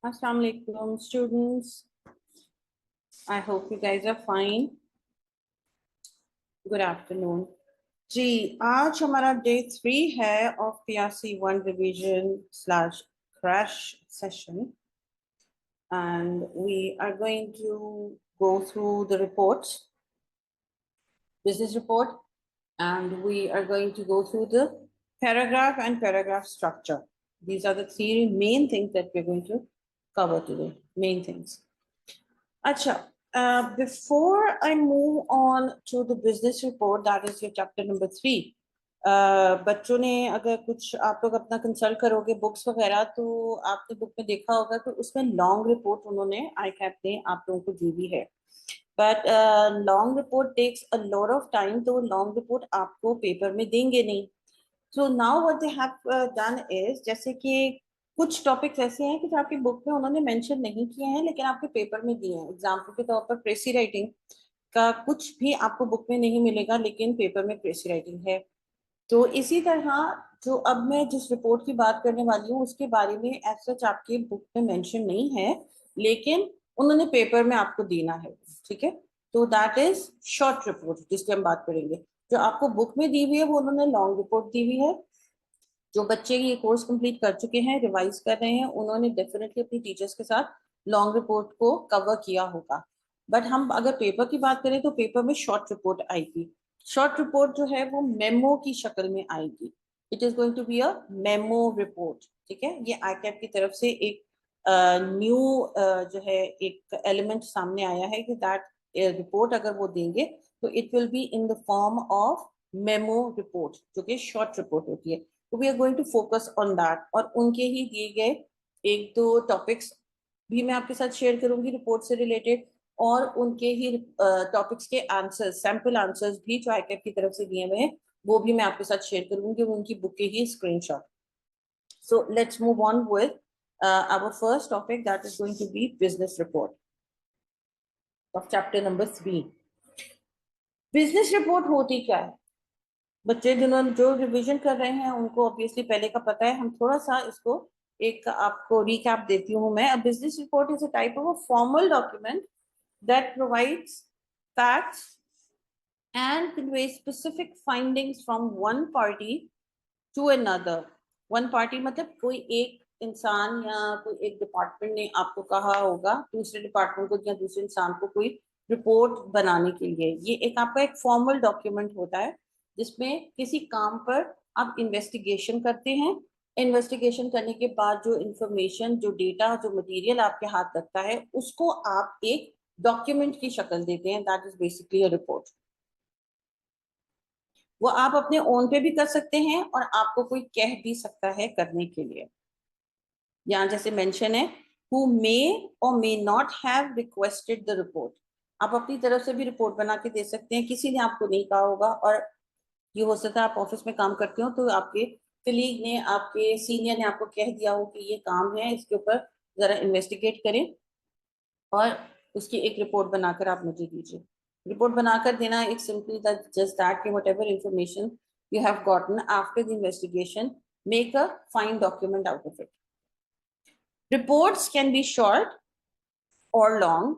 Assalamu alaikum students. I hope you guys are fine. Good afternoon. जी आज हमारा day 3 है of PRC 1 revision slash crash session and we are going to go through the reports, business report, and we are going to go through the paragraph and paragraph structure. These are the three main things that we're going to cover today, main things. Acha, before I move on to the business report, that is your chapter number 3. बच्चों ने अगर कुछ आप लोग अपना consult करोगे books वगैरह तो आपने बुक में देखा होगा कि उसमें लॉन्ग रिपोर्ट उन्होंने ICAP ने आप लोगों को दी हुई है. But long report takes a lot of time, तो लॉन्ग रिपोर्ट आपको पेपर में देंगे नहीं. So now what they have done is, जैसे कि कुछ टॉपिक्स ऐसे हैं कि जो आपकी बुक में उन्होंने मेंशन नहीं किए हैं लेकिन आपके पेपर में दिए हैं. एग्जाम्पल के तौर पर प्रेसी राइटिंग का कुछ भी आपको बुक में नहीं मिलेगा लेकिन पेपर में प्रेसी राइटिंग है. तो इसी तरह जो अब मैं जिस रिपोर्ट की बात करने वाली हूँ उसके बारे में एज सच आपके बुक में मेंशन नहीं है लेकिन उन्होंने पेपर में आपको देना है. ठीक है, तो दैट इज शॉर्ट रिपोर्ट जिसकी हम बात करेंगे. जो आपको बुक में दी हुई है वो उन्होंने लॉन्ग रिपोर्ट दी हुई है. जो बच्चे ये कोर्स कंप्लीट कर चुके हैं, रिवाइज कर रहे हैं, उन्होंने डेफिनेटली अपनी टीचर्स के साथ लॉन्ग रिपोर्ट को कवर किया होगा. बट हम अगर पेपर की बात करें तो पेपर में शॉर्ट रिपोर्ट आएगी. शॉर्ट रिपोर्ट जो है वो मेमो की शक्ल में आएगी. It is going to be a memo report. ठीक है, ये ICAP की तरफ से एक न्यू जो है एक एलिमेंट सामने आया है कि दैट रिपोर्ट अगर वो देंगे तो it will be in the form of memo report जो कि शॉर्ट रिपोर्ट होती है. तो we are going to focus on that और उनके ही दिए गए एक दो टॉपिक्स भी मैं आपके साथ शेयर करूंगी रिपोर्ट से रिलेटेड, और उनके ही टॉपिक्स के आंसर्स, सैंपल आंसर्स भी जो ICAP की तरफ से दिए हुए हैं वो भी मैं आपके साथ शेयर करूंगी, उनकी बुक के ही screenshot. So let's move on with our first topic that is going to be business report of chapter number 3. Business report होती क्या है? बच्चे जिन्होंने जो रिवीजन कर रहे हैं उनको ऑब्वियसली पहले का पता है. हम थोड़ा सा इसको एक आपको रिकैप देती हूँ मैं. A business report is a type of a formal document that provides facts and convey specific findings from one party to another. One party मतलब कोई एक इंसान या कोई एक डिपार्टमेंट ने आपको कहा होगा दूसरे डिपार्टमेंट को या दूसरे इंसान को कोई रिपोर्ट बनाने के लिए. ये एक आपका एक फॉर्मल डॉक्यूमेंट होता है जिसमें किसी काम पर आप इन्वेस्टिगेशन करते हैं. इन्वेस्टिगेशन करने के बाद जो इंफॉर्मेशन, जो डेटा, जो मटेरियल आपके हाथ लगता है उसको आप एक डॉक्यूमेंट की शक्ल देते हैं. That is basically a report. वो आप अपने ओन पे भी कर सकते हैं और आपको कोई कह भी सकता है करने के लिए. यहाँ जैसे मेंशन है who may or may not have requested the report. आप अपनी तरफ से भी रिपोर्ट बना के दे सकते हैं, किसी ने आपको नहीं कहा होगा. और ये हो सकता है आप ऑफिस में काम करते हो तो आपके कलीग ने, आपके सीनियर ने आपको कह दिया हो कि ये काम है, इसके ऊपर जरा इन्वेस्टिगेट करें और उसकी एक रिपोर्ट बनाकर आप मुझे दीजिए. रिपोर्ट बनाकर देना एक सिंपली जस्ट दैट कि whatever information you have gotten after the investigation, make a fine document out of it. Reports can be short or long,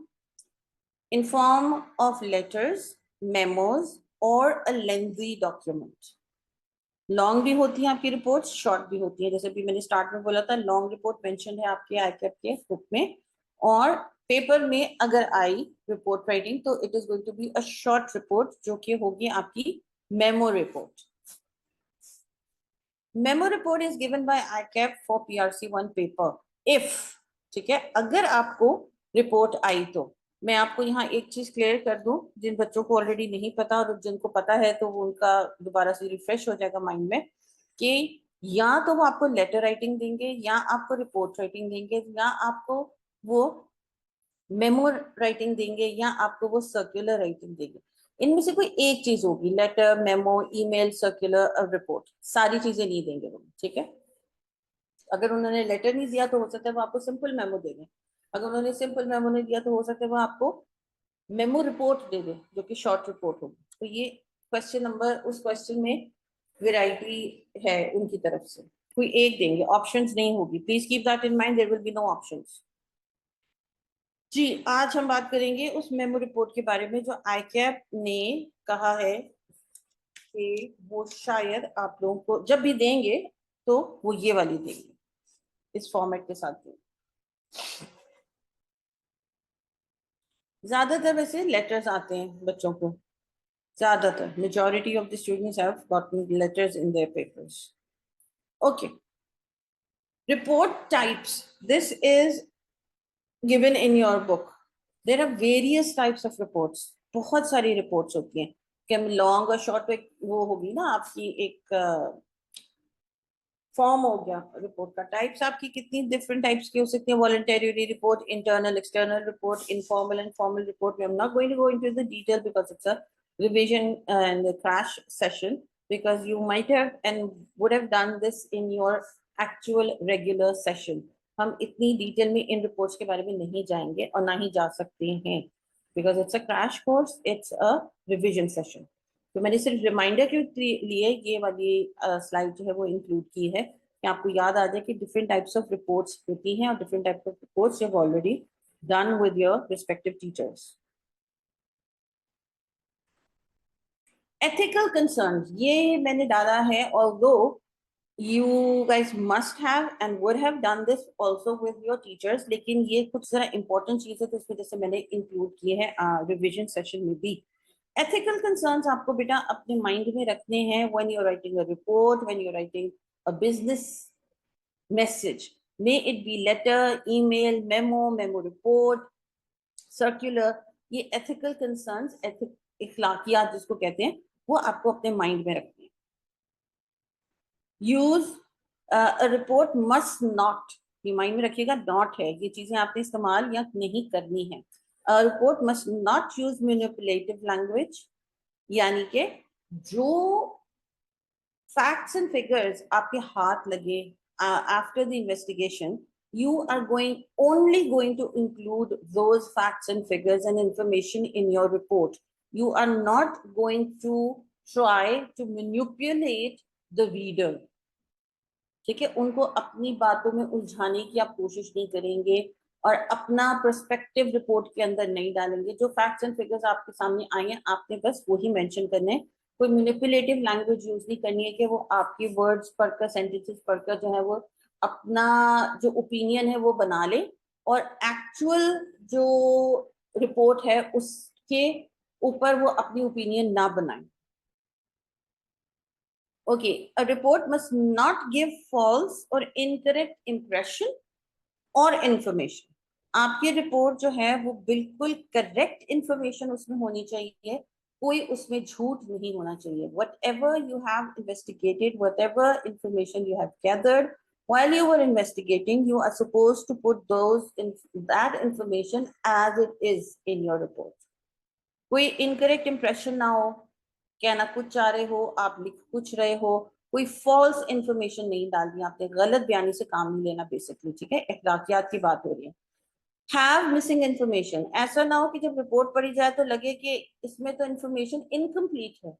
in form of letters, memos, or a lengthy document. Long भी होती है आपकी report, short भी होती है. जैसे भी मैंने स्टार्ट में बोला था लॉन्ग रिपोर्ट मेंशन है आपके ICAP के बुक में, और पेपर में अगर आई रिपोर्ट राइटिंग तो it is going to be a short report जो कि होगी आपकी memo report. Memo report is given by ICAP for PRC 1 paper if. ठीक है, अगर आपको रिपोर्ट आई तो. मैं आपको यहाँ एक चीज क्लियर कर दूं, जिन बच्चों को ऑलरेडी नहीं पता और जिनको पता है तो वो उनका दोबारा से रिफ्रेश हो जाएगा माइंड में, कि या तो वो आपको लेटर राइटिंग देंगे या आपको रिपोर्ट राइटिंग देंगे या आपको वो मेमो राइटिंग देंगे या आपको वो सर्कुलर राइटिंग देंगे. इनमें से कोई एक चीज होगी, लेटर, मेमो, ईमेल, सर्कुलर और रिपोर्ट. सारी चीजें नहीं देंगे वो. ठीक है, अगर उन्होंने लेटर नहीं दिया तो हो सकता है वो आपको सिंपल मेमो दे दें. अगर उन्होंने सिंपल मेमो नहीं दिया तो हो सकता है वो आपको मेमो रिपोर्ट दे दें जो कि शॉर्ट रिपोर्ट होगी. तो ये क्वेश्चन नंबर, उस क्वेश्चन में वेराइटी है उनकी तरफ से. कोई एक देंगे, ऑप्शंस नहीं होगी. Please keep that in mind, there will be no options. जी, आज हम बात करेंगे उस मेमो रिपोर्ट के बारे में जो आईकैप ने कहा है कि वो शायद आप लोगों को जब भी देंगे तो वो ये वाली देंगे, इस फॉर्मेट के साथ देंगे। ज्यादातर वैसे लेटर्स आते हैं बच्चों को, ज्यादातर majority of the students have gotten letters in their papers. Okay, report types. This is given in your book. There are various types of reports. बहुत सारी reports होती हैं कि हम लॉन्ग और शॉर्ट एक वो होगी ना आपकी एक फॉर्म हो गया रिपोर्ट का। टाइप्स आपकी कितनी डिफरेंट टाइप्स की हो सकती है? Voluntary report, internal external report, informal and formal report. I am not going to go into the detail because it's a revision and crash session, because you might have and would have done this in your actual regular session. हम इतनी detail में इन reports के बारे में नहीं जाएंगे और ना ही जा सकते हैं, because it's a crash course, it's a revision session. तो मैंने सिर्फ रिमाइंडर के लिए ये वाली स्लाइड जो है वो इंक्लूड की है कि आपको याद आ जाए कि डिफरेंट टाइप्स ऑफ रिपोर्ट्स होती हैं और different types of reports you have already done with your respective teachers. Ethical concerns ये मैंने डाला है, although you guys must have and would have done this also with your teachers, लेकिन ये कुछ जरा इंपॉर्टेंट चीज है तो इस वजह से मैंने इंक्लूड किए हैं रिविजन सेशन में भी। एथिकल कंसर्न्स आपको बेटा अपने माइंड में रखने हैं when you are writing a report, when you are writing a business message, may it be letter, email, memo, memo report, circular. ये एथिकल कंसर्न्स, इखलाकियात जिसको कहते हैं, वो आपको अपने माइंड में रखने हैं। Use a report must not, ये माइंड में रखिएगा, नॉट है, ये चीजें आपने इस्तेमाल या नहीं करनी है। Report must not use manipulative language, यानी कि जो फैक्ट्स एंड फिगर्स आपके हाथ लगे after the investigation, you are only going to include those facts and figures and information in your report. You are not going to try to manipulate the reader. ठीक है, उनको अपनी बातों में उलझाने की आप कोशिश नहीं करेंगे और अपना पर्सपेक्टिव रिपोर्ट के अंदर नहीं डालेंगे। जो फैक्ट्स एंड फिगर्स आपके सामने आए हैं आपने बस वही मेंशन करने हैं। कोई मैनिपुलेटिव लैंग्वेज यूज नहीं करनी है कि वो आपके वर्ड्स पढ़कर, सेंटेंसेस पढ़कर जो है वो अपना जो ओपिनियन है वो बना ले और एक्चुअल जो रिपोर्ट है उसके ऊपर वो अपनी ओपिनियन ना बनाए। Okay, a report must not give false or incorrect impression or information. आपकी रिपोर्ट जो है वो बिल्कुल करेक्ट इंफॉर्मेशन उसमें होनी चाहिए, कोई उसमें झूठ नहीं होना चाहिए। Whatever you have investigated, whatever information you have gathered while you were investigating, you are supposed to put that information as it is in your report. कोई इनकरेक्ट इंप्रेशन ना हो, कहना कुछ चाह रहे हो आप लिख कुछ रहे हो, कोई फॉल्स इंफॉर्मेशन नहीं डालनी आपने, गलत बयानी से काम नहीं लेना बेसिकली। ठीक है, इखलाकियात की बात हो रही है। हैव मिसिंग इंफॉर्मेशन, ऐसा ना हो कि जब रिपोर्ट पढ़ी जाए तो लगे कि इसमें तो इंफॉर्मेशन इनकम्प्लीट है,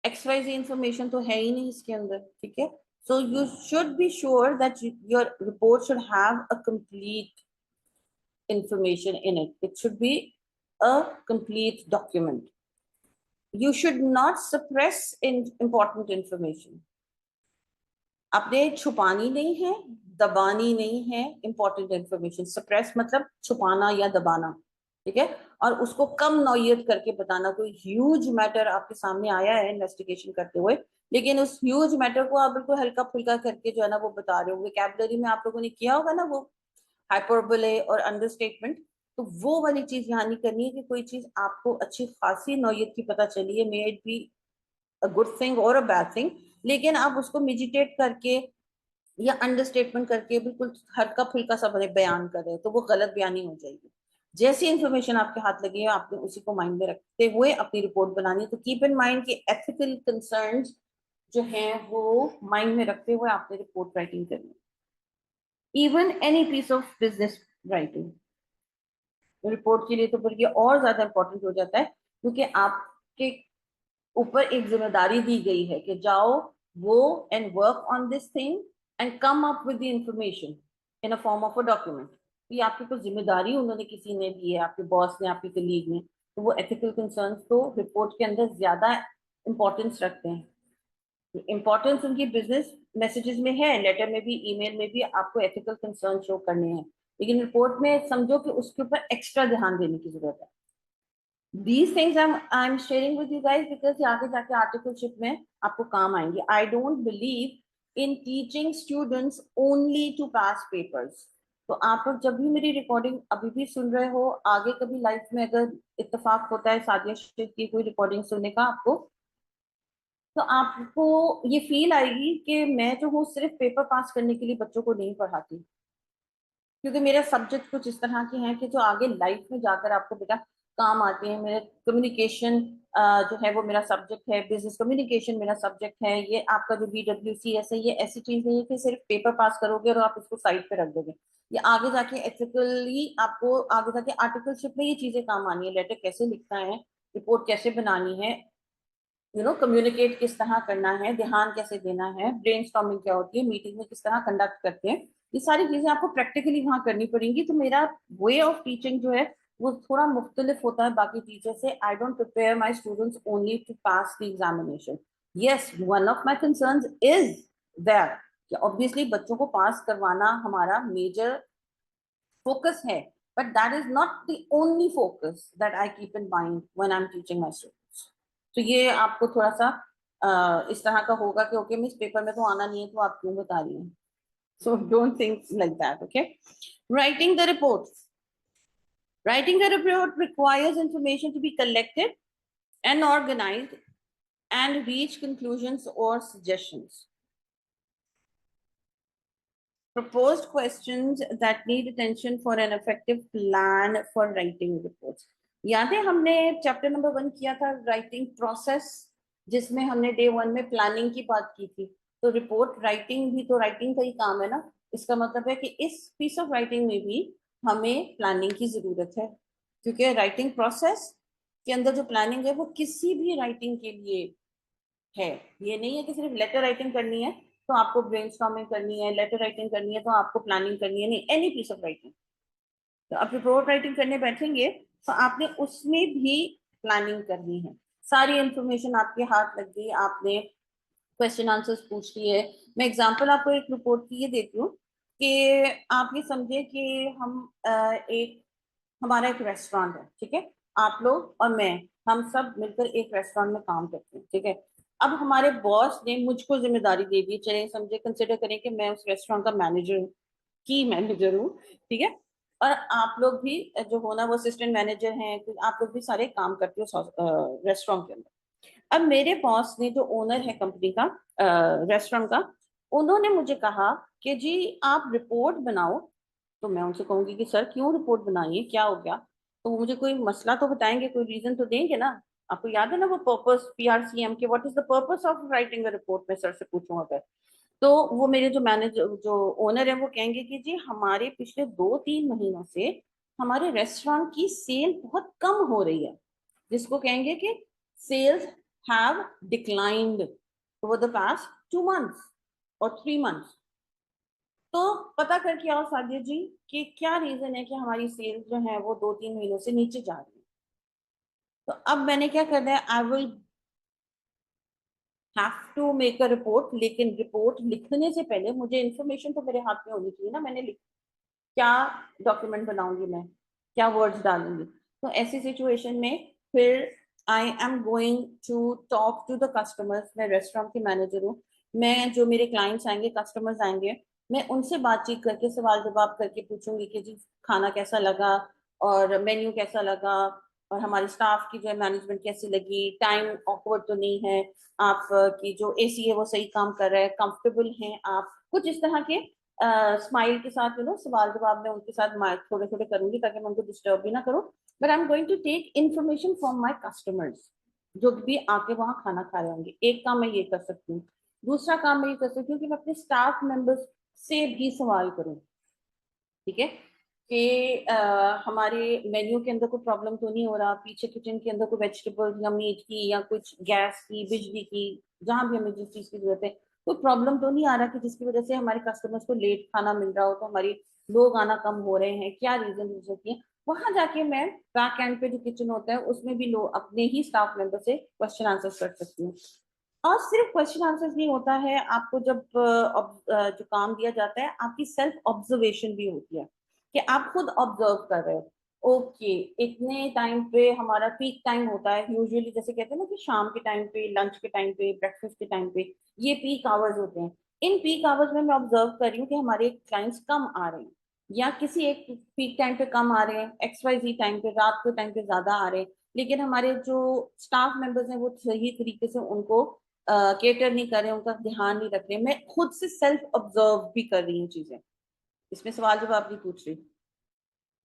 XYZ इंफॉर्मेशन तो है ही नहीं इसके अंदर। ठीक है, so you should be sure that your report should have a complete information in it. It should be a complete document. You should not suppress important information. आपने छुपानी नहीं है, दबानी नहीं है इंपॉर्टेंट इंफॉर्मेशन। सप्रेस मतलब छुपाना या दबाना। ठीक है, और उसको कम नौयत करके बताना। कोई ह्यूज मैटर आपके सामने आया है इन्वेस्टिगेशन करते हुए, लेकिन उस ह्यूज मैटर को आप बिल्कुल हल्का फुल्का करके जो है ना वो बता रहे हो। वोकैबुलरी में आप लोगों ने किया होगा ना वो हाइपरबोले और अंडरस्टेटमेंट, तो वो वाली चीज यहाँ नहीं करनी है कि कोई चीज आपको अच्छी खासी नौयत की पता चली है, may it be a good thing और अ बैड थिंग, लेकिन आप उसको मिजिटेट करके या अंडरस्टेटमेंट करके बिल्कुल हल्का फुल्का सा बयान कर रहे हैं तो वो गलत बयानी हो जाएगी। जैसी इंफॉर्मेशन आपके हाथ लगी है आपने उसी को माइंड में रखते हुए अपनी रिपोर्ट बनानी है। तो कीप इन माइंड कि एथिकल कंसर्न्स जो हैं वो माइंड में रखते हुए आपने रिपोर्ट राइटिंग करनी है। Even any piece of business writing report के लिए तो फिर ये और ज्यादा इंपॉर्टेंट हो जाता है, क्योंकि आपके ऊपर एक जिम्मेदारी दी गई है कि जाओ वो and work on this thing and come up with the information in a form of a document. कि आपकी कोई जिम्मेदारी उन्होंने किसी ने दी है, आपके बॉस ने, आपके कलीग ने, तो वो एथिकल कंसर्न्स तो रिपोर्ट के अंदर ज्यादा इंपॉर्टेंस रखते हैं। इंपॉर्टेंस उनकी बिजनेस मैसेजेस में है, लेटर में भी, ईमेल में भी आपको एथिकल कंसर्न शो करने हैं, लेकिन रिपोर्ट में समझो कि उसके ऊपर एक्स्ट्रा ध्यान देने की जरूरत है। These things I'm sharing with you guys because ये आगे जाके आर्टिकलशिप में आपको काम आएंगे. I don't believe in teaching students only to pass papers. तो आप लोग जब भी मेरी रिकॉर्डिंग अभी भी सुन रहे हो, आगे कभी लाइफ में अगर इत्तेफाक होता है सादिया शेख की कोई रिकॉर्डिंग सुनने का आपको, तो आपको ये फील आएगी कि मैं जो हूँ सिर्फ पेपर पास करने के लिए बच्चों को नहीं पढ़ाती, क्योंकि मेरा सब्जेक्ट कुछ इस तरह के हैं कि जो आगे लाइफ में जाकर आपको बेटा काम आते हैं। मेरे कम्युनिकेशन जो है वो मेरा सब्जेक्ट है, बिजनेस कम्युनिकेशन मेरा सब्जेक्ट है। ये आपका जो BWCS है, ये ऐसी चीज नहीं है कि सिर्फ पेपर पास करोगे और आप इसको साइड पे रख दोगे। ये आगे जाके एथिकली आपको आगे जाके आर्टिकलशिप में ये चीजें काम आनी है। लेटर कैसे लिखना है, रिपोर्ट कैसे बनानी है, कम्युनिकेट किस तरह करना है, ध्यान कैसे देना है, ब्रेनस्टॉर्मिंग क्या होती है, मीटिंग में किस तरह कंडक्ट करते हैं, ये सारी चीजें आपको प्रैक्टिकली वहां करनी पड़ेंगी। तो मेरा वे ऑफ टीचिंग जो है वो थोड़ा मुख्तलिफ होता है बाकी टीचर से। I don't prepare my students only to pass the examination. Yes, one of my concerns is that कि ऑब्वियसली बच्चों को पास करवाना हमारा मेजर फोकस है, but that is not the only focus that I keep in mind when I am teaching my students. तो ये आपको थोड़ा सा इस तरह का होगा कि ओके मिस पेपर में तो आना नहीं है तो आप क्यों बता रही हैं। So don't think like that. Okay, writing the report. Writing the report requires information to be collected and organized and reach conclusions or suggestions. Proposed questions that need attention for an effective plan for writing reports. याद है हमने chapter number 1 किया था writing process, जिसमें हमने day 1 में planning की बात की थी। तो रिपोर्ट राइटिंग भी तो राइटिंग का ही काम है ना। इसका मतलब है कि इस पीस ऑफ राइटिंग में भी हमें प्लानिंग की जरूरत है, क्योंकि राइटिंग प्रोसेस के अंदर जो प्लानिंग है वो किसी भी राइटिंग के लिए है। ये नहीं है कि सिर्फ लेटर राइटिंग करनी है तो आपको ब्रेनस्टॉर्मिंग करनी है, लेटर राइटिंग करनी है तो आपको प्लानिंग करनी है, नहीं, एनी पीस ऑफ राइटिंग। तो आप रिपोर्ट राइटिंग करने बैठेंगे तो आपने उसमें भी प्लानिंग करनी है। सारी इंफॉर्मेशन आपके हाथ लग गई, आपने क्वेश्चन आंसर्स पूछ लिए। मैं एग्जांपल आपको एक रिपोर्ट की ये देती हूँ कि आप ये समझे कि हम हमारा एक रेस्टोरेंट है, ठीक है, आप लोग और मैं, हम सब मिलकर एक रेस्टोरेंट में काम करते हैं, ठीक है। अब हमारे बॉस ने मुझको जिम्मेदारी दे दी, चले समझे कंसिडर करें कि मैं उस रेस्टोरेंट का मैनेजर हूँ, की मैनेजर हूँ, ठीक है, और आप लोग भी जो हो ना वो असिस्टेंट मैनेजर हैं, तो आप लोग भी सारे काम करते हो रेस्टोरेंट के अंदर। अब मेरे बॉस ने, जो ओनर है कंपनी का, रेस्टोरेंट का, उन्होंने मुझे कहा कि जी आप रिपोर्ट बनाओ। तो मैं उनसे कहूंगी कि सर क्यों रिपोर्ट बनाइए, क्या हो गया। तो वो मुझे कोई मसला तो बताएंगे, कोई रीजन तो देंगे ना। आपको याद है ना वो पर्पस PRCM के, what is the purpose of writing a report, मैं सर से पूछूं अगर, तो वो मेरे जो मैनेजर जो ओनर है वो कहेंगे कि जी हमारे पिछले 2-3 महीनों से हमारे रेस्टोरेंट की सेल बहुत कम हो रही है, जिसको कहेंगे कि cells have declined over the past 2 months और 3 months। तो पता करके आओ सादिया जी कि क्या रीजन है कि हमारी सेल्स जो है वो 2-3 महीनों से नीचे जा रही है। तो अब मैंने क्या करना है, I will have to make a report, लेकिन रिपोर्ट लिखने से पहले मुझे इन्फॉर्मेशन तो मेरे हाथ में होनी चाहिए ना। मैंने क्या डॉक्यूमेंट बनाऊंगी मैं, क्या वर्ड्स डालूंगी। तो ऐसी सिचुएशन में फिर I am going to talk to the customers. मैं रेस्टोरेंट की मैनेजर हूँ, मैं जो मेरे क्लाइंट्स आएंगे, कस्टमर्स आएंगे, मैं उनसे बातचीत करके सवाल जवाब करके पूछूंगी कि जी खाना कैसा लगा और मेन्यू कैसा लगा, और हमारे स्टाफ की जो है मैनेजमेंट कैसी लगी, टाइम ऑकवर्ड तो नहीं है, आप की जो AC है वो सही काम कर रहा है, कंफर्टेबल हैं आप, कुछ इस तरह के स्माइल के साथ सवाल जवाब मैं उनके साथ थोड़े थोड़े करूंगी ताकि मैं उनको डिस्टर्ब भी ना करूं। But I am going to take information from my customers जो भी आके वहां खाना खा रहे होंगे। एक काम मैं ये कर सकती हूँ। दूसरा काम मैं ये कर सकती हूँ कि मैं अपने स्टाफ मेंबर्स से भी सवाल करूँ, ठीक है, कि हमारे मेन्यू के अंदर कोई प्रॉब्लम तो नहीं हो रहा, पीछे किचन के अंदर कोई वेजिटेबल या मीट की या कुछ गैस की, बिजली की, जहां भी हमें जिस चीज की जरूरत है, कोई प्रॉब्लम तो नहीं आ रहा कि जिसकी वजह से हमारे कस्टमर्स को लेट खाना मिल रहा हो, तो हमारी लोग आना कम हो रहे हैं, क्या रीजन हो सकती है, वहां जाके मैं बैक एंड पे जो किचन होता है उसमें भी लोग अपने ही स्टाफ मेंबर से क्वेश्चन आंसर कर सकती हूँ। और सिर्फ क्वेश्चन आंसर्स नहीं होता है, आपको जब जो काम दिया जाता है आपकी सेल्फ ऑब्जर्वेशन भी होती है कि आप खुद ऑब्जर्व कर रहे हो। ओके, इतने टाइम पे हमारा पीक टाइम होता है यूजुअली, जैसे कहते हैं ना कि शाम के टाइम पे, लंच के टाइम पे, ब्रेकफास्ट के टाइम पे, ये पीक आवर्स होते हैं। इन पीक आवर्स में मैं ऑब्जर्व कर रही हूँ कि हमारे क्लाइंट्स कम आ रहे हैं, या किसी एक पीक टाइम पे कम आ रहे हैं, XYZ टाइम पे, रात के टाइम पे ज्यादा आ रहे हैं, लेकिन हमारे जो स्टाफ मेंबर्स हैं वो सही तरीके से उनको केटर नहीं कर रहे, उनका ध्यान नहीं रख रहे। मैं खुद से सेल्फ ऑब्जर्व भी कर रही हूँ चीजें, इसमें सवाल जवाब नहीं पूछ रही।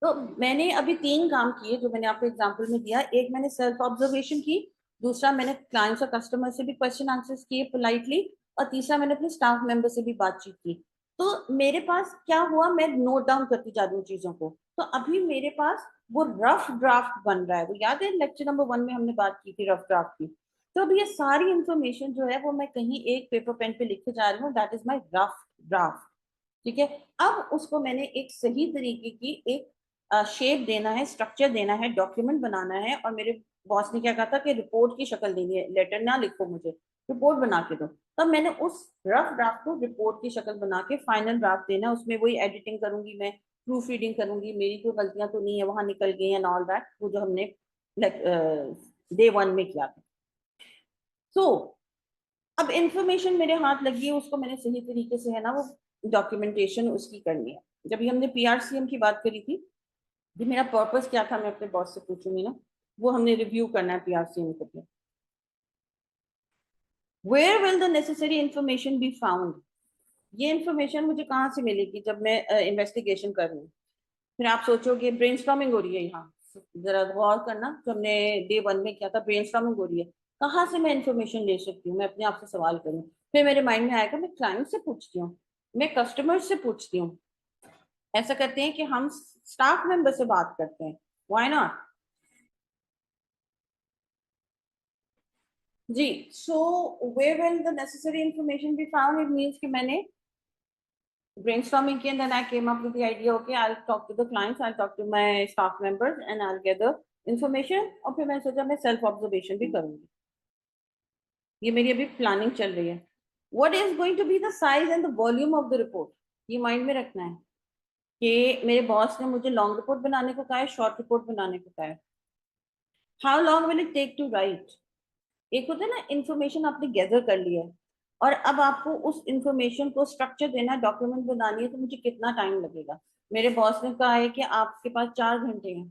तो मैंने अभी 3 काम किए जो मैंने आपको एग्जांपल में दिया। एक, मैंने सेल्फ ऑब्जर्वेशन की। दूसरा, मैंने क्लाइंट्स और कस्टमर से भी क्वेश्चन आंसर्स किए पोलाइटली। और तीसरा, मैंने अपने स्टाफ मेंबर से भी बातचीत की। तो मेरे पास क्या हुआ, मैं नोट डाउन करती जा रही हूँ चीजों को। तो अभी मेरे पास वो रफ ड्राफ्ट बन रहा है। वो याद है लेक्चर नंबर 1 में हमने बात की थी रफ ड्राफ्ट की। तो अभी ये सारी इंफॉर्मेशन जो है वो मैं कहीं एक पेपर पेन पे लिखे जा रही हूँ, that is my rough draft. ठीक है। अब उसको मैंने एक सही तरीके की एक शेप देना है, स्ट्रक्चर देना है, डॉक्यूमेंट बनाना है। और मेरे बॉस ने क्या कहा था कि रिपोर्ट की शक्ल देनी है, लेटर ना लिखो मुझे, रिपोर्ट बना के दो। तब मैंने उस रफ ड्राफ्ट को रिपोर्ट की शक्ल बना के फाइनल ड्राफ्ट देना, उसमें वही एडिटिंग करूंगी, मैं प्रूफ रीडिंग करूंगी, मेरी कोई गलतियां तो नहीं है वहां निकल गई एंड ऑल दैट, वो जो हमने डे 1 में किया था। सो अब इंफॉर्मेशन मेरे हाथ लगी है, उसको मैंने सही तरीके से है ना वो डॉक्यूमेंटेशन उसकी करनी है। जब ये हमने PRCM की बात करी थी, ये मेरा पर्पस क्या था मैं अपने बॉस से पूछूंगी ना, वो हमने रिव्यू करना है PRCM को। Where will the necessary information be found, ये इंफॉर्मेशन मुझे कहाँ से मिलेगी जब मैं इन्वेस्टिगेशन कर रही हूँ। फिर आप सोचोगे ब्रेनस्टॉर्मिंग हो रही है यहाँ, जरा गौर करना, जो हमने डे 1 में किया था, ब्रेनस्टॉर्मिंग हो रही है, कहाँ से मैं इंफॉर्मेशन ले सकती हूँ, मैं अपने आप से सवाल करूँ। फिर मेरे माइंड में आएगा मैं क्लाइंट से पूछती हूँ, मैं कस्टमर से पूछती हूँ। ऐसा करते हैं कि हम स्टाफ मेंबर से बात करते हैं, व्हाई नॉट। जी, so where will the necessary information be found, it means कि मैंने brainstorming and then I came up with the idea, okay, I'll talk to the clients, I'll talk to my staff members and I'll get the information। और फिर मैंने सोचा मैं self observation भी करूंगी। ये मेरी अभी प्लानिंग चल रही है। What is going to be the size and the volume of the report, ये माइंड में रखना है कि मेरे बॉस ने मुझे लॉन्ग रिपोर्ट बनाने को कहा है, शॉर्ट रिपोर्ट बनाने को कहा है। How long will it take to write. एक होता है ना इंफॉर्मेशन आपने गैदर कर लिया है और अब आपको उस इंफॉर्मेशन को स्ट्रक्चर देना है, डॉक्यूमेंट बनानी है, तो मुझे कितना टाइम लगेगा। मेरे बॉस ने कहा है कि आपके पास 4 घंटे हैं।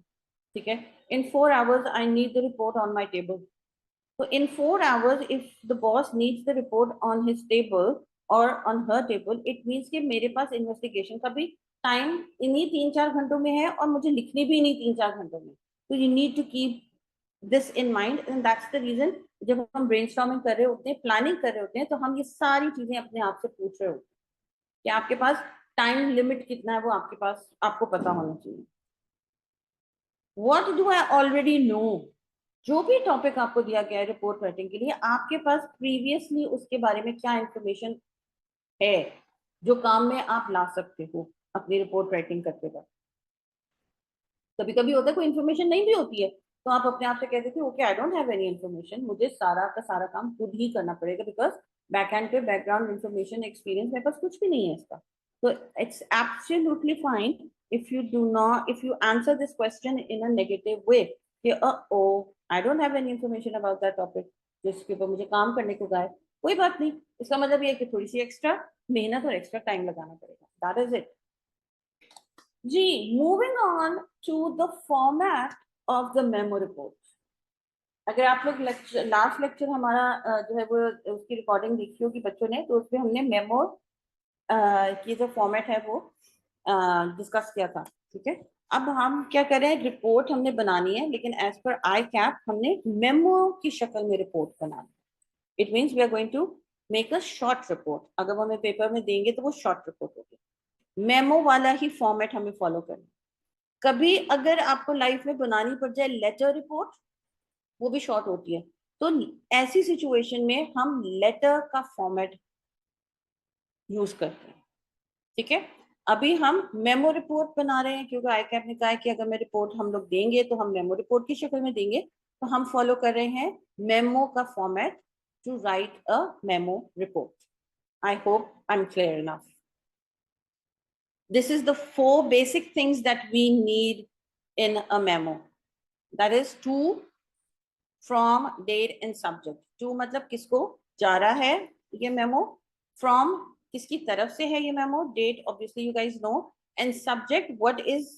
ठीक है, in 4 hours I need the report on my table. तो in 4 hours if the boss needs the report on his table और on her table, it means कि मेरे पास इन्वेस्टिगेशन का भी टाइम इन्हीं 3-4 घंटों में है और मुझे लिखनी भी इन्हीं 3-4 घंटों में। तो you need to keep this in mind and that's the reason. जब हम ब्रेनस्टॉर्मिंग कर रहे होते हैं, प्लानिंग कर रहे होते हैं, तो हम ये सारी चीजें अपने आप से पूछ रहे होते हैं कि आपके पास टाइम लिमिट कितना है, वो आपके पास आपको पता होना चाहिए। What do I already know, जो भी टॉपिक आपको दिया गया है रिपोर्ट राइटिंग के लिए, आपके पास प्रीवियसली उसके बारे में क्या इंफॉर्मेशन है जो काम में आप ला सकते हो अपनी रिपोर्ट राइटिंग करते वक्त। कभी कभी होता है कोई इन्फॉर्मेशन नहीं भी होती है, तो आप अपने आप से कह देते हो okay I don't have any information, मुझे सारा का सारा काम खुद ही करना पड़ेगा बिकॉज बैक एंड पे बैकग्राउंड इन्फॉर्मेशन एक्सपीरियंस मेरे पास कुछ भी नहीं है इसका। तो it's absolutely fine if you do not, if you answer this question in a negative way कि oh I don't have any information about that topic जिसके ऊपर मुझे काम करने को कहा है। कोई बात नहीं, इसका मतलब ये है कि थोड़ी सी एक्स्ट्रा मेहनत और एक्स्ट्रा टाइम लगाना पड़ेगा, दैट इज इट। जी, moving on to the format of the memo report. अगर आप लोग लास्ट लेक्चर हमारा जो है वो उसकी रिकॉर्डिंग देखी होगी बच्चों ने, तो उसमें हमने मेमो की जो फॉर्मेट है वो डिस्कस किया था। ठीक है, अब हम क्या कर रहे हैं, रिपोर्ट हमने बनानी है लेकिन एज पर आई कैप हमने मेमो की शक्ल में रिपोर्ट बनानी है। It means we are going to make a short report. अगर वो हमें पेपर में देंगे तो वो शॉर्ट रिपोर्ट होगी, मेमो वाला ही फॉर्मेट हमें फॉलो करना है। कभी अगर आपको लाइफ में बनानी पड़ जाए लेटर रिपोर्ट, वो भी शॉर्ट होती है, तो ऐसी सिचुएशन में हम लेटर का फॉर्मेट यूज करते हैं। ठीक है, अभी हम मेमो रिपोर्ट बना रहे हैं, क्योंकि आईकैप ने कहा है कि अगर मैं रिपोर्ट हम लोग देंगे तो हम मेमो रिपोर्ट की शक्ल में देंगे, तो हम फॉलो कर रहे हैं मेमो का format to write a memo report. I hope I'm clear enough. This is the 4 basic things that we need in a memo. That is to, from, date and subject. To मतलब किसको जा रहा है ये memo, from किसकी तरफ से है ये memo, date obviously you guys know, and subject what is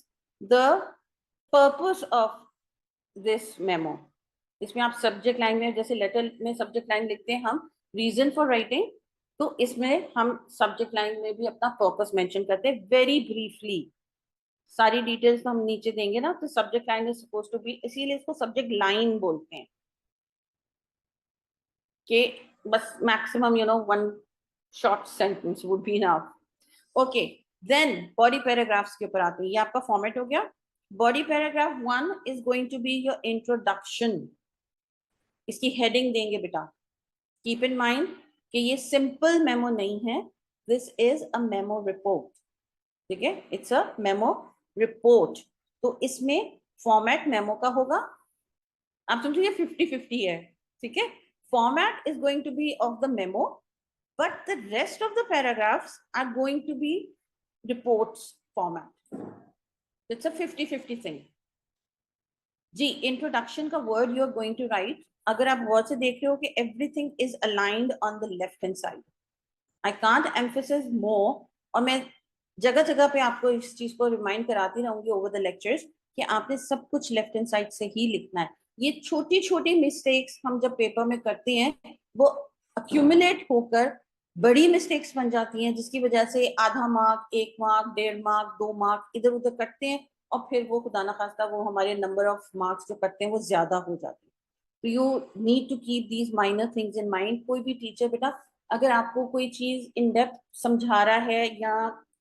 the purpose of this memo. इसमें आप सब्जेक्ट लाइन में, जैसे लेटर में सब्जेक्ट लाइन लिखते हैं हम रीजन फॉर राइटिंग, तो इसमें हम सब्जेक्ट लाइन में भी अपना पर्पस मेंशन करते हैं वेरी ब्रीफली. सारी डिटेल्स हम नीचे देंगे ना, तो subject line is suppose to be, इसीलिए इसको सब्जेक्ट लाइन बोलते हैं कि बस maximum one short sentence would be enough. Okay, then body paragraphs के ऊपर आते हैं. ये आपका फॉर्मेट हो गया. Body paragraph 1 is going to be your introduction. इसकी हेडिंग देंगे बेटा. कीप इन माइंड कि ये सिंपल मेमो नहीं है, this is a memo report. ठीक है, इट्स अ मेमो रिपोर्ट. तो इसमें फॉर्मेट मेमो का होगा. आप समझिए 50-50 है. ठीक है, format is going to be of the memo, but the rest of the paragraphs are going to be reports format. It's a 50-50 thing. जी, इंट्रोडक्शन का word you are going to write. अगर आप वर्ड से देख रहे हो कि everything is aligned on the left hand side. I can't emphasise more, और मैं जगह जगह पे आपको इस चीज को रिमाइंड कराती रहूंगी ओवर द लेक्चर्स कि आपने सब कुछ लेफ्ट हैंड साइड से ही लिखना है. ये छोटी छोटी मिस्टेक्स हम जब पेपर में करते हैं वो अक्यूमुलेट होकर बड़ी मिस्टेक्स बन जाती हैं, जिसकी वजह से आधा मार्क, 1 मार्क, 1.5 मार्क, 2 मार्क इधर उधर कटते हैं, और फिर वो खुदा ना खास्ता वो हमारे नंबर ऑफ मार्क्स जो कटते हैं वो ज्यादा हो जाते हैं. तो you need to keep these minor things in mind. कोई भी टीचर बेटा अगर आपको कोई चीज इन डेप्थ समझा रहा है या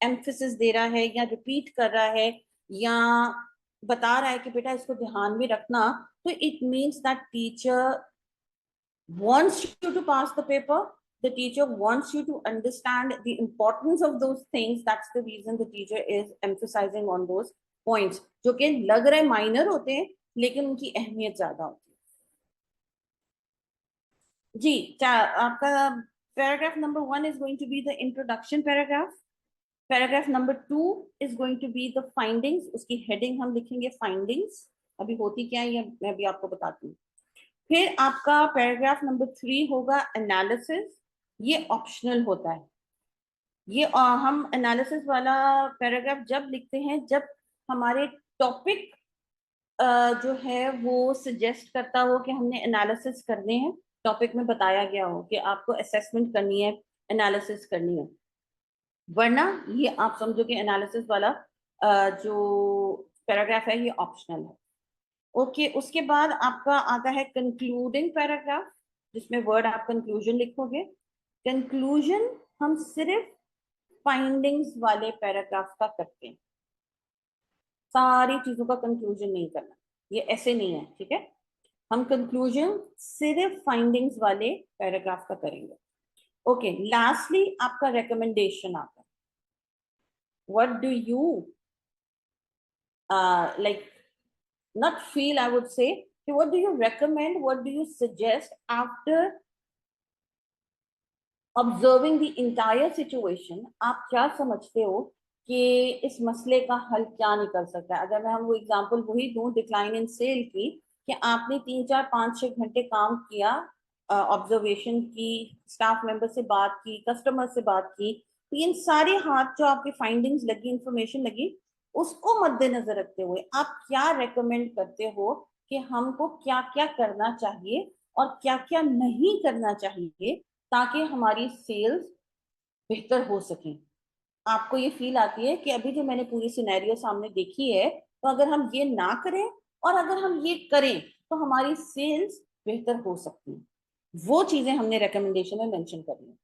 एम्फेसिस दे रहा है या रिपीट कर रहा है या बता रहा है कि बेटा इसको ध्यान में रखना, तो it means that teacher wants you to pass the paper. The teacher wants you to understand the importance of those things. That's the reason the teacher is emphasizing on those points, जो कि लग रहे minor होते हैं लेकिन उनकी अहमियत ज्यादा होती है. जी, आपका paragraph number 1 is going to be the introduction paragraph. Paragraph number 2 is going to be the findings. उसकी हेडिंग हम लिखेंगे findings. अभी होती क्या है ये मैं भी आपको बताती हूँ. फिर आपका पैराग्राफ नंबर 3 होगा एनालिसिस. ये ऑप्शनल होता है. ये हम एनालिसिस वाला पैराग्राफ जब लिखते हैं जब हमारे टॉपिक जो है वो सजेस्ट करता हो कि हमने एनालिसिस करने हैं. टॉपिक में बताया गया हो कि आपको असेसमेंट करनी है, एनालिसिस करनी है. वरना ये आप समझो कि एनालिसिस वाला जो पैराग्राफ है ये ऑप्शनल है. ओके, उसके बाद आपका आता है कंक्लूडिंग पैराग्राफ, जिसमें वर्ड आप कंक्लूजन लिखोगे. कंक्लूजन हम सिर्फ फाइंडिंग्स वाले पैराग्राफ का करते हैं, सारी चीजों का कंक्लूजन नहीं करना. ये ऐसे नहीं है, ठीक है. हम कंक्लूजन सिर्फ फाइंडिंग्स वाले पैराग्राफ का करेंगे. ओके, लास्टली आपका रिकमेंडेशन आता है. What do you like not feel, I would say, what do you recommend, what do you suggest after observing the entire situation. आप क्या समझते हो कि इस मसले का हल क्या निकल सकता है. अगर मैं हम वो एग्जांपल वही दूं डिक्लाइन इन सेल की, कि आपने 3-4-5-6 घंटे काम किया, ऑब्जर्वेशन की, स्टाफ मेंबर से बात की, कस्टमर से बात की, तो इन सारे हाथ जो आपकी फाइंडिंग्स लगी, इंफॉर्मेशन लगी, उसको मद्देनजर रखते हुए आप क्या रेकमेंड करते हो कि हमको क्या क्या करना चाहिए और क्या क्या नहीं करना चाहिए ताकि हमारी सेल्स बेहतर हो सके. आपको ये फील आती है कि अभी जो मैंने पूरी सिनेरियो सामने देखी है, तो अगर हम ये ना करें और अगर हम ये करें तो हमारी सेल्स बेहतर हो सकती है. वो चीजें हमने रिकमेंडेशन में मेंशन करनी है.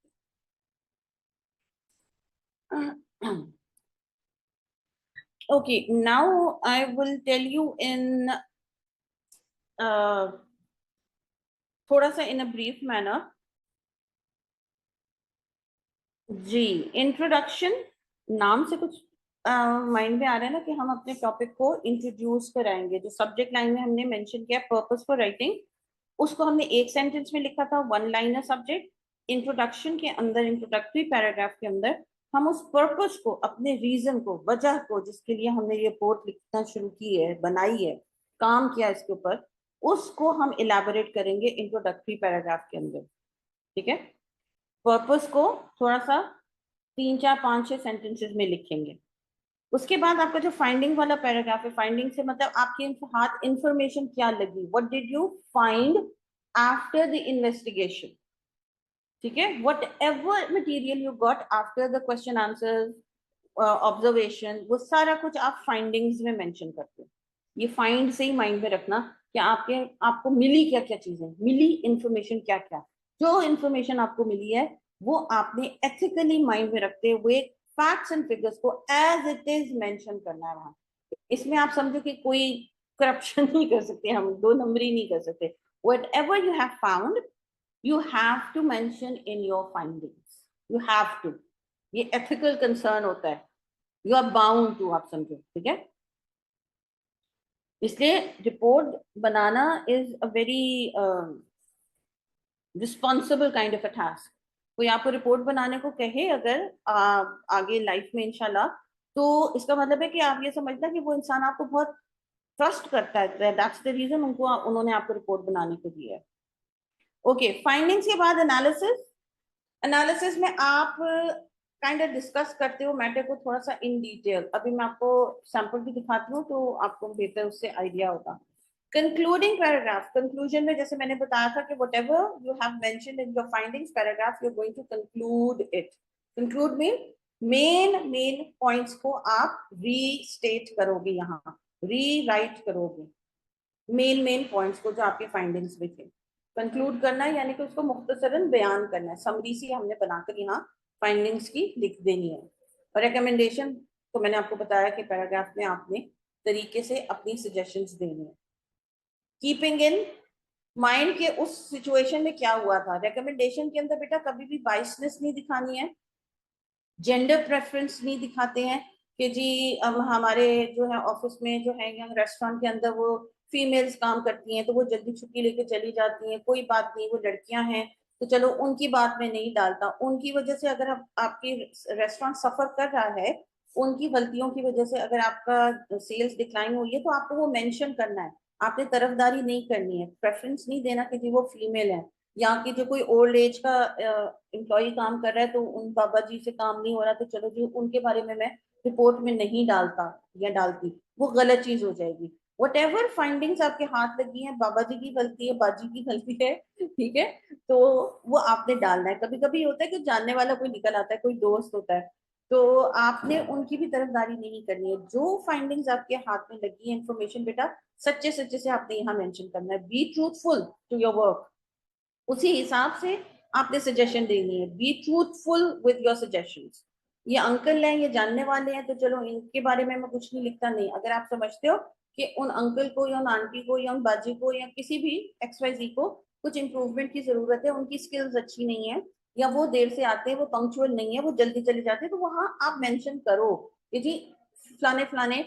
Okay, now I will tell you in थोड़ा सा in a brief manner. जी, इंट्रोडक्शन नाम से कुछ माइंड में आ रहा है ना कि हम अपने टॉपिक को इंट्रोड्यूस कराएंगे। जो सब्जेक्ट लाइन में हमने मेंशन किया पर्पस फॉर राइटिंग, उसको हमने एक सेंटेंस में लिखा था, वन लाइनर सब्जेक्ट। इंट्रोडक्शन के अंदर, इंट्रोडक्टरी पैराग्राफ के अंदर हम उस पर्पस को, अपने रीजन को, वजह को, जिसके लिए हमने ये रिपोर्ट लिखना शुरू की है, बनाई है, काम किया इसके ऊपर, उसको हम इलेबोरेट करेंगे इंट्रोडक्टरी पैराग्राफ के अंदर। ठीक है, पर्पस को थोड़ा सा 3 4 5 6 सेंटेंसेस में लिखेंगे। उसके बाद आपका जो फाइंडिंग वाला पैराग्राफ है, फाइंडिंग से मतलब आपके हाथ इंफॉर्मेशन क्या लगी, what did you find after the investigation. ठीक है, what ever material you got after the question answer observation, वो सारा कुछ आप फाइंडिंग्स में मेंशन करते हो। ये फाइंड से ही माइंड में रखना कि आपको मिली क्या क्या चीजें, मिली इंफॉर्मेशन क्या क्या। जो इंफॉर्मेशन आपको मिली है वो आपने एथिकली माइंड में रखते हुए फैक्ट्स एंड फिगर्स को एज इट इज मेंशन करना है वहां। इसमें आप समझो कि कोई करप्शन नहीं कर सकते, हम दो नंबरी नहीं कर सकते। What ever you have found, you have to mention in your findings, you have to। ये ethical concern होता है, you are bound to, आप समझो। ठीक है, इसलिए report banana is a very responsible kind of a task। कोई आपको रिपोर्ट बनाने को कहे अगर आगे लाइफ में इंशाल्लाह, तो इसका मतलब है कि आप ये समझना कि वो इंसान आपको बहुत ट्रस्ट करता है, दैट्स द रीजन उन्होंने आपको रिपोर्ट बनाने को दिया है। ओके, फाइंडिंग्स के बाद एनालिसिस। एनालिसिस में आप काइंड ऑफ डिस्कस करते हो मैटर को थोड़ा सा इन डिटेल। अभी मैं आपको सैंपल भी दिखाती हूँ तो आपको बेहतर उससे आइडिया होगा। कंक्लूडिंग पैराग्राफ, कंक्लूजन में जैसे मैंने बताया था कि whatever you have mentioned in your findings paragraph, you are going to conclude it. Conclude mean main points को आप रीस्टेट करोगे, यहाँ रीराइट करोगे मेन पॉइंट्स को जो आपके फाइंडिंग्स में थे। कंक्लूड करना है यानी कि उसको मुख्तसरन बयान करना है, समरी सी हमने बनाकर यहाँ फाइंडिंग्स की लिख देनी है। और रिकमेंडेशन तो मैंने आपको बताया कि पैराग्राफ में आपने तरीके से अपनी सजेशंस देनी है। कीपिंग इन माइंड के उस सिचुएशन में क्या हुआ था। रिकमेंडेशन के अंदर बेटा कभी भी बाइसनेस नहीं दिखानी है, जेंडर प्रेफरेंस नहीं दिखाते हैं कि जी हमारे जो है ऑफिस में जो है या रेस्टोरेंट के अंदर वो फीमेल्स काम करती हैं तो वो जल्दी छुट्टी लेके चली जाती हैं, कोई बात नहीं, वो लड़कियां हैं तो चलो उनकी बात में नहीं डालता। उनकी वजह से अगर आपकी रेस्टोरेंट सफर कर रहा है, उनकी गलतियों की वजह से अगर आपका सेल्स डिक्लाइन हुई है तो आपको वो मेंशन करना है। आपने तरफदारी नहीं करनी है, प्रेफरेंस नहीं देना कि जी वो फीमेल है, यहाँ की जो कोई ओल्ड एज का एम्प्लॉय काम कर रहा है तो उन बाबा जी से काम नहीं हो रहा तो चलो जी उनके बारे में मैं रिपोर्ट में नहीं डालता या डालती, वो गलत चीज हो जाएगी। वट एवर फाइंडिंग्स आपके हाथ लगी हैं, बाबा जी की गलती है, बाजी की गलती है, ठीक है, तो वो आपने डालना है। कभी कभी होता है कि जानने वाला कोई निकल आता है, कोई दोस्त होता है, तो आपने उनकी भी तरफदारी नहीं करनी है। जो फाइंडिंग्स आपके हाथ में लगी है इंफॉर्मेशन बेटा, सच्चे सच्चे से आपने यहाँ मेंशन करना है। Be truthful to your work, उसी हिसाब से आपने सजेशन देनी है। Be truthful with your suggestions. ये अंकल हैं, ये जानने वाले हैं तो चलो इनके बारे में मैं कुछ नहीं लिखता, नहीं। अगर आप समझते हो कि उन अंकल को या उन आंटी को या उन बाजी को या किसी भी XYZ को कुछ इंप्रूवमेंट की जरूरत है, उनकी स्किल्स अच्छी नहीं है या वो देर से आते हैं, वो पंक्चुअल नहीं है, वो जल्दी चले जाते हैं, तो वहां आप मेंशन करो कि जी फलाने फलाने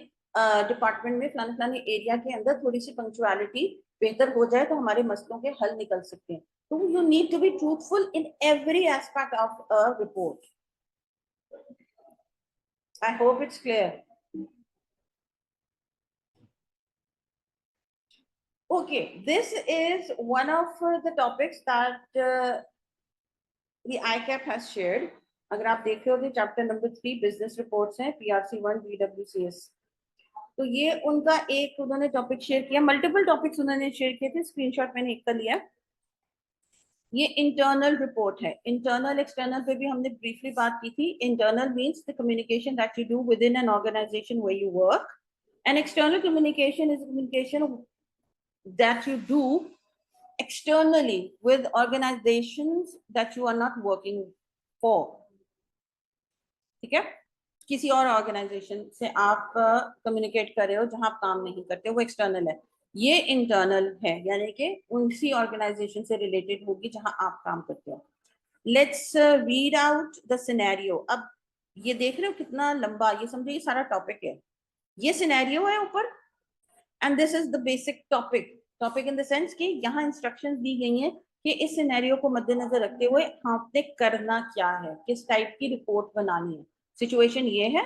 डिपार्टमेंट में फलाने फलाने एरिया के अंदर थोड़ी सी पंक्चुअलिटी बेहतर हो जाए तो हमारे मसलों के हल निकल सकते हैं। So you need to be truthful in every aspect of a report. I hope it's clear. Okay, this is one of the topics that the ICAP has shared. अगर आप देख रहे हो तो चैप्टर नंबर 3 बिजनेस रिपोर्ट्स हैं, PRC1 BWCS। तो ये उनका एक उन्होंने टॉपिक शेयर किया, मल्टीपल टॉपिक्स उन्होंने शेयर किए थे, स्क्रीनशॉट मैंने एक कर लिया। ये इंटरनल रिपोर्ट है। इंटरनल एक्सटर्नल पे भी हमने ब्रीफली बात की थी। Internal means the communication that you do within an organization where you work, and external communication is communication that you do externally with organizations that you are not working for। ठीक है, किसी और organisation से आप communicate कर रहे हो जहां आप काम नहीं करते, वो एक्सटर्नल है। ये इंटरनल है यानी कि उसी ऑर्गेनाइजेशन से रिलेटेड होगी जहां आप काम करते हो। Let's read out the scenario. अब ये देख रहे हो कितना लंबा, ये समझो ये सारा टॉपिक है, ये सिनेरियो है ऊपर, and this is the basic topic. Topic in the sense कि यहाँ इंस्ट्रक्शंस दी गई हैं कि इस सिनेरियो को मद्देनजर रखते हुए आपने करना क्या है, किस टाइप की रिपोर्ट बनानी है। सिचुएशन ये है,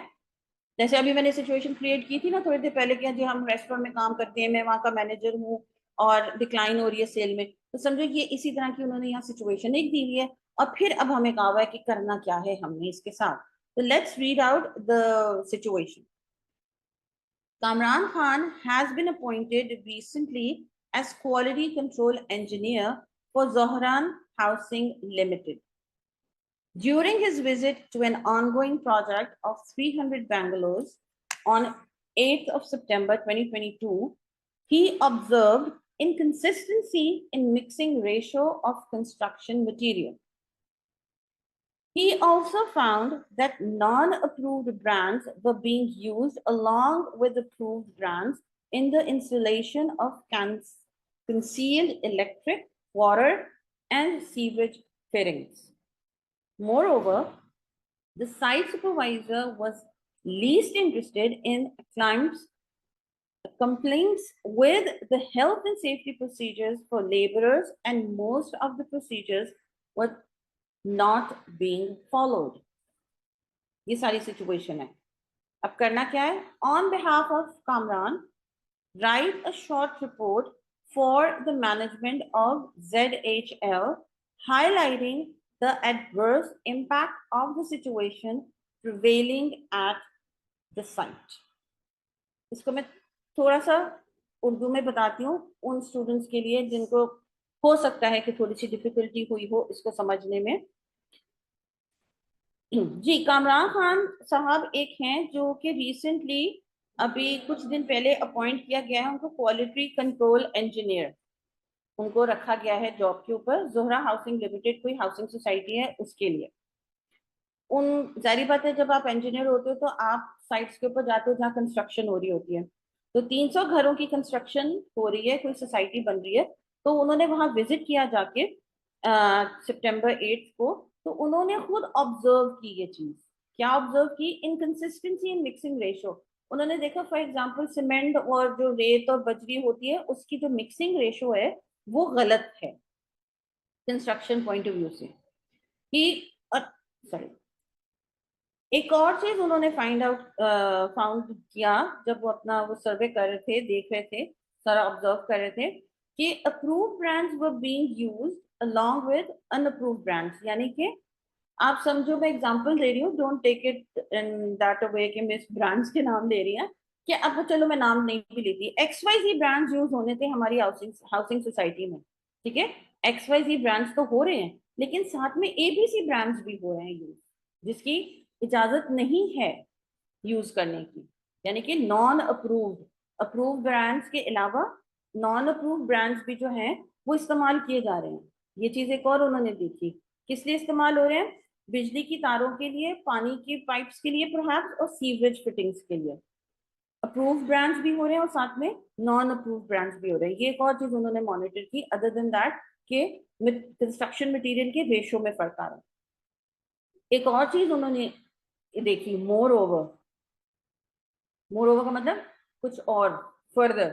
जैसे अभी मैंने सिचुएशन क्रिएट की थी ना थोड़ी देर पहले, कि जो हम रेस्टोरेंट में काम करते हैं, मैं वहाँ का मैनेजर हूँ और डिक्लाइन हो रही है सेल में, तो समझो ये इसी तरह की उन्होंने यहाँ सिचुएशन एक दी हुई है, और फिर अब हमें कहा हुआ है कि करना क्या है हमने इसके साथ। तो let's read out the situation. Kamran Khan has been appointed recently as quality control engineer for Zohran Housing Limited. During his visit to an ongoing project of 300 bungalows on 8th of September 2022, he observed inconsistency in mixing ratio of construction material. He also found that non-approved brands were being used along with approved brands in the installation of concealed electric, water, and sewage fittings. Moreover, the site supervisor was least interested in complaints with the health and safety procedures for laborers, and most of the procedures were not being followed. ये सारी situation है। अब करना क्या है? On behalf of Kamran, write a short report for the management of ZHL, highlighting the adverse impact of the situation prevailing at the site. इसको मैं थोड़ा सा उर्दू में बताती हूँ उन स्टूडेंट्स के लिए जिनको हो सकता है कि थोड़ी सी डिफिकल्टी हुई हो इसको समझने में। जी, कामरान खान साहब एक हैं जो कि रिसेंटली अभी कुछ दिन पहले अपॉइंट किया गया है, उनको क्वालिटी कंट्रोल इंजीनियर उनको रखा गया है जॉब के ऊपर। जोहरा हाउसिंग लिमिटेड कोई हाउसिंग सोसाइटी है उसके लिए। उन जारी बात है, जब आप इंजीनियर होते हो तो आप साइट्स के ऊपर जाते हो जहाँ कंस्ट्रक्शन हो रही होती है। तो 300 घरों की कंस्ट्रक्शन हो रही है, कोई सोसाइटी बन रही है, तो उन्होंने वहां विजिट किया जाके सितंबर 8 को। तो उन्होंने खुद ऑब्जर्व की ये चीज। क्या ऑब्जर्व की? इनकंसिस्टेंसी इन मिक्सिंग रेशो। उन्होंने देखा फॉर एग्जांपल सीमेंट और जो रेत और बजरी होती है उसकी जो मिक्सिंग रेशो है वो गलत है कंस्ट्रक्शन पॉइंट ऑफ व्यू से। कि सॉरी, एक और चीज उन्होंने फाउंड किया जब वो अपना वो सर्वे कर रहे थे, देख रहे थे, सारा ऑब्जर्व कर रहे थे कि approved brands were being used along with unapproved brands. यानी कि आप समझो, मैं एग्जांपल दे रही हूँ, don't take it in that way कि मैं इस ब्रांड्स के नाम दे रही हूँ, कि अब चलो मैं नाम नहीं भी लेती, XYZ ब्रांड्स यूज होने थे हमारी हाउसिंग सोसाइटी में, ठीक है, XYZ ब्रांड्स तो हो रहे हैं, लेकिन साथ में ABC ब्रांड्स भी हो रहे हैं यूज, जिसकी इजाजत नहीं है यूज करने की। यानी कि नॉन अप्रूव्ड, अप्रूव्ड ब्रांड्स के अलावा नॉन अप्रूव्ड ब्रांड्स भी जो हैं वो इस्तेमाल किए जा रहे हैं। ये चीज एक और उन्होंने देखी। किस लिए इस्तेमाल हो रहे हैं? बिजली की तारों के लिए, पानी की पाइप्स के लिए परहैप्स, और सीवरेज फिटिंग्स के लिए। अप्रूव्ड ब्रांड्स भी हो रहे हैं और साथ में नॉन अप्रूव्ड ब्रांड्स भी हो रहे हैं। ये एक और चीज उन्होंने मॉनिटर की, अदर देन दैट के कंस्ट्रक्शन मटेरियल के रेशो में फर्क आ रहा है। एक और चीज उन्होंने देखी, मोर ओवर। मोर ओवर का मतलब कुछ और फर्दर,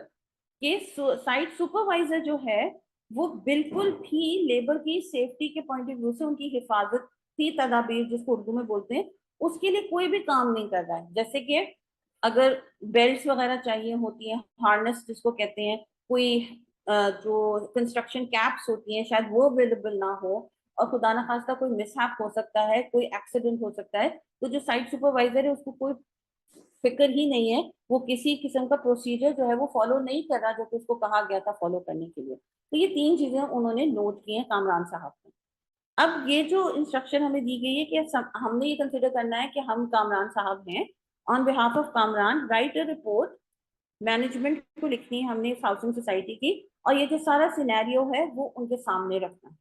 कि साइट सुपरवाइजर जो है वो बिल्कुल भी लेबर की सेफ्टी के पॉइंट ऑफ व्यू से, उनकी हिफाजती तदाबीर जिसको उर्दू में बोलते हैं, उसके लिए कोई भी काम नहीं कर रहा है। जैसे कि अगर बेल्ट वगैरह चाहिए होती है, हार्नेस जिसको कहते हैं, कोई जो कंस्ट्रक्शन कैप्स होती हैं शायद वो अवेलेबल ना हो, और खुदा ना खास्ता कोई मिसहैप हो सकता है, कोई एक्सीडेंट हो सकता है, तो जो साइट सुपरवाइजर है उसको कोई फिक्र ही नहीं है, वो किसी किस्म का प्रोसीजर जो है वो फॉलो नहीं कर रहा जो कि उसको कहा गया था फॉलो करने के लिए। तो ये 3 चीजें उन्होंने नोट की हैं कामरान साहब ने। अब ये जो इंस्ट्रक्शन हमें दी गई है कि हमने ये कंसिडर करना है कि हम कामरान साहब हैं, on behalf of Kamran right a report, management को लिखनी है हमने इस हाउसिंग सोसाइटी की, और ये जो सारा सिनेरियो है वो उनके सामने रखना है,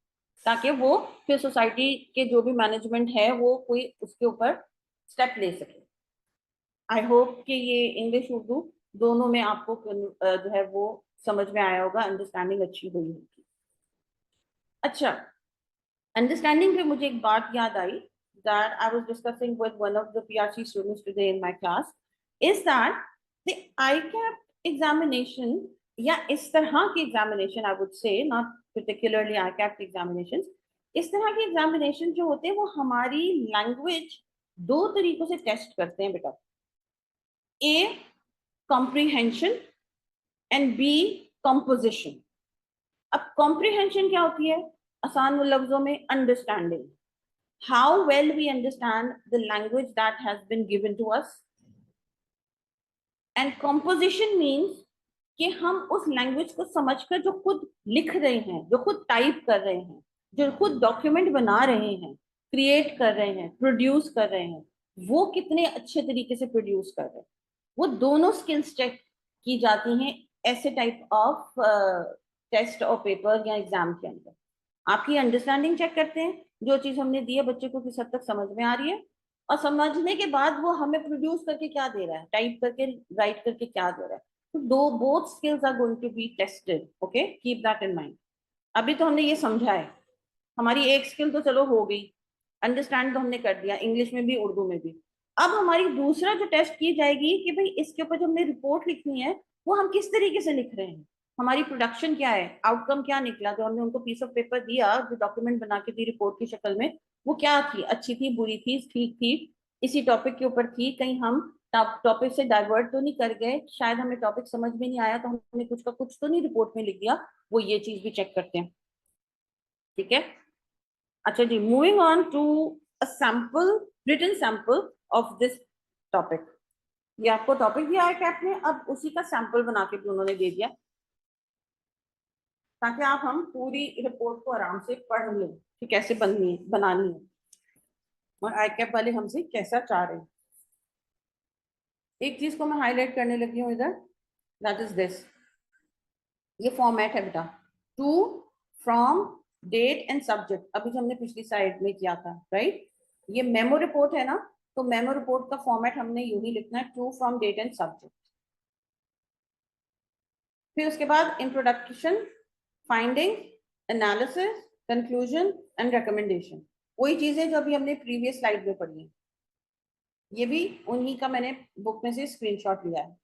ताकि वो फिर सोसाइटी के जो भी मैनेजमेंट है वो कोई उसके ऊपर स्टेप ले सके। आई होप कि ये इंग्लिश उर्दू दोनों में आपको जो है वो समझ में आया होगा, अंडरस्टैंडिंग अच्छी हुई होगी। अच्छा, अंडरस्टैंडिंग पे मुझे एक बात याद आई। that I was discussing with one of the PRC students today in my class is that the ICAP examination, या इस तरह की examination I would say, not particularly ICAP examinations, इस तरह के examination जो होते हैं वो हमारी language दो तरीकों से टेस्ट करते हैं बेटा. A, comprehension and B, composition. अब comprehension क्या होती है? आसान लफ्जों में understanding. How well we understand the language that has been given to us. And composition means कि हम उस लैंग्वेज को समझकर जो खुद लिख रहे हैं, जो खुद टाइप कर रहे हैं, जो खुद डॉक्यूमेंट बना रहे हैं, क्रिएट कर रहे हैं, प्रोड्यूस कर रहे हैं, वो कितने अच्छे तरीके से प्रोड्यूस कर रहे हैं. वो दोनों स्किल्स चेक की जाती हैं ऐसे टाइप ऑफ टेस्ट और पेपर या एग्जाम के अंदर. आपकी अंडरस्टैंडिंग चेक करते हैं, जो चीज हमने दी है बच्चे को किस हद तक समझ में आ रही है, और समझने के बाद वो हमें प्रोड्यूस करके क्या दे रहा है, टाइप करके राइट करके क्या दे रहा है. तो दो both skills are going to be tested. Okay, keep that in mind. अभी तो हमने ये समझा है, हमारी एक स्किल तो चलो हो गई, अंडरस्टैंड तो हमने कर दिया इंग्लिश में भी उर्दू में भी. अब हमारी दूसरा जो टेस्ट की जाएगी कि भाई इसके ऊपर जो हमने रिपोर्ट लिखनी है वो हम किस तरीके से लिख रहे हैं, हमारी प्रोडक्शन क्या है, आउटकम क्या निकला. जो हमने उनको पीस ऑफ पेपर दिया, जो डॉक्यूमेंट बना के दी रिपोर्ट की शक्ल में, वो क्या थी, अच्छी थी, बुरी थी, ठीक थी, इसी टॉपिक के ऊपर थी, कहीं हम टॉपिक से डाइवर्ट तो नहीं कर गए, शायद हमें टॉपिक समझ में नहीं आया तो हमने कुछ का कुछ तो नहीं रिपोर्ट में लिख दिया. वो ये चीज भी चेक करते हैं. ठीक है, अच्छा जी, moving on to a sample, written sample of this topic. ये आपको टॉपिक दिया है कैप ने, अब उसी का सैंपल बना के भी उन्होंने दे दिया ताकि आप हम पूरी रिपोर्ट को आराम से पढ़ लें कि कैसे बनानी है और आई कैप वाले हमसे कैसा चाह रहे हैं. एक चीज को मैं हाईलाइट करने लगी हूँ इधर, दैट इज दिस. ये फॉर्मेट है बेटा, to, from, date and subject. अभी जो हमने पिछली साइड में किया था, राइट. ये मेमो रिपोर्ट है ना, तो मेमो रिपोर्ट का फॉर्मेट हमने यूं ही लिखना है, to, from, date and subject. फिर उसके बाद introduction, finding, analysis, conclusion and recommendation. वही चीजें जो अभी हमने प्रीवियस स्लाइड में पढ़ी है, ये भी उन्हीं का मैंने बुक में से स्क्रीनशॉट लिया है.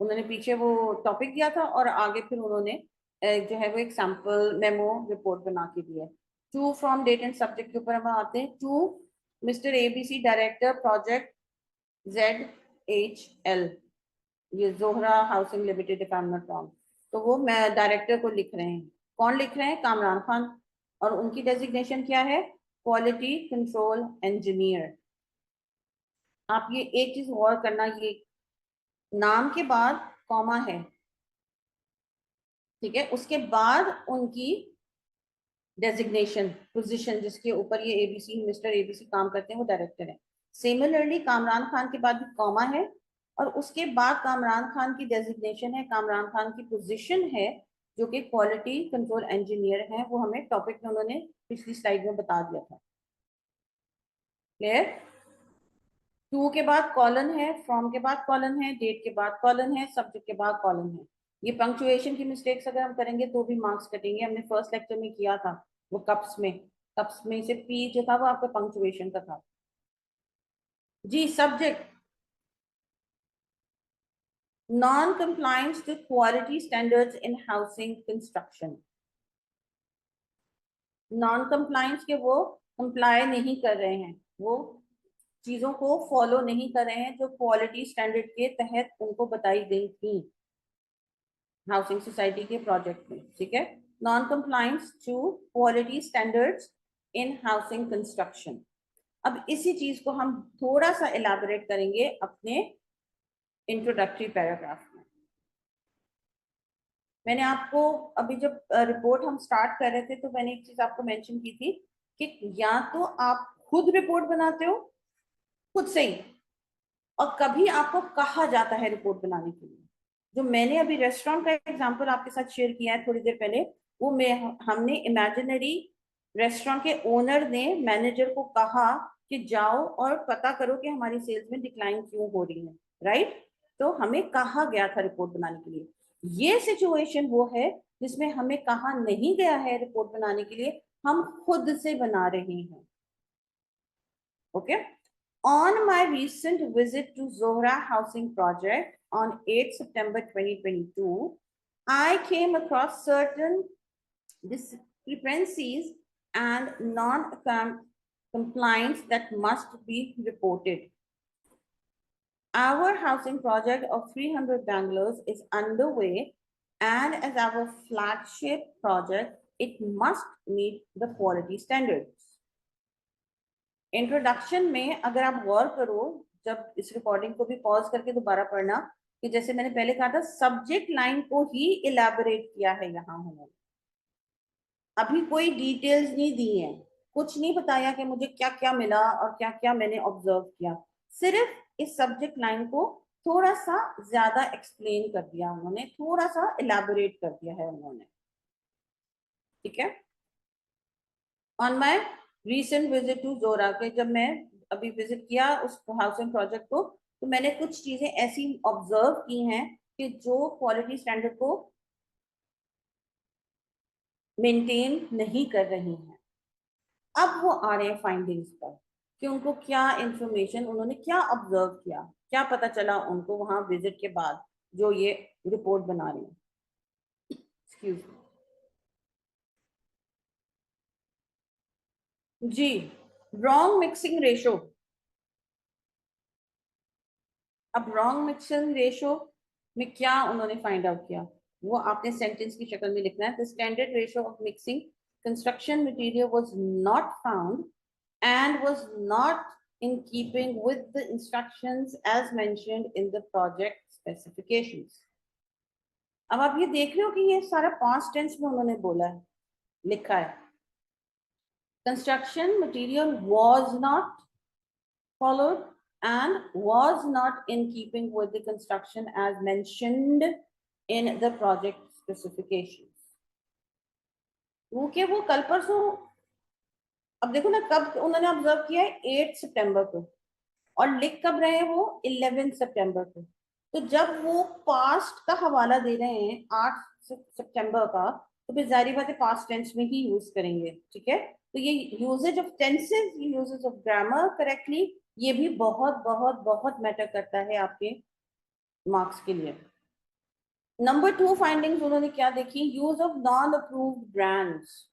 उन्होंने पीछे वो टॉपिक दिया था और आगे फिर उन्होंने जो है वो एक सैंपल मेमो रिपोर्ट बना के दिया है. To, from, date and subject के ऊपर हम आते हैं. To, mister ABC, director project ZHL, ये Zohra housing limited if I am not wrong. तो वो मैं डायरेक्टर को लिख रहे हैं. कौन लिख रहे हैं, कामरान खान. और उनकी डेजिग्नेशन क्या है, क्वालिटी कंट्रोल इंजीनियर. आप ये एक चीज गौर करना, ये नाम के बाद कॉमा है, ठीक है, उसके बाद उनकी डेजिग्नेशन, पोजीशन जिसके ऊपर ये एबीसी, मिस्टर एबीसी काम करते हैं, वो डायरेक्टर है. सिमिलरली कामरान खान के बाद भी कॉमा है और उसके बाद कामरान खान की डेजिग्नेशन है, कामरान खान की पोजीशन है जो कि क्वालिटी कंट्रोल इंजीनियर है. वो हमें टॉपिक में उन्होंने पिछली स्लाइड में बता दिया था. क्लियर. टू के बाद कॉलन है, फ्रॉम के बाद कॉलन है, डेट के बाद कॉलन है, सब्जेक्ट के बाद कॉलन है. ये पंक्चुएशन की मिस्टेक्स अगर हम करेंगे तो भी मार्क्स कटेंगे. हमने फर्स्ट लेक्चर में किया था वो कप्स में से पी जो था वो आपका पंक्चुएशन का था जी. Subject, non compliance to quality standards in housing construction. Non compliance के वो कंप्लाई नहीं कर रहे हैं, वो चीजों को फॉलो नहीं कर रहे हैं जो क्वालिटी स्टैंडर्ड के तहत उनको बताई गई थी हाउसिंग सोसाइटी के प्रोजेक्ट में. ठीक है, non compliance to quality standards in housing construction. अब इसी चीज को हम थोड़ा सा एलैबोरेट करेंगे अपने इंट्रोडक्टरी पैराग्राफ में. मैंने आपको अभी जब रिपोर्ट हम स्टार्ट कर रहे थे तो मैंने एक चीज आपको मेंशन की थी कि या तो आप खुद रिपोर्ट बनाते हो खुद से ही, और कभी आपको कहा जाता है रिपोर्ट बनाने के लिए. जो मैंने अभी रेस्टोरेंट का एग्जांपल आपके साथ शेयर किया है थोड़ी देर पहले, वो हमने इमेजिनरी रेस्टोरेंट के ओनर ने मैनेजर को कहा कि जाओ और पता करो कि हमारी सेल्स में डिक्लाइन क्यों हो रही है, राइट. तो हमें कहा गया था रिपोर्ट बनाने के लिए. ये सिचुएशन वो है जिसमें हमें कहा नहीं गया है रिपोर्ट बनाने के लिए, हम खुद से बना रहे हैं. Okay. On my recent visit to Zohra Housing Project on 8 September 2022, I came across certain discrepancies and non-compliance that must be reported. Our housing project of 300 bungalows is underway, and as our flagship project, it must meet the quality standards. Introduction में अगर आप गौर करो, जब इस recording को भी pause करके दोबारा पढ़ना, कि जैसे मैंने पहले कहा था, सब्जेक्ट लाइन को ही इलैबोरेट किया है यहाँ उन्होंने, अभी कोई डिटेल्स नहीं दी है, कुछ नहीं बताया कि मुझे क्या क्या मिला और क्या क्या मैंने ऑब्जर्व किया, सिर्फ इस सब्जेक्ट लाइन को थोड़ा सा ज्यादा एक्सप्लेन कर दिया उन्होंने, थोड़ा सा इलैबोरेट कर दिया है उन्होंने. ठीक है. On my recent visit to Zohra, के जब मैं अभी विजिट किया उस हाउसिंग प्रोजेक्ट को, तो मैंने कुछ चीजें ऐसी ऑब्जर्व की हैं कि जो क्वालिटी स्टैंडर्ड को मेंटेन नहीं कर रही हैं. अब वो आ रहे हैं फाइंडिंग्स पर कि उनको क्या इंफॉर्मेशन, उन्होंने क्या ऑब्जर्व किया, क्या पता चला उनको वहां विजिट के बाद जो ये रिपोर्ट बना रही है. एक्सक्यूज जी. Wrong mixing ratio. अब रॉन्ग मिक्सिंग रेशो में क्या उन्होंने फाइंड आउट किया, वो आपने सेंटेंस की शक्ल में लिखना है. The standard ratio of mixing construction material was not found and was not in keeping with the instructions as mentioned in the project specifications. अब आप ये देख रहे हो कि ये सारा past tense में उन्होंने बोला है, लिखा है. Construction material was not followed and was not in keeping with the construction as mentioned in the project specifications. क्योंकि वो कल परसों, अब देखो ना कब उन्होंने ऑब्जर्व किया है, 8 सितंबर को, और लिख कब रहे हैं वो 11 सितंबर को. तो जब वो पास्ट का हवाला दे रहे हैं 8 सितंबर का, तो फिर जारी बात है पास्ट टेंस में ही यूज करेंगे. ठीक है. तो ये usages of tenses, usages of grammar correctly, ये भी बहुत बहुत बहुत मैटर करता है आपके मार्क्स के लिए. नंबर 2 फाइंडिंग्स उन्होंने क्या देखी, use of non approved brands.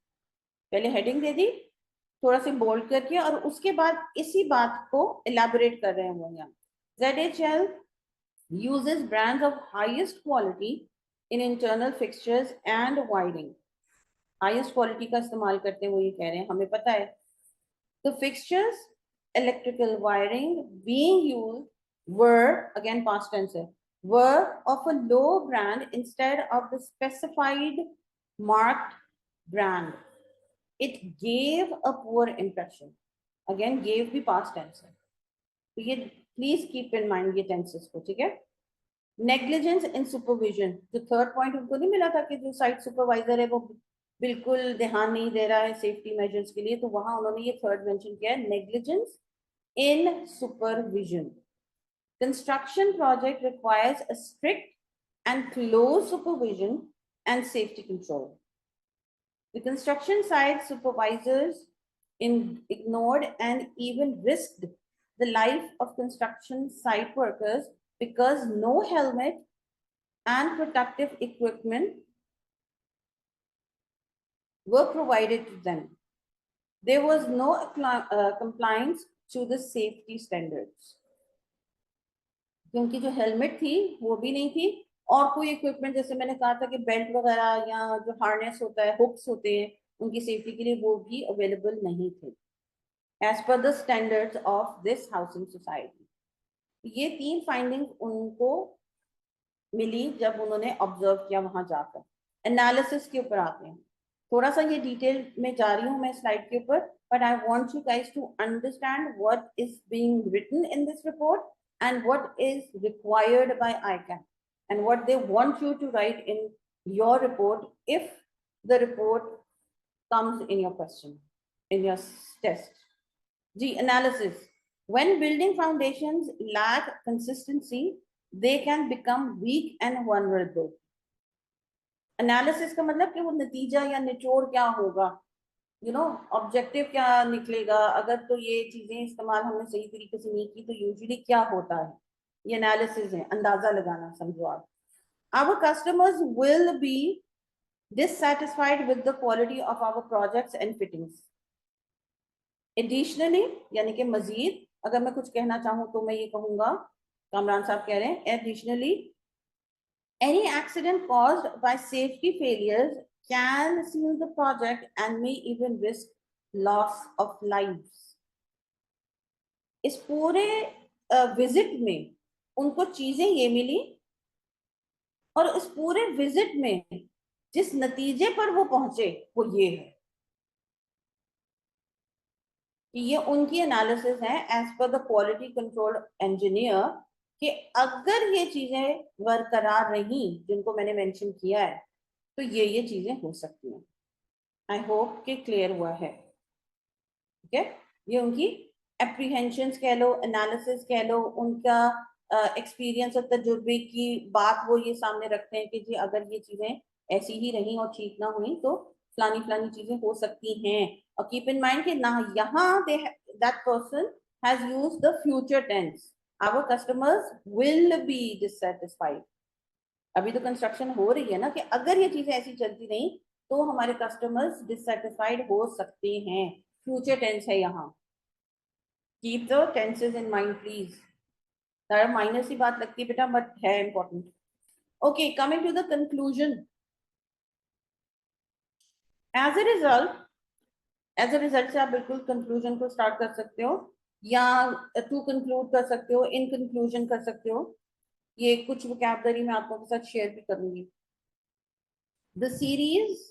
पहले हेडिंग दे दी थोड़ा सी बोल्ड करके, और उसके बाद इसी बात को इलेबोरेट कर रहे हैं वो यहाँ. ZHL uses brands of highest quality in internal fixtures and wiring. highest quality का इस्तेमाल करते हैं, वो ये कह रहे हैं, हमें पता है. The fixtures, electrical wiring being used were, again past tense, were of a low brand instead of the specified marked brand. It gave a poor impression. Again gave भी past tense है, तो ये प्लीज कीप इन माइंड ये tenses को. ठीक है. Negligence इन supervision, जो third point उनको नहीं मिला था कि जो साइट सुपरवाइजर है वो बिल्कुल ध्यान नहीं दे रहा है सेफ्टी मेजर्स के लिए, तो वहां उन्होंने ये थर्ड मेंशन किया है, negligence in supervision. Construction project requires a strict and close supervision and safety control. The construction site supervisors ignored and even risked the life of construction site workers because no helmet and protective equipment were provided to them. There was no compliance to the safety standards. क्योंकि जो helmet थी वो भी नहीं थी, और कोई equipment जैसे मैंने कहा था कि बेल्ट वगैरह या जो हार्नेस होता है, हुक्स होते हैं उनकी सेफ्टी के लिए, वो भी अवेलेबल नहीं थे as per the standards of this housing society. ये 3 फाइंडिंग उनको मिली जब उन्होंने ऑब्जर्व किया वहां जाकर. एनालिसिस के ऊपर आते हैं, थोड़ा सा ये डिटेल में जा रही हूँ मैं स्लाइड के ऊपर, but I want you guys to understand what is being written in this report and what is required by ICANN and what they want you to write in your report if the report comes in your question, in your test. The analysis. When building foundations lack consistency, they can become weak and vulnerable. Analysis का मतलब कि वो नतीजा या निचोड़ क्या होगा, objective क्या निकलेगा अगर तो ये चीजें इस्तेमाल हमने सही तरीके से नहीं की तो यूजुअली क्या होता है, ये एनालिसिस है, अंदाजा लगाना समझो आप। Our customers will be dissatisfied with the quality of our projects and fittings. Additionally, यानी कि मजीद अगर मैं कुछ कहना चाहूँ तो मैं ये कहूँगा, कामरान साहब कह रहे हैं, additionally any accident caused by safety failures can seal the project and may even risk loss of lives. इस पूरे विजिट में उनको चीजें ये मिली और उस पूरे विजिट में जिस नतीजे पर वो पहुंचे वो ये है कि ये उनकी एनालिसिस है as per the quality control engineer कि अगर ये चीजें बरकरार रही जिनको मैंने मेंशन किया है तो ये चीजें हो सकती हैं। आई होप कि क्लियर हुआ है। ठीक है, ये उनकी एप्रीहेंशंस कह लो, एनालिसिस कह लो, उनका एक्सपीरियंस और तजुर्बे की बात वो ये सामने रखते हैं कि जी अगर ये चीजें ऐसी ही रही और ठीक ना हुई तो फलानी फलानी चीजें हो सकती हैं। और कीप इन माइंड कि ना यहाँ that person has used the future tense, our customers will be dissatisfied. अभी तो कंस्ट्रक्शन हो रही है ना, कि अगर ये चीजें ऐसी चलती रही तो हमारे कस्टमर्स डिससेटिस्फाइड हो सकते हैं। फ्यूचर टेंस है यहाँ, keep the tenses in mind please. Minor सी बात लगती है बेटा बट है important. Okay, coming to the conclusion. As a result, से आप बिल्कुल कंक्लूजन को स्टार्ट कर सकते हो या टू कंक्लूड कर सकते हो, इन कंक्लूजन कर सकते हो। ये कुछ वोकैबुलरी मैं आपको के साथ शेयर भी करूंगी। The series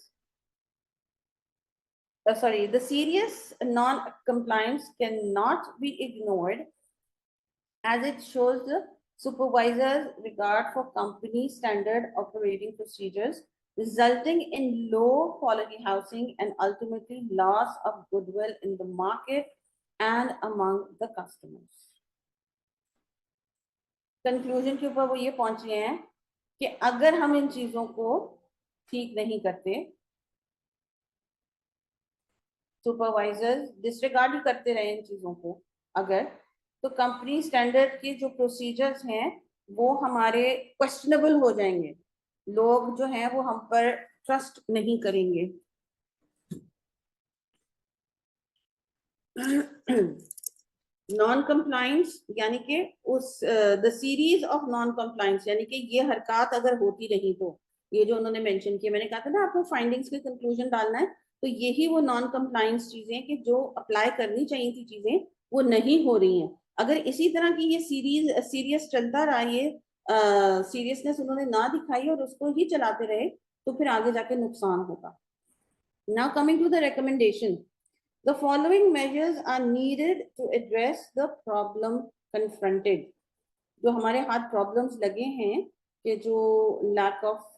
the serious non-compliance cannot be ignored as it shows the supervisor's regard for company standard operating procedures, resulting in low quality housing and ultimately loss of goodwill in the market and among the customers. Conclusion के ऊपर वो ये पहुंच गए हैं कि अगर हम इन चीजों को ठीक नहीं करते, सुपरवाइजर डिसरिगार्ड ही करते रहे इन चीजों को अगर, तो कंपनी स्टैंडर्ड के जो प्रोसीजर्स हैं वो हमारे क्वेश्चनेबल हो जाएंगे, लोग जो हैं वो हम पर ट्रस्ट नहीं करेंगे। नॉन कंप्लायंस यानी कि उस the series of non compliance यानी कि ये हरकत अगर होती रही तो ये जो उन्होंने मेंशन किया, मैंने कहा था ना आपको फाइंडिंग्स के कंक्लूजन डालना है, तो यही वो नॉन कंप्लायंस चीजें कि जो अप्लाई करनी चाहिए थी चीजें वो नहीं हो रही हैं। अगर इसी तरह की ये सीरियस चलता रहा, ये सीरियसनेस उन्होंने ना दिखाई और उसको ही चलाते रहे तो फिर आगे जाके नुकसान होगा। Now coming to the recommendation, the following measures are needed to address the problem confronted. जो हमारे हाथ प्रॉब्लम्स लगे हैं कि जो lack of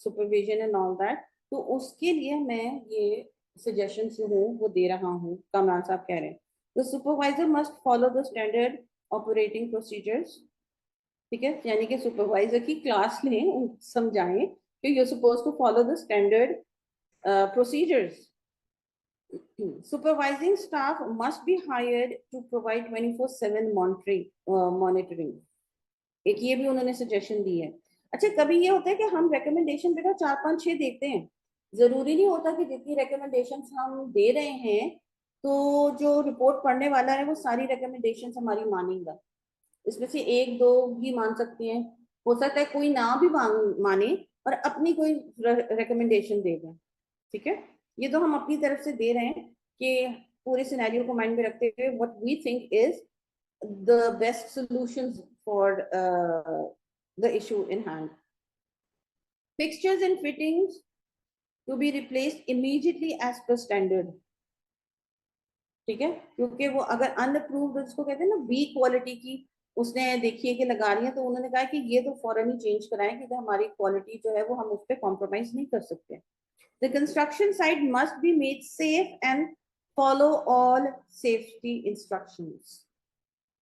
supervision and all that, तो उसके लिए मैं ये सजेशन हूँ वो दे रहा हूँ। कामरान साहब कह रहे हैं the supervisor must follow the standard operating procedures. ठीक है, यानी कि सुपरवाइजर की क्लास लें, समझाएं कि you suppose to follow the standard procedures. Supervising staff must be hired to provide 24/7 monitoring. एक ये भी उन्होंने सजेशन दी है। अच्छा, कभी ये होता है कि हम रिकमेंडेशन बेटा 4 5 6 देते हैं, जरूरी नहीं होता कि जितनी रिकमेंडेशन हम दे रहे हैं तो जो रिपोर्ट पढ़ने वाला है वो सारी रिकमेंडेशन हमारी मानेगा। इसमें से 1 2 भी मान सकते हैं, हो सकता है कोई ना भी माने और अपनी कोई रिकमेंडेशन दे दें। ठीक है, ये तो हम अपनी तरफ से दे रहे हैं कि पूरे सिनेरियो को माइंड में रखते हुए what we think is the best solutions for the issue in hand. Fixtures and fittings to be replaced immediately as per standard. ठीक है, क्योंकि वो अगर अनअप्रूव्ड, उसको कहते हैं ना वीक क्वालिटी की, उसने देखी है कि लगा रही है तो उन्होंने कहा कि ये तो फौरन ही चेंज कराएं क्योंकि हमारी क्वालिटी जो है वो हम उस पर कॉम्प्रोमाइज नहीं कर सकते। The construction site must be made safe and follow all safety instructions.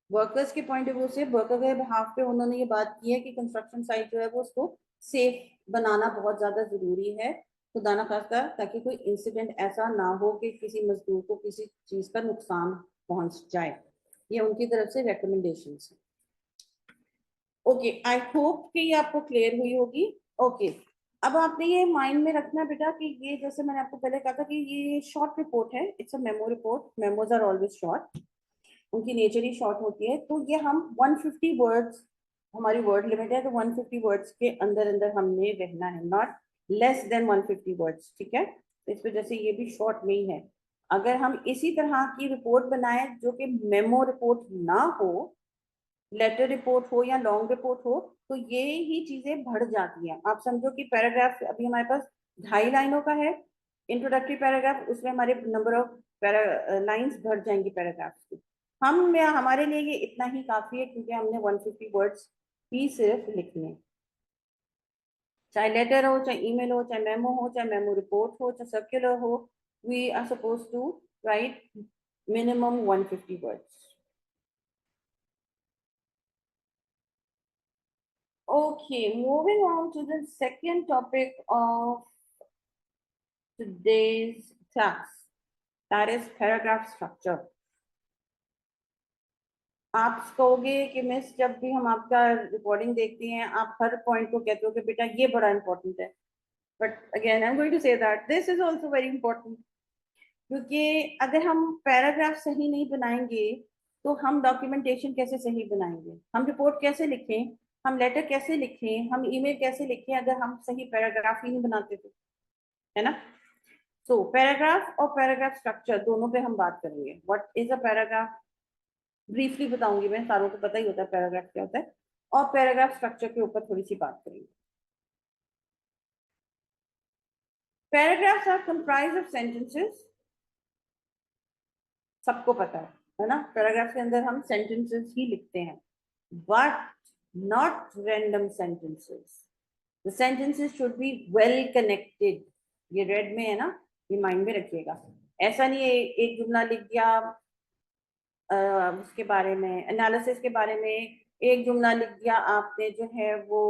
Workers के पॉइंट ऑफ व्यू से, वर्कर के बिहाफ पे उन्होंने ये बात की है कि कंस्ट्रक्शन साइट जो है वो उसको सेफ बनाना बहुत ज्यादा जरूरी है खुदा ना खास्ता, ताकि कोई इंसिडेंट ऐसा ना हो कि किसी मजदूर को किसी चीज का नुकसान पहुंच जाए। ये उनकी तरफ से रिकमेंडेशन है। ओके, आई होप कि ये आपको क्लियर हुई होगी। ओके, अब आपने ये माइंड में रखना बेटा कि ये, जैसे मैंने आपको पहले कहा था कि ये शॉर्ट रिपोर्ट है, it's a memo report, memos are always short, उनकी नेचर ही शॉर्ट होती है। तो ये हम 150 वर्ड्स, हमारी वर्ड लिमिट है, तो 150 वर्ड्स के अंदर अंदर हमने रहना है, नॉट लेस देन 150 वर्ड्स, ठीक है। तो इस वजह से ये भी शॉर्ट में ही है। अगर हम इसी तरह की रिपोर्ट बनाए जो कि मेमो रिपोर्ट ना हो, लेटर रिपोर्ट हो या लॉन्ग रिपोर्ट हो, तो ये ही चीजें बढ़ जाती हैं। आप समझो कि पैराग्राफ अभी हमारे पास 2.5 लाइनों का है, इंट्रोडक्टरी पैराग्राफ, उसमें हमारे नंबर ऑफ लाइंस बढ़ जाएंगी पैराग्राफ की। हम या हमारे लिए ये इतना ही काफी है, क्योंकि हमने 150 वर्ड्स ही सिर्फ लिखने हैं। चाहे लेटर हो, चाहे ईमेल हो, चाहे मेमो हो, चाहे मेमो रिपोर्ट हो, चाहे सर्कुलर हो, we are suppose to write minimum 150 words. Okay, moving on to the second topic of today's class, that is paragraph structure. आप कहोगे कि मिस, जब भी हम आपका रिकॉर्डिंग देखते हैं आप हर पॉइंट को कहते हो कि बेटा ये बड़ा इंपॉर्टेंट है, but again I am going to say that this is also very important. क्योंकि अगर हम पैराग्राफ सही नहीं बनाएंगे तो हम डॉक्यूमेंटेशन कैसे सही बनाएंगे, हम रिपोर्ट कैसे लिखें, हम लेटर कैसे लिखें, हम ईमेल कैसे लिखें, अगर हम सही पैराग्राफ ही नहीं बनाते तो, है ना। सो पैराग्राफ और पैराग्राफ स्ट्रक्चर दोनों पे हम बात करेंगे। What is a paragraph, briefly बताऊंगी मैं, सारों को पता ही होता है पैराग्राफ क्या होता है, और पैराग्राफ स्ट्रक्चर के ऊपर थोड़ी सी बात करेंगे। Paragraphs are comprise of sentences, सबको पता है ना। पैराग्राफ के अंदर हम सेंटेंसेस ही लिखते हैं, but not random sentences. The sentences should be well connected. ये रेड में है ना, ये माइंड में रखिएगा। ऐसा नहीं है एक जुमला लिख दिया उसके बारे में, एनालिसिस के बारे में एक जुमला लिख दिया आपने, जो है वो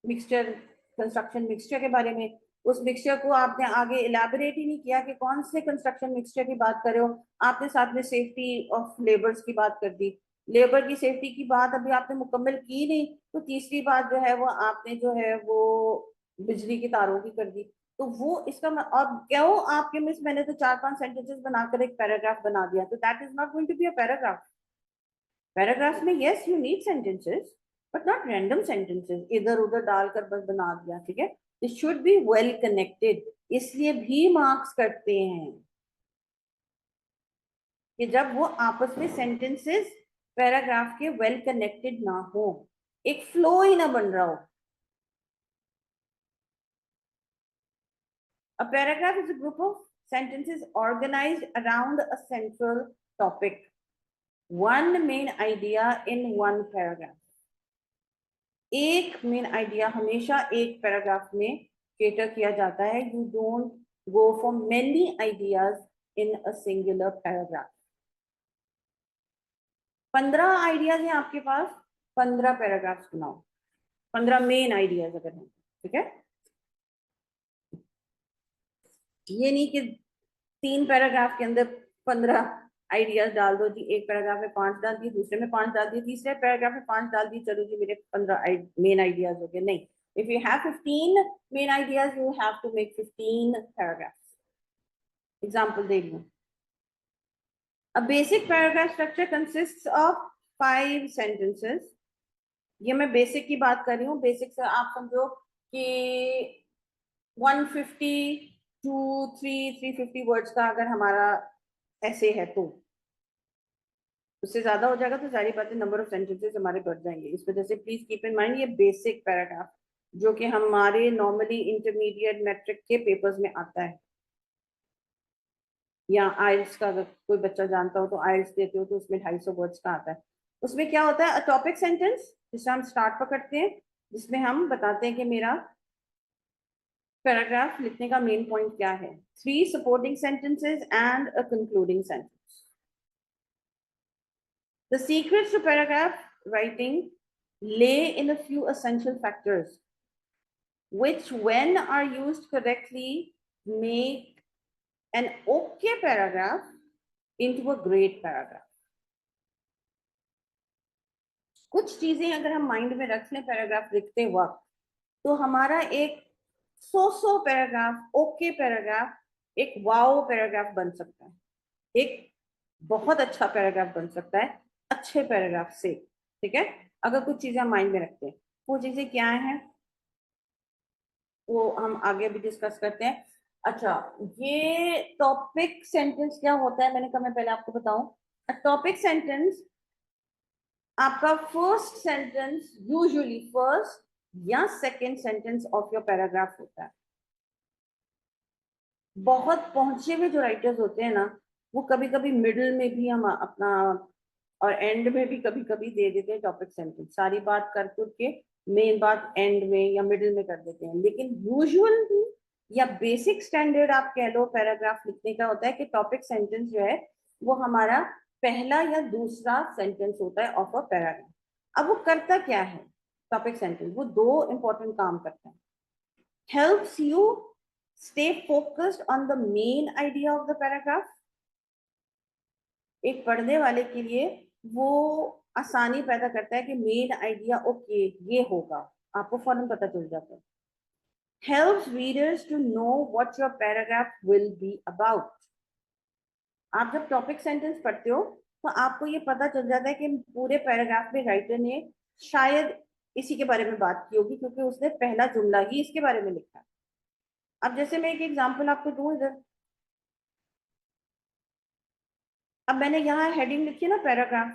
मिक्सचर, कंस्ट्रक्शन मिक्सचर के बारे में, उस मिक्सचर को आपने आगे इलेबोरेट ही नहीं किया कि कौन से कंस्ट्रक्शन मिक्सचर की बात कर रहे हो। आपने साथ में सेफ्टी ऑफ लेबर्स की बात कर दी, लेबर की सेफ्टी की बात अभी आपने मुकम्मल की नहीं, तो तीसरी बात जो है वो आपने जो है वो बिजली की तारों की कर दी। तो वो इसका अब क्यों आपके मिस, मैंने तो 4-5 सेंटेंसेस बनाकर एक पैराग्राफ बना दिया, तो that is not going to be a paragraph. Paragraph में yes you need sentences, but not random sentences इधर उधर डालकर बस बना दिया, ठीक है। It should be well connected. इसलिए भी मार्क्स करते हैं कि जब वो आपस में सेंटेंसेस पैराग्राफ के वेल कनेक्टेड ना हो, एक फ्लो ही ना बन रहा हो। A paragraph is a group of sentences organized around a central topic. One main idea in one paragraph. एक मेन आइडिया हमेशा एक पैराग्राफ में केटर किया जाता है। You don't go for many ideas in a singular paragraph. 15 ideas हैं आपके पास, 15 paragraphs बनाओ, 15 मेन आइडियाज अगर हैं, ठीक है। ये नहीं कि 3 पैराग्राफ के अंदर 15 आइडियाज डाल दो जी, एक पैराग्राफ में 5 डाल दिए, दूसरे में 5 डाल दिए, तीसरे पैराग्राफ में 5 डाल दिए, चलो जी मेरे 15 मेन आइडियाज हो गए। नहीं, if you have 15 main ideas you have to make 15 paragraphs. Example देख लो। A basic paragraph structure consists of 5 sentences. ये मैं बेसिक की बात कर रही हूँ। बेसिक से आप समझो कि 150 to 350 वर्ड्स का अगर हमारा ऐसे है, तो उससे ज्यादा हो जाएगा तो सारी बातें, नंबर ऑफ सेंटेंसेस हमारे बढ़ जाएंगे। इस वजह से प्लीज कीप इन माइंड ये बेसिक पैराग्राफ जो कि हमारे नॉर्मली इंटरमीडिएट मैट्रिक के पेपर्स में आता है, या आइल्स का अगर कोई बच्चा जानता हो तो आइल्स देते हो तो उसमें 250 वर्ड्स का आता है। उसमें क्या होता है, अ टॉपिक सेंटेंस जिससे हम स्टार्ट पकड़ते हैं, जिसमें हम बताते हैं कि मेरा पैराग्राफ लिखने का मेन पॉइंट क्या है, 3 supporting sentences and a concluding sentence. The secrets to paragraph writing lay in a few essential factors. which when are used correctly make an okay paragraph into a great paragraph. कुछ चीजें अगर हम mind में रख लें paragraph लिखते वक्त, तो हमारा एक सो पैराग्राफ, ओके पैराग्राफ, एक वाओ पैराग्राफ बन सकता है, एक बहुत अच्छा पैराग्राफ बन सकता है अच्छे पैराग्राफ से। ठीक है, अगर कुछ चीजें हम माइंड में रखते हैं। वो चीजें क्या है वो हम आगे भी डिस्कस करते हैं। अच्छा, ये टॉपिक सेंटेंस क्या होता है, मैंने कहा मैं पहले आपको बताऊं। टॉपिक सेंटेंस आपका फर्स्ट सेंटेंस, यूजुअली फर्स्ट या second sentence of your paragraph होता है। बहुत पहुंचे हुए जो राइटर्स होते हैं ना, वो कभी कभी मिडिल में भी हम अपना और एंड में भी कभी कभी दे देते हैं टॉपिक सेंटेंस, सारी बात कर के मेन बात एंड में या मिडिल में कर देते हैं। लेकिन यूजुअली या बेसिक स्टैंडर्ड आप कह लो पैराग्राफ लिखने का होता है कि टॉपिक सेंटेंस जो है वो हमारा पहला या दूसरा सेंटेंस होता है ऑफ अ पैराग्राफ। अब वो करता क्या है टॉपिक सेंटेंस, वो दो इंपॉर्टेंट काम करता है। Helps you stay focused on the main idea of the paragraph। एक पढ़ने वाले के लिए वो आसानी पैदा करता है कि मेन आइडिया ओके ये होगा, आपको फौरन पता चल जाता है। helps readers to know what your paragraph will be about। आप जब टॉपिक सेंटेंस पढ़ते हो तो आपको ये पता चल जाता है कि पूरे पैराग्राफ में राइटर ने शायद इसी के बारे में बात की होगी, क्योंकि उसने पहला जुमला ही इसके बारे में लिखा है। अब जैसे मैं एक एग्जांपल आपको दूं इधर, अब मैंने यहाँ हेडिंग लिखी है ना पैराग्राफ,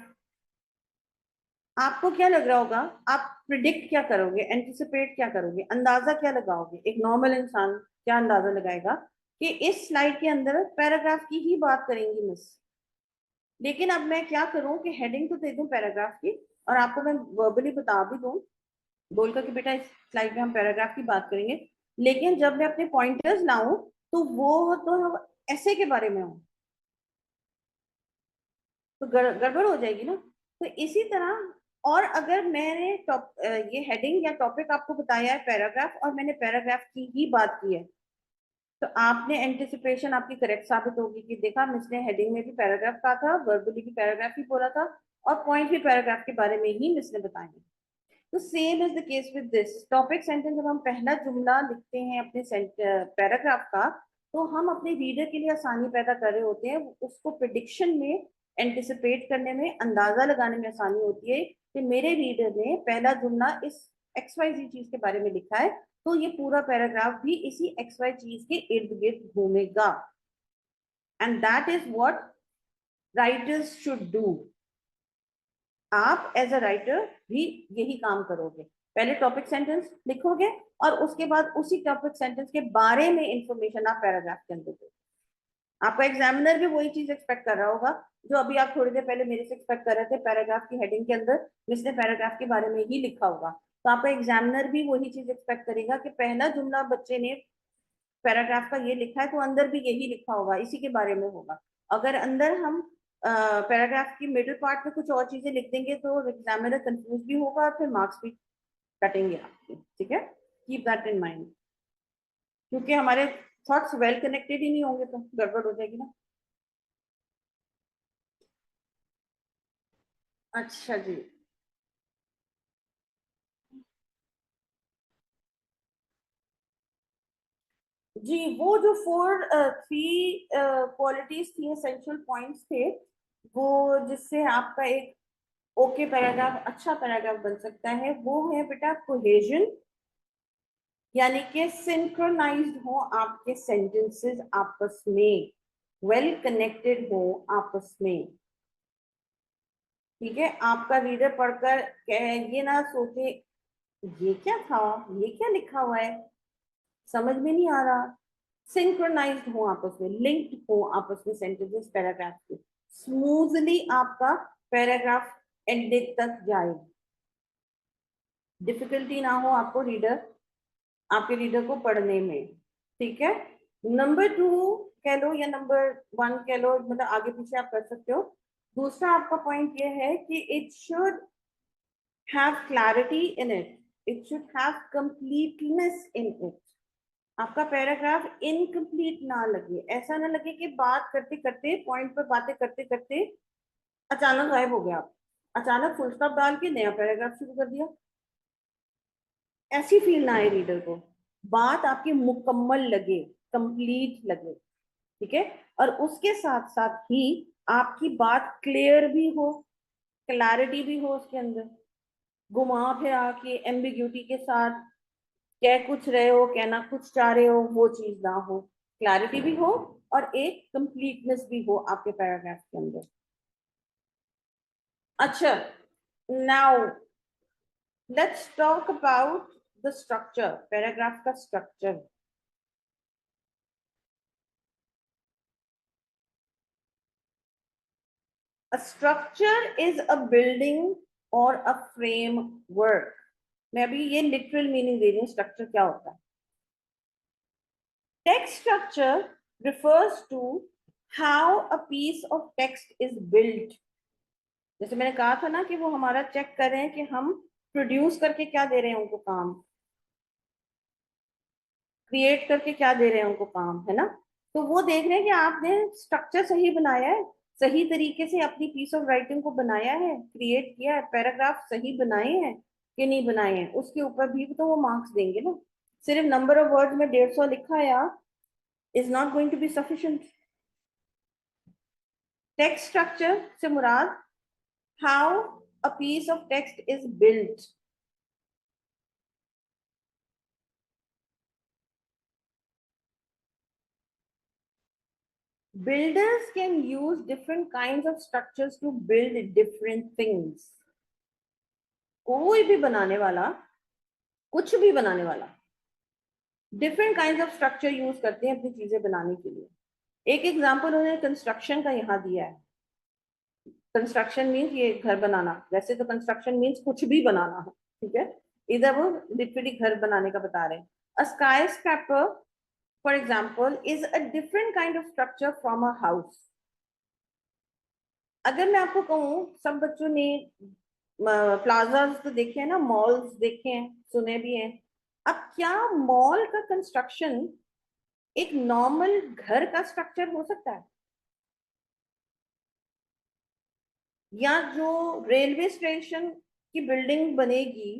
आपको क्या लग रहा होगा, आप प्रिडिक्ट क्या करोगे, एंटिसिपेट क्या करोगे, अंदाजा क्या लगाओगे? एक नॉर्मल इंसान क्या अंदाजा लगाएगा कि इस स्लाइड के अंदर पैराग्राफ की ही बात करेंगी मिस। लेकिन अब मैं क्या करूं कि हेडिंग तो दे दूं पैराग्राफ की और आपको मैं वर्बली बता भी दूं बोलकर कि बेटा इस स्लाइड में हम पैराग्राफ की बात करेंगे, लेकिन जब मैं अपने पॉइंटर्स लाऊं तो वो तो ऐसे के बारे में हो, तो गड़बड़ हो जाएगी ना। तो इसी तरह, और अगर मैंने ये हेडिंग या टॉपिक आपको बताया है पैराग्राफ और मैंने पैराग्राफ की ही बात की है, तो आपने एंटिसिपेशन आपकी करेक्ट साबित होगी कि देखा मिसने हेडिंग में भी पैराग्राफ कहा था, वर्बली भी पैराग्राफ ही बोला था और पॉइंट भी पैराग्राफ के बारे में ही मिसने बताए। तो same is the case with this topic sentence. जब हम पहला जुमला लिखते हैं अपने पैराग्राफ का, तो हम अपने रीडर के लिए आसानी पैदा कर रहे होते हैं, उसको प्रिडिक्शन में, एंटिसिपेट करने में, अंदाजा लगाने में आसानी होती है कि मेरे रीडर ने पहला जुमला इस XYZ चीज के बारे में लिखा है, तो ये पूरा पैराग्राफ भी इसी XY चीज के इर्द गिर्द घूमेगा। And that is what writers should do. आप एज अ राइटर भी यही काम करोगे, पहले टॉपिक सेंटेंस लिखोगे और उसके बाद उसी टॉपिक सेंटेंस के बारे में इंफॉर्मेशन आप पैराग्राफ के अंदर दोगे। आपका एग्जामिनर भी वही चीज एक्सपेक्ट कर रहा होगा जो अभी आप थोड़ी देर पहले मेरे से एक्सपेक्ट कर रहे थे, पैराग्राफ की हेडिंग के अंदर जिसने पैराग्राफ के बारे में ही लिखा होगा। तो आपका एग्जामिनर भी वही चीज एक्सपेक्ट करेगा कि पहला जुमला बच्चे ने पैराग्राफ का ये लिखा है तो अंदर भी यही लिखा होगा, इसी के बारे में होगा। अगर अंदर हम पैराग्राफ की मिडिल पार्ट में कुछ और चीजें लिख देंगे तो एग्जामिनर कंफ्यूज भी होगा और फिर मार्क्स भी कटेंगे आपके। ठीक है, कीप दैट इन माइंड, क्योंकि हमारे थॉट्स वेल कनेक्टेड ही नहीं होंगे तो गड़बड़ हो जाएगी ना। अच्छा जी, जी वो जो थ्री क्वालिटीज थी, एसेंशियल पॉइंट्स थे, वो जिससे आपका एक ओके पैराग्राफ, अच्छा पैराग्राफ बन सकता है, वो है बेटा कोहेजन, यानी कि सिंक्रोनाइज्ड हो आपके सेंटेंसेस आपस में, वेल कनेक्टेड हो आपस में। ठीक है, आपका रीडर पढ़कर ये ना सोचे ये क्या था, ये क्या लिखा हुआ है, समझ में नहीं आ रहा। सिंक्रोनाइज्ड हो आपस में, लिंक्ड हो आपस में सेंटेंसेस पैराग्राफ के, स्मूथली आपका पैराग्राफ एंडिंग तक जाए, डिफिकल्टी ना हो आपको रीडर, आपके रीडर को पढ़ने में। ठीक है, नंबर 2 कह लो या नंबर 1 कह लो, मतलब आगे पीछे आप कर सकते हो। दूसरा आपका पॉइंट ये है कि it should have clarity in it. It should have completeness in it. आपका पैराग्राफ इनकम्प्लीट ना लगे, ऐसा ना लगे कि बात करते करते पॉइंट पर बातें करते करते अचानक गायब हो गया, अचानक फुल स्टॉप डाल के नया पैराग्राफ शुरू कर दिया। ऐसी फील ना आए रीडर को, बात आपकी मुकम्मल लगे, कंप्लीट लगे, ठीक है। और उसके साथ साथ ही आपकी बात क्लियर भी हो, क्लैरिटी भी हो उसके अंदर, घुमा फिरा के एम्बिग्यूटी के साथ कह कुछ रहे हो, कहना कुछ चाह रहे हो, वो चीज ना हो, क्लैरिटी भी हो और एक कंप्लीटनेस भी हो आपके पैराग्राफ के अंदर। अच्छा, now let's talk about the structure, paragraph का structure. A structure is a building or a framework. मैं अभी ये लिटरल मीनिंग दे रही हूँ स्ट्रक्चर क्या होता है। Text structure refers to how a piece of text is built. जैसे मैंने कहा था ना कि वो हमारा चेक कर रहे हैं कि हम प्रोड्यूस करके क्या दे रहे हैं उनको काम, क्रिएट करके क्या दे रहे हैं उनको काम, है ना। तो वो देख रहे हैं कि आपने स्ट्रक्चर सही बनाया है, सही तरीके से अपनी पीस ऑफ राइटिंग को बनाया है, क्रिएट किया है, पैराग्राफ सही बनाए हैं कि नहीं बनाए हैं, उसके ऊपर भी तो वो मार्क्स देंगे ना। सिर्फ नंबर ऑफ वर्ड में 150 लिखा या is not going to be sufficient. Text structure से मुराद how a piece of text is built. Builders can use different kinds of structures to build different things. कोई भी बनाने वाला, कुछ भी बनाने वाला different kind of structure use करते हैं अपनी चीजें बनाने के लिए। एक एग्जांपल उन्होंने कंस्ट्रक्शन का यहाँ दिया है। कंस्ट्रक्शन मीन्स ये घर बनाना, वैसे तो कंस्ट्रक्शन मीन्स कुछ भी बनाना है, ठीक है। इधर वो लिटरली घर बनाने का बता रहे हैं। अ sky scraper for example is a different kind of structure from a house. अगर मैं आपको कहूँ, सब बच्चों ने प्लाजाज तो देखे हैं ना, मॉल्स देखे हैं, सुने भी हैं। अब क्या मॉल का कंस्ट्रक्शन एक नॉर्मल घर का स्ट्रक्चर हो सकता है? या जो रेलवे स्टेशन की बिल्डिंग बनेगी,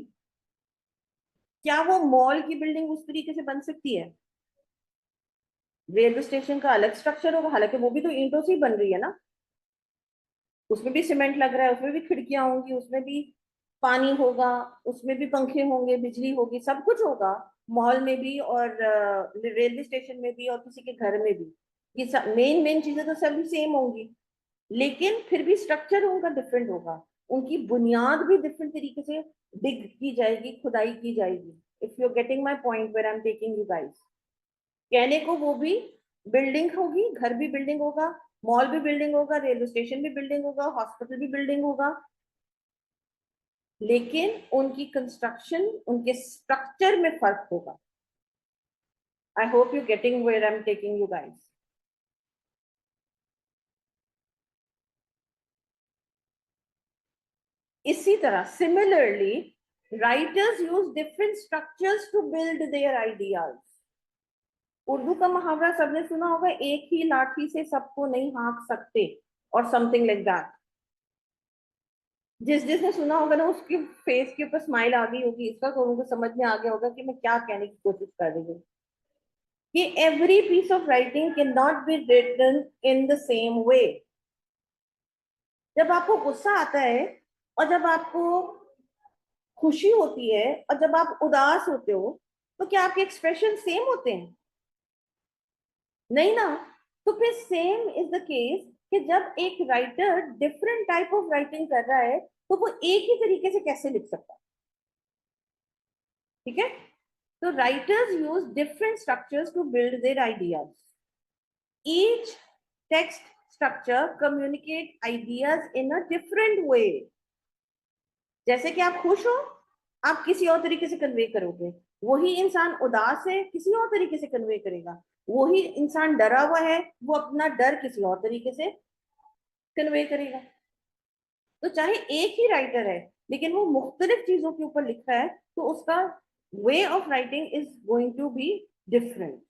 क्या वो मॉल की बिल्डिंग उस तरीके से बन सकती है? रेलवे स्टेशन का अलग स्ट्रक्चर होगा, हालांकि वो भी तो ईंटों से ही बन रही है ना, उसमें भी सीमेंट लग रहा है, उसमें भी खिड़कियां होंगी, उसमें भी पानी होगा, उसमें भी पंखे होंगे, बिजली होगी, सब कुछ होगा। मॉल में भी और रेलवे स्टेशन में भी और किसी के घर में भी ये सब मेन मेन चीजें तो सभी सेम होंगी, लेकिन फिर भी स्ट्रक्चर उनका डिफरेंट होगा। उनकी बुनियाद भी डिफरेंट तरीके से डिग की जाएगी, खुदाई की जाएगी। If you are getting my point where I am taking you guys, कहने को वो भी बिल्डिंग होगी, घर भी बिल्डिंग होगा, मॉल भी बिल्डिंग होगा, रेलवे स्टेशन भी बिल्डिंग होगा, हॉस्पिटल भी बिल्डिंग होगा, लेकिन उनकी कंस्ट्रक्शन, उनके स्ट्रक्चर में फर्क होगा। I hope you getting where I am taking you guys. इसी तरह similarly writers use different structures to build their ideas. Urdu का मुहावरा सबने सुना होगा, एक ही लाठी से सबको नहीं हाँक सकते, और समथिंग लाइक दैट। जिसने सुना होगा ना, उसके फेस के ऊपर स्माइल आ गई होगी, इसका तो उनको समझ में आ गया होगा कि मैं क्या कहने की कोशिश कर रही हूँ, कि every piece of writing can not be written in the same way. जब आपको गुस्सा आता है, और जब आपको खुशी होती है, और जब आप उदास होते हो, तो क्या आपके एक्सप्रेशन सेम होते हैं? नहीं ना। तो फिर सेम इज द केस कि जब एक writer different type of writing कर रहा है, तो वो एक ही तरीके से कैसे लिख सकता है? ठीक है। तो writers use different structures to build their ideas. Each text structure communicate ideas in a different way. जैसे कि आप खुश हो, आप किसी और तरीके से कन्वे करोगे। वही इंसान उदास है, किसी और तरीके से कन्वे करेगा। वही इंसान डरा हुआ है, वो अपना डर किसी और तरीके से कन्वे करेगा। तो चाहे एक ही राइटर है, लेकिन वो मुख्तलिफ चीजों के ऊपर लिख रहा है, तो उसका way of writing is going to be different.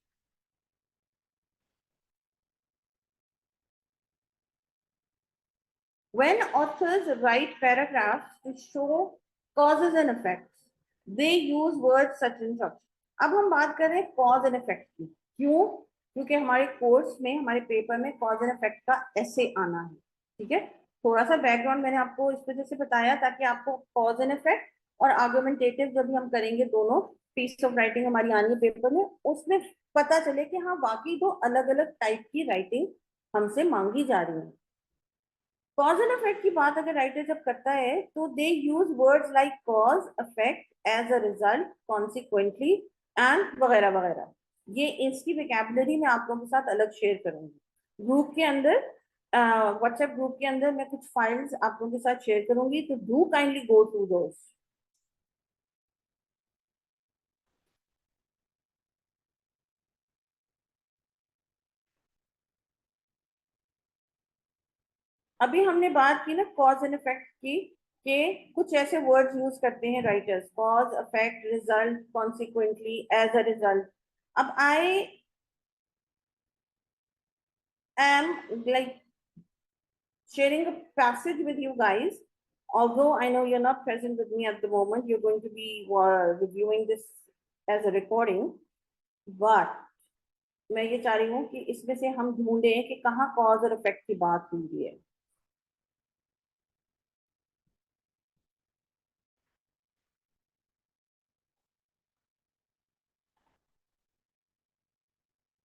When authors write paragraphs to show causes and effects, they use words such and such. अब हम बात कर रहे हैं cause and effect की. क्यों? क्योंकि हमारे कोर्स में, हमारे पेपर में cause and effect का ऐसे आना है. ठीक है, थोड़ा सा बैकग्राउंड मैंने आपको इस वजह से बताया ताकि आपको cause and effect और आर्गुमेंटेटिव जब भी हम करेंगे दोनों पीस ऑफ राइटिंग हमारी आनी है पेपर में, उसमें पता चले कि हाँ वाकई दो अलग अलग टाइप की राइटिंग हमसे मांगी जा रही है. कॉज एंड इफेक्ट की बात अगर राइटर जब करता है तो they use words like cause, effect, as a result, consequently and वगैरह वगैरह. ये इसकी वोकैबुलरी मैं आप लोगों के साथ अलग शेयर करूंगी ग्रुप के अंदर. व्हाट्सएप ग्रुप के अंदर मैं कुछ फाइल्स आप लोगों के साथ शेयर करूंगी, तो डू काइंडली गो थ्रू दोस. अभी हमने बात की ना कॉज एंड इफेक्ट की, कि कुछ ऐसे वर्ड्स यूज करते हैं writers, cause, effect, result, consequently, as a result. अब I am like sharing a passage with you guys. Although I know you're not present with me at the moment, you're going to be reviewing this as a recording. But मैं ये चाह रही हूँ कि इसमें से हम ढूंढें कि कहाँ कॉज और इफेक्ट की बात हुई है.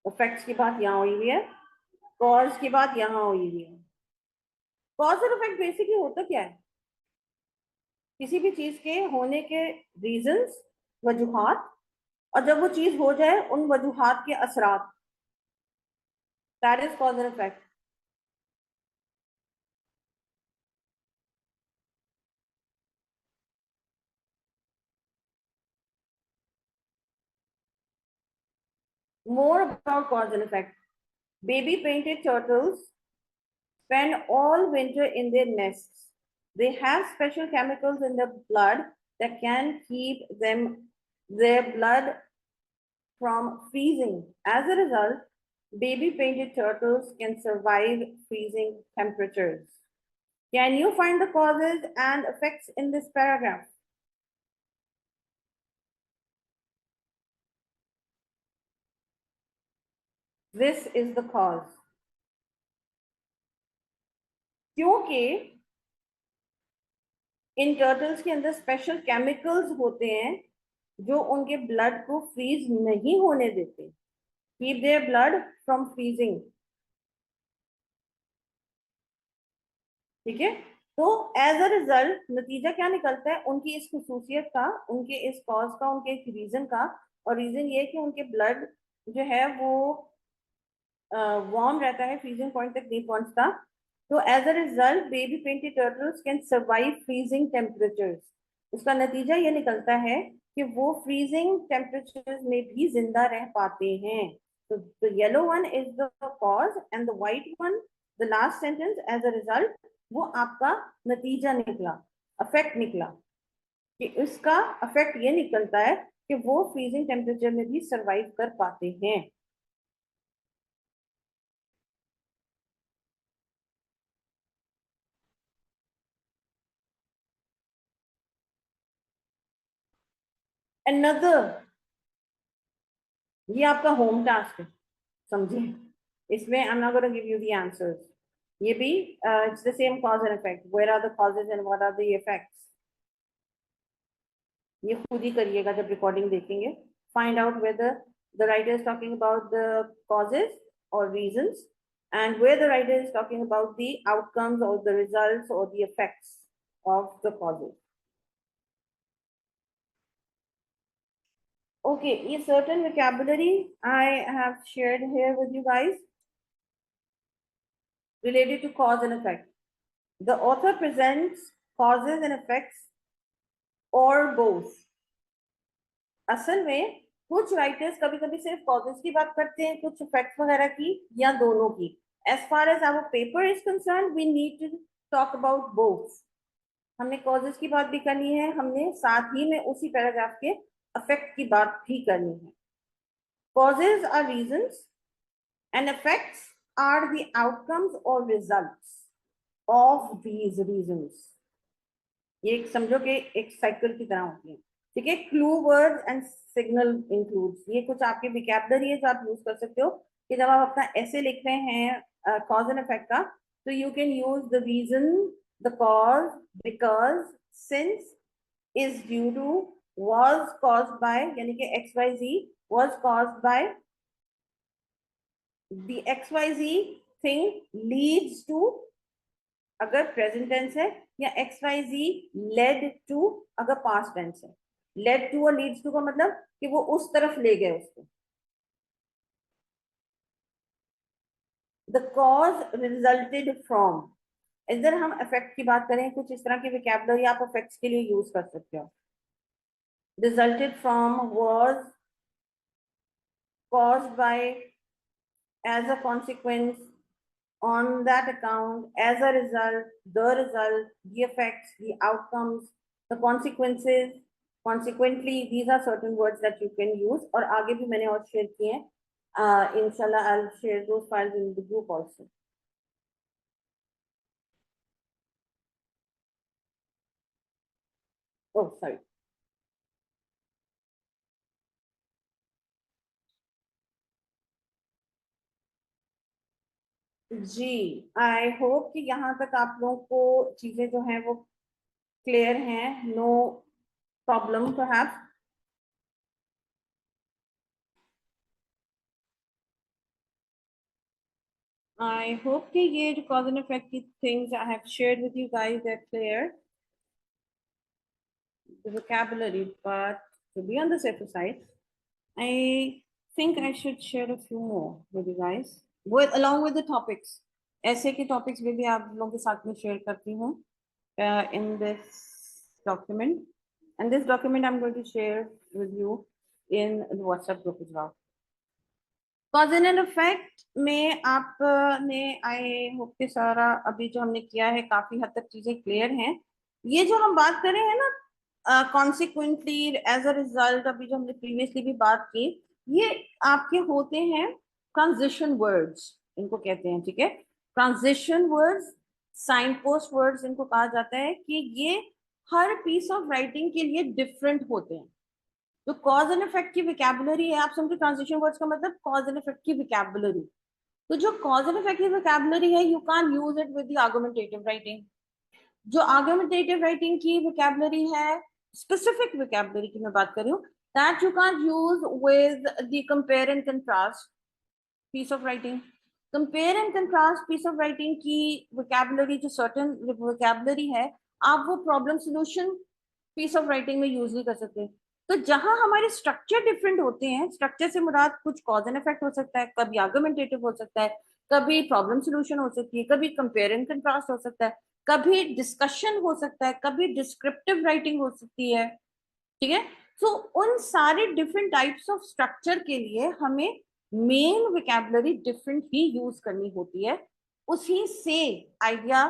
इफेक्ट्स की बात यहाँ हुई हुई है, कॉज की बात यहाँ हुई हुई है. कॉज और इफेक्ट बेसिकली होता क्या है? किसी भी चीज के होने के रीजंस, वजूहात, और जब वो चीज हो जाए उन वजूहात के असरात. That is cause and effect. More about cause and effect. Baby painted turtles spend all winter in their nests. They have special chemicals in their blood that can keep their blood from freezing. As a result, baby painted turtles can survive freezing temperatures. Can you find the causes and effects in this paragraph? This is the cause. क्योंकि इन turtles के अंदर special chemicals होते हैं जो उनके blood को freeze नहीं होने देते, keep their blood from freezing. ठीक है, तो एज अ रिजल्ट नतीजा क्या निकलता है उनकी इस खसूसियत का, उनके इस कॉज का, उनके इस रीजन का. और रीजन ये कि उनके ब्लड जो है वो वार्म रहता है, फ्रीजिंग पॉइंट तक नहीं पहुंचता. तो as a result baby painted turtles can survive freezing temperatures. उसका नतीजा ये निकलता है कि वो फ्रीजिंग टेम्परेचर्स में भी जिंदा रह पाते हैं. तो the yellow one is the cause and the white one, the last sentence, as a result, वो आपका नतीजा निकला, अफेक्ट निकला. कि उसका अफेक्ट ये निकलता है कि वो फ्रीजिंग टेम्परेचर में भी सर्वाइव कर पाते हैं. another, ये आपका होम टास्क है, समझे. इसमें I am not gonna give you the answers. ये भी it's the same cause and effect. Where are the causes and what are the effects. ये खुद ही करिएगा जब रिकॉर्डिंग देखेंगे. Find out whether the writer is talking about the causes और reasons, and where the writer is talking about the outcomes or the results or the effects of the causes. Okay, a certain vocabulary I have shared here with you guys related to cause and effect. The author presents causes and effects or both. असल में कुछ writers कभी कभी सिर्फ causes की बात करते हैं, कुछ इफेक्ट्स वगैरह की, या दोनों की. As far as our paper is concerned, we need to talk about both. हमने कॉजेस की बात भी करनी है, हमने साथ ही में उसी पैराग्राफ के अफेक्ट की बात भी करनी है। Causes are reasons and effects are the outcomes or results of these reasons। ये एक समझो कि एक साइकिल की तरह होती है, ठीक है। Clue words and signal includes, ये कुछ आपके विकैबुलरी है जो आप यूज कर सकते हो कि जब आप अपना ऐसे लिख रहे हैं कॉज एंड इफेक्ट का, तो you can use the reason, the cause, because, since, is due to, was caused by, यानी कि XYZ was caused by, the XYZ thing leads to, अगर प्रेजेंट टेंस है, या XYZ led to अगर past tense है। led to और leads to का मतलब कि वो उस तरफ ले गए उसको। the cause resulted from, इधर हम इफेक्ट की बात करें, कुछ इस तरह की विकैबुलरी आप इफेक्ट्स के लिए यूज कर सकते हो। resulted from, was, caused by, as a consequence, on that account, as a result, the effects, the outcomes, the consequences, consequently, these are certain words that you can use। और आगे भी मैंने और शेयर किए हैं, inshallah I'll share those files in the group also। Oh, sorry। जी, I hope कि यहाँ तक आप लोगों को चीजें जो हैं वो क्लियर हैं, no problem perhaps। I hope कि ये जो cause and effect की things I have shared with you guys are clear, the vocabulary, but to be on the safer side, I think I should share a few more with you guys, with along with the topics। ऐसे के topics भी आप लोगों के साथ में share करती हूँ in this document, and this document I'm going to share with you in the WhatsApp group as well। Cause and effect में आपने, आई होप कि सारा अभी जो हमने किया है काफी हद तक चीजें क्लियर हैं। ये जो हम बात कर रहे हैं ना कॉन्सिक्वेंटली, एज अ रिजल्ट, अभी जो हमने प्रीवियसली भी बात की, ये आपके होते हैं ट्रांजिशन वर्ड्स, इनको कहते हैं, ठीक है। Transition words, signpost words इनको कहा जाता है कि ये हर पीस ऑफ राइटिंग के लिए डिफरेंट होते हैं। तो कॉज एंड इफेक्ट की विकैबुलरी है, आप समझो ट्रांजिशन वर्ड्स का मतलब कॉज एंड इफेक्ट की विकैबुलरी। तो जो कॉज एंड इफेक्ट की विकैबुलरी है, you can use it with the argumentative writing. जो आर्गुमेंटेटिव राइटिंग की विकैबुलरी है, स्पेसिफिक विकैबुलरी की मैं बात कर रही हूँ, that you can use with the compare and contrast piece of writing. Compare and contrast piece of writing की विकैबुलरी, जो सर्टेन विकैबुलरी है, आप वो problem solution piece of writing में यूज नहीं कर सकते। तो जहां हमारे स्ट्रक्चर डिफरेंट होते हैं, स्ट्रक्चर से मुराद कुछ कॉज एंड इफेक्ट हो सकता है, कभी आर्गुमेंटेटिव हो सकता है, कभी प्रॉब्लम सोल्यूशन हो सकती है, कभी कंपेयर एंड कंट्रास्ट हो सकता है, कभी डिस्कशन हो सकता है, कभी डिस्क्रिप्टिव राइटिंग हो सकती है, ठीक है। सो उन सारे डिफरेंट टाइप्स ऑफ स्ट्रक्चर के लिए हमें मेन विकैबुलरी डिफरेंट ही यूज करनी होती है। उसी से आइडिया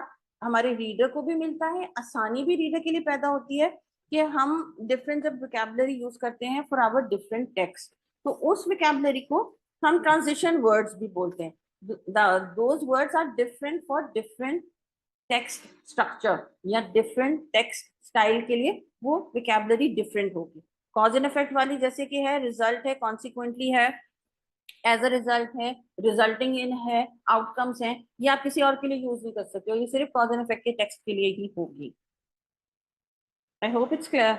हमारे रीडर को भी मिलता है, आसानी भी रीडर के लिए पैदा होती है कि हम डिफरेंट जब विकैबुलरी यूज करते हैं फॉर आवर डिफरेंट टेक्स्ट, तो उस विकैबुलरी को हम ट्रांजिशन वर्ड्स भी बोलते हैं। Those words are different for different text structure या डिफरेंट टेक्स्ट स्टाइल के लिए वो विकैबुलरी डिफरेंट होगी। कॉज एंड इफेक्ट वाली जैसे कि है, रिजल्ट है, कॉन्सिक्वेंटली है, एज अ रिजल्ट है, रिजल्टिंग इन है, आउटकम्स हैं, ये आप किसी और के लिए यूज नहीं कर सकते हो, ये सिर्फ कॉज एंड इफेक्ट के टेक्स्ट के लिए ही होगी। आई होप इट्स क्लियर।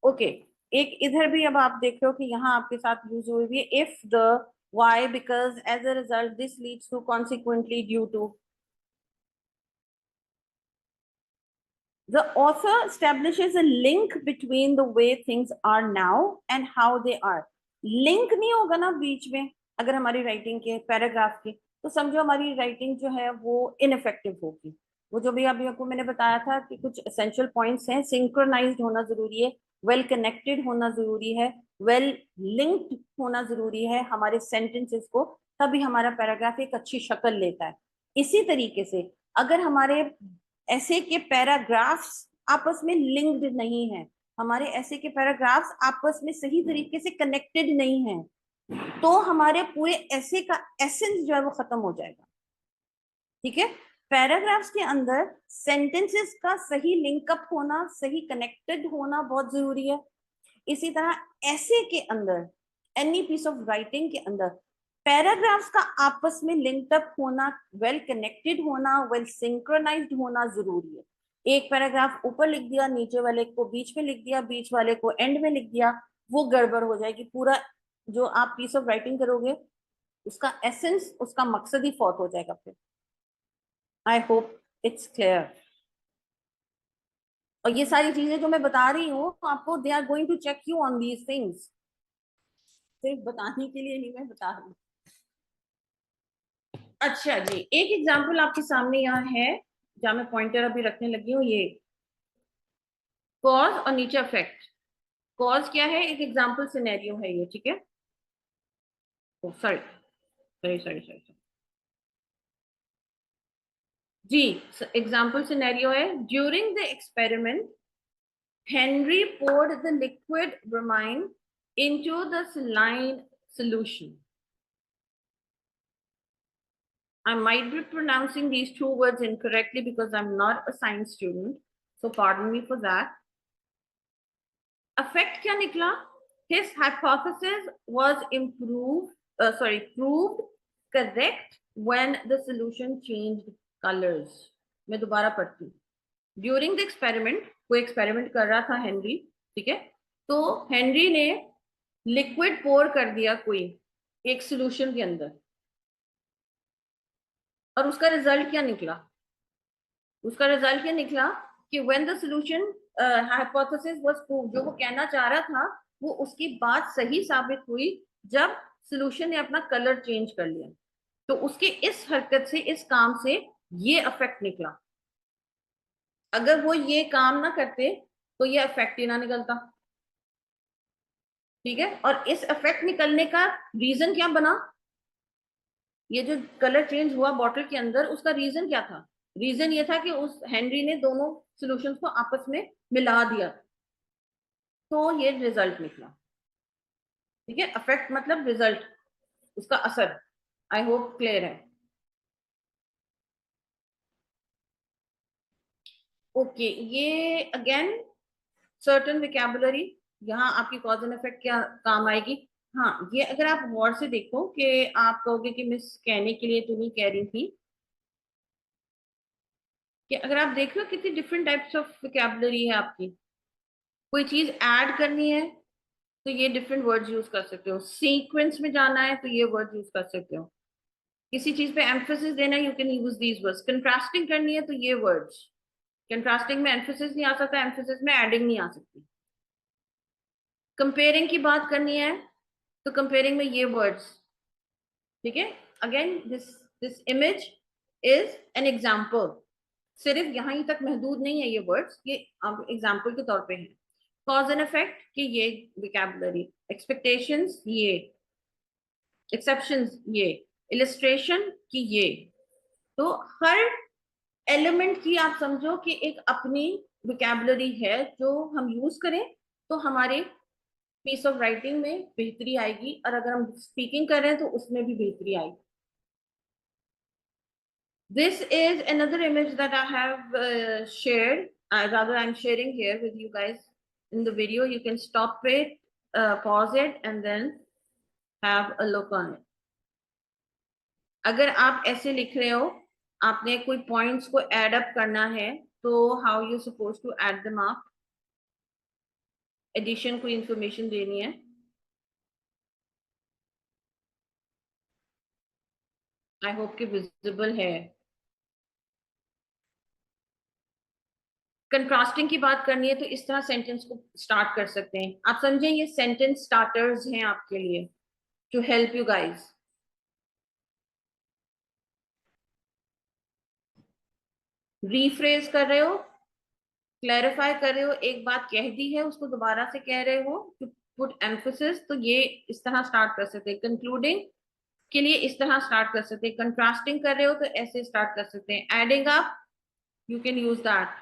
ओके, एक इधर भी अब आप देख रहे हो कि यहाँ आपके साथ यूज हुई हुई है if the, why, because, as a result, this leads to, consequently, due to। The author establishes a link between the way things are now and how they are। Link नहीं होगा ना बीच में अगर हमारी राइटिंग के पैराग्राफ की, तो समझो हमारी राइटिंग जो है वो इनफेक्टिव होगी। वो जो भी अभी आपको मैंने बताया था कि कुछ एसेंशियल पॉइंट्स हैं, सिंक्रोनाइज्ड होना जरूरी है, वेल कनेक्टेड होना जरूरी है, वेल लिंक्ड होना जरूरी है हमारे सेंटेंसेस को, तभी हमारा पैराग्राफ एक अच्छी शक्ल लेता है। इसी तरीके से अगर हमारे ऐसे के पैराग्राफ्स आपस में लिंक्ड नहीं है, हमारे ऐसे के पैराग्राफ्स आपस में सही तरीके से कनेक्टेड नहीं है, तो हमारे पूरे ऐसे का एसेंस जो है वो खत्म हो जाएगा। ठीक है, पैराग्राफ्स के अंदर सेंटेंसेस का सही लिंकअप होना, सही कनेक्टेड होना बहुत जरूरी है। इसी तरह ऐसे के अंदर, एनी पीस ऑफ राइटिंग के अंदर पैराग्राफ्स का आपस में लिंक्ड अप होना, वेल कनेक्टेड होना, वेल सिंक्रोनाइज्ड होना जरूरी है। एक पैराग्राफ ऊपर लिख दिया, नीचे वाले को बीच में लिख दिया, बीच वाले को एंड में लिख दिया, वो गड़बड़ हो जाएगी। पूरा जो आप पीस ऑफ राइटिंग करोगे उसका एसेंस, उसका मकसद ही फॉट हो जाएगा फिर। आई होप इट्स क्लियर। और ये सारी चीजें जो मैं बता रही हूँ आपको, they are going to check you on these things, सिर्फ बताने के लिए नहीं मैं बता रही हूँ। अच्छा जी, एक एग्जाम्पल आपके सामने यहाँ है जहां मैं पॉइंटर अभी रखने लगी हूँ, ये कॉज और नीचे इफेक्ट। कॉज क्या है, एक एग्जाम्पल सिनेरियो है ये, ठीक है। सॉरी सॉरी सॉरी सॉरी जी, एग्जाम्पल सिनेरियो है, during the experiment Henry poured the liquid bromine into the saline solution. I might be pronouncing these two words incorrectly because I'm not a science student, so pardon me for that. Effect क्या निकला? His hypothesis was proved correct when the solution changed colors. मैं दोबारा पढ़ती हूँ। During the experiment, कोई experiment कर रहा था हेनरी, ठीक है, तो हेनरी ने लिक्विड पोर कर दिया कोई एक सोल्यूशन के अंदर, और उसका रिजल्ट क्या निकला? उसका रिजल्ट क्या निकला कि when the solution hypothesis was prove, जो वो कहना चाह रहा था वो उसकी बात सही साबित हुई जब सॉल्यूशन ने अपना कलर चेंज कर लिया। तो उसके इस हरकत से, इस काम से ये इफेक्ट निकला। अगर वो ये काम ना करते तो ये इफेक्ट ही ना निकलता। ठीक है, और इस इफेक्ट निकलने का रीजन क्या बना? ये जो कलर चेंज हुआ बॉटल के अंदर, उसका रीजन क्या था? रीजन ये था कि उस हेनरी ने दोनों सॉल्यूशंस को आपस में मिला दिया, तो ये रिजल्ट निकला। ठीक है, इफेक्ट मतलब रिजल्ट, उसका असर। आई होप क्लियर है। ओके, ये अगेन सर्टन विकेबुलरी यहाँ आपकी कॉज एंड इफेक्ट क्या काम आएगी। हाँ, ये अगर आप गौर से देखो कि आप कहोगे कि मिस कहने के लिए तो नहीं कह रही थी, कि अगर आप देख रहे हो कितनी डिफरेंट टाइप्स ऑफ विकेबुलरी है आपकी। कोई चीज ऐड करनी है तो ये डिफरेंट वर्ड्स यूज कर सकते हो, सीक्वेंस में जाना है तो ये वर्ड यूज कर सकते हो, किसी चीज पे एम्फेसिस देना है, you can use these words, contrasting करनी है तो ये वर्ड्स। कंट्रास्टिंग में एम्फेसिस नहीं आ सकता, एम्फेसिस में एडिंग नहीं आ सकती। कंपेयरिंग की बात करनी है तो कंपेयरिंग में ये वर्ड्स। ठीक है, again this image is an example, सिर्फ यहाँ ही तक महदूद नहीं है ये वर्ड्स, ये एग्जाम्पल के तौर पे है। कॉज एंड इफेक्ट की ये विकेबुलरी, एक्सपेक्टेशंस ये, एक्सेप्शंस ये, इलिस्ट्रेशन की ये। तो हर एलिमेंट की आप समझो कि एक अपनी विकेबुलरी है जो हम यूज करें तो हमारे पीस ऑफ राइटिंग में बेहतरी आएगी, और अगर हम स्पीकिंग कर रहे हैं तो उसमें भी बेहतरी आएगी। This is another image that I have shared. Rather, I'm sharing here with you guys in the video. You can stop it, pause it, and then have a look on it. अगर आप ऐसे लिख रहे हो, आपने कोई points को add up करना है, तो how you suppose to add them up? Addition को इंफॉर्मेशन देनी है। आई होप कि विजिबल है। कंट्रास्टिंग की बात करनी है तो इस तरह सेंटेंस को स्टार्ट कर सकते हैं। आप समझें ये सेंटेंस स्टार्टर्स हैं आपके लिए, to help you guys. Rephrase कर रहे हो, क्लैरिफाई कर रहे हो, एक बात कह दी है उसको दोबारा से कह रहे हो, टू पुट एम्फोसिस, तो ये इस तरह स्टार्ट कर सकते हैं। कंक्लूडिंग के लिए इस तरह स्टार्ट कर सकते हैं, कंट्रास्टिंग कर रहे हो तो ऐसे स्टार्ट कर सकते हैं, adding up you can use that.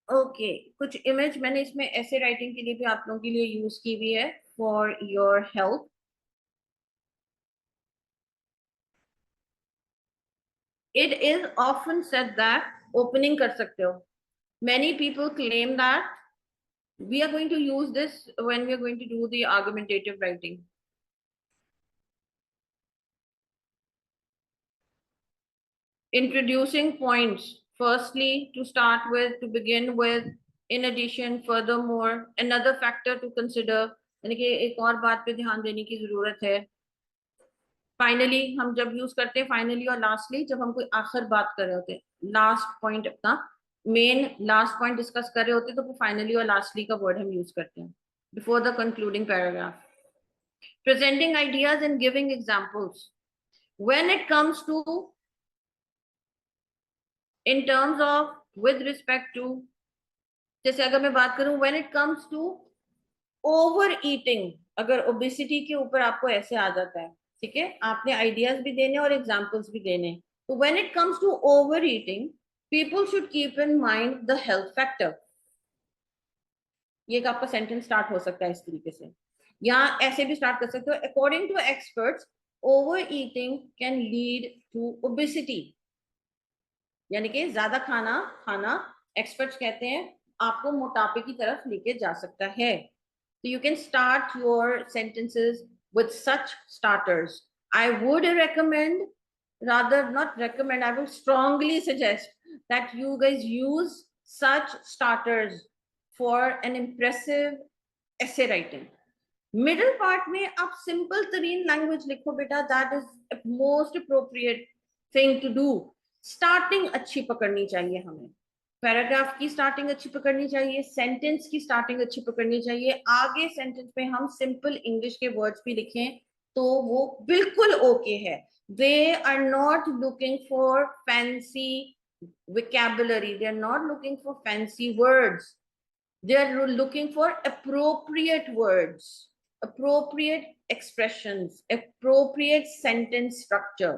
Okay, कुछ इमेज मैंने इसमें ऐसे राइटिंग के लिए भी आप लोगों के लिए यूज की हुई है for your help. It is often said that, opening कर सकते हो, many people claim that we are going to use this when we are going to do the argumentative writing. Introducing points, firstly, to start with, to begin with, in addition, furthermore, another factor to consider, यानी कि एक और बात पे ध्यान देने की जरूरत है। फाइनली हम जब यूज करते हैं फाइनली और लास्टली, जब हम कोई आखिर बात कर रहे होते हैं, लास्ट पॉइंट अपना मेन लास्ट पॉइंट डिस्कस कर रहे होते हैं, तो फाइनली और लास्टली का वर्ड हम यूज करते हैं before the concluding paragraph. Presenting ideas and giving examples. When it comes to, in terms of, with respect to, जैसे अगर मैं बात करूं when it comes to over eating, अगर ओबेसिटी के ऊपर आपको ऐसे आ जाता है, ठीक है, आपने आइडियाज भी देने और एग्जांपल्स भी देने, तो when it comes to overeating people should keep in mind the health factor. ये आपका सेंटेंस स्टार्ट हो सकता है इस तरीके से, या ऐसे भी स्टार्ट कर सकते हो, according to experts overeating can lead to obesity, यानी कि ज्यादा खाना खाना एक्सपर्ट्स कहते हैं आपको मोटापे की तरफ लेके जा सकता है। So you can start your sentences with such starters. I would recommend, rather not recommend, I would strongly suggest that you guys use such starters for an impressive essay writing. Middle part में आप simple तरीन language लिखो बेटा, that is a most appropriate thing to do. Starting अच्छी पकड़नी चाहिए हमें, paragraph की स्टार्टिंग अच्छी पकड़नी चाहिए, सेंटेंस की स्टार्टिंग अच्छी पकड़नी चाहिए, आगे सेंटेंस में हम सिंपल इंग्लिश के वर्ड्स भी लिखें तो वो बिल्कुल ओके है। They are not looking for fancy vocabulary, they are not looking for fancy words, they are looking for appropriate words, appropriate expressions, appropriate sentence structure।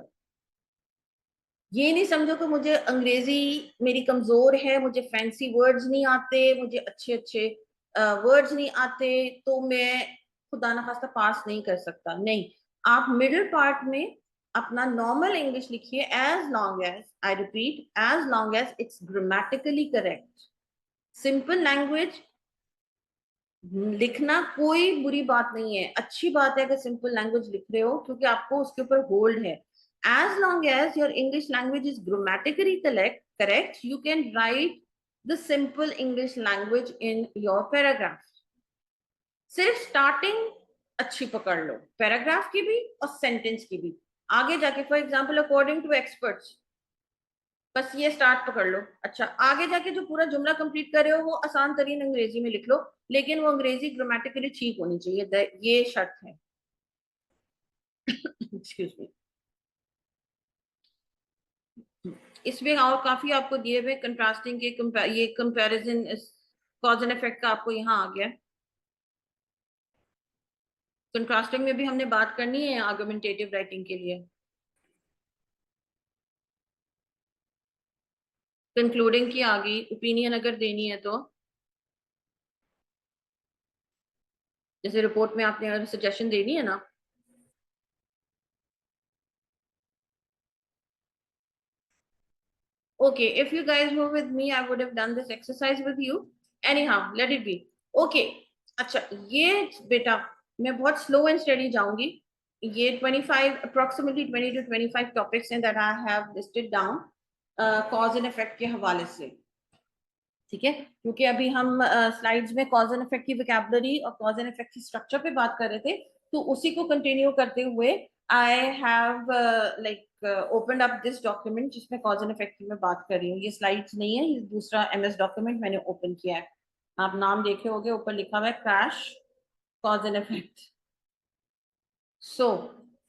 ये नहीं समझो कि मुझे अंग्रेजी मेरी कमजोर है, मुझे फैंसी वर्ड्स नहीं आते, मुझे अच्छे अच्छे वर्ड्स नहीं आते, तो मैं खुदा ना खास्ता पास नहीं कर सकता। नहीं, आप मिडिल पार्ट में अपना नॉर्मल इंग्लिश लिखिए, as long as, I repeat, as long as it's grammatically correct. Simple language लिखना कोई बुरी बात नहीं है, अच्छी बात है अगर सिंपल लैंग्वेज लिख रहे हो, क्योंकि आपको उसके ऊपर होल्ड है। As long as your English language is grammatically correct, you can write the simple English language in your paragraph. सिर्फ स्टार्टिंग अच्छी पकड़ लो, पैराग्राफ की भी और सेंटेंस की भी। आगे जाके for example according to experts, बस ये स्टार्ट पकड़ लो। अच्छा, आगे जाके जो पूरा जुमला कंप्लीट कर रहे हो वो आसान तरीन अंग्रेजी में लिख लो, लेकिन वो अंग्रेजी ग्रामेटिकली ठीक होनी चाहिए, ये शर्त है। Excuse me. इसमें और काफी आपको दिए हुए कंट्रास्टिंग के ये कंपैरिजन कॉज एंड इफेक्ट का आपको यहाँ आ गया। कंट्रास्टिंग में भी हमने बात करनी है आर्गुमेंटेटिव राइटिंग के लिए। कंक्लूडिंग की आ गई, ओपिनियन अगर देनी है तो, जैसे रिपोर्ट में आपने अगर सजेशन देनी है ना, okay, if you guys were with me I would have done this exercise with you, anyhow let it be, okay। अच्छा, ये बेटा मैं बहुत स्लो एंड स्टडी जाऊंगी, ये 25 अप्रोक्सीमेटली 20 to 25 टॉपिक्स हैं that I have listed down cause and effect के हवाले से, ठीक है, क्योंकि अभी हम स्लाइड्स में कॉज एंड इफेक्ट की वोकैबुलरी और कॉज एंड इफेक्ट की स्ट्रक्चर पे बात कर रहे थे, तो उसी को कंटिन्यू करते हुए I have like opened up this document जिसमें कॉज एंड इफेक्ट की मैं बात कर रही हूँ। ये स्लाइड्स नहीं है, ये दूसरा एमएस डॉक्यूमेंट मैंने ओपन किया है, आप नाम देखे होंगे ऊपर लिखा हुआ है क्रैश कॉज एंड इफेक्ट। सो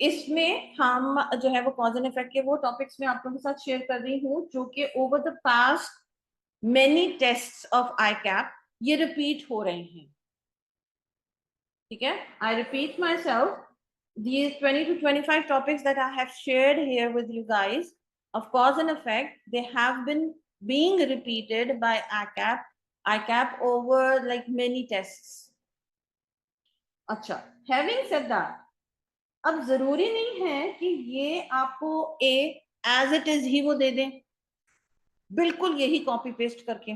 इसमें हम जो है वो कॉज एंड इफेक्ट के वो टॉपिक्स में आप लोगों के साथ शेयर कर रही हूँ जो कि over the past many tests of ICAP, ये रिपीट हो रहे हैं, ठीक है. I repeat myself, these 20 to 25 topics that I have shared here with you guys of cause and effect, they have been being repeated by ICAP over like many tests. अच्छा, having said that, अब जरूरी नहीं है कि ये आपको ए as it is ही वो दे दें, बिल्कुल यही कॉपी पेस्ट करके,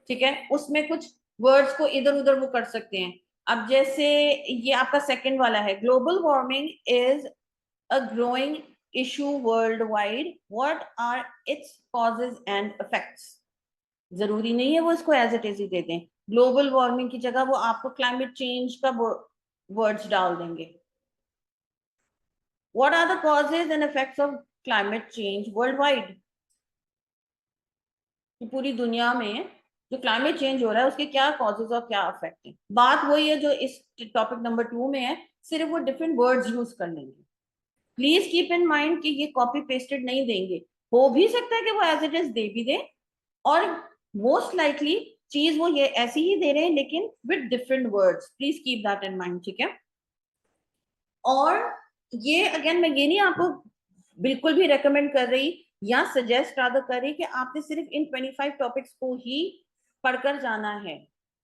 ठीक है. उसमें कुछ वर्ड्स को इधर उधर वो कर सकते हैं. अब जैसे ये आपका सेकंड वाला है, global warming is a growing issue worldwide, what are its causes and effects. जरूरी नहीं है वो इसको एज इट इज ही दे दें, ग्लोबल वार्मिंग की जगह वो आपको क्लाइमेट चेंज का वर्ड्स डाल देंगे. What are the causes and effects of climate change worldwide? पूरी दुनिया में जो क्लाइमेट चेंज हो रहा है उसके क्या कॉजेज और क्या इफेक्ट है. बात वही है जो इस टॉपिक नंबर 2 में है, सिर्फ वो डिफरेंट वर्ड्स यूज कर लेंगे. प्लीज कीप इन माइंड कि ये कॉपी पेस्टेड नहीं देंगे. हो भी सकता है कि वो एज इट इज दे भी दे, और मोस्ट लाइकली चीज वो ये ऐसी ही दे रहे हैं लेकिन with different words. Please keep that in mind, ठीक है. और ये अगेन मैं ये नहीं आपको बिल्कुल भी रेकमेंड कर रही या सजेस्ट रादर कर रही कि आपने सिर्फ इन 25 टॉपिक्स को ही पढ़कर जाना है.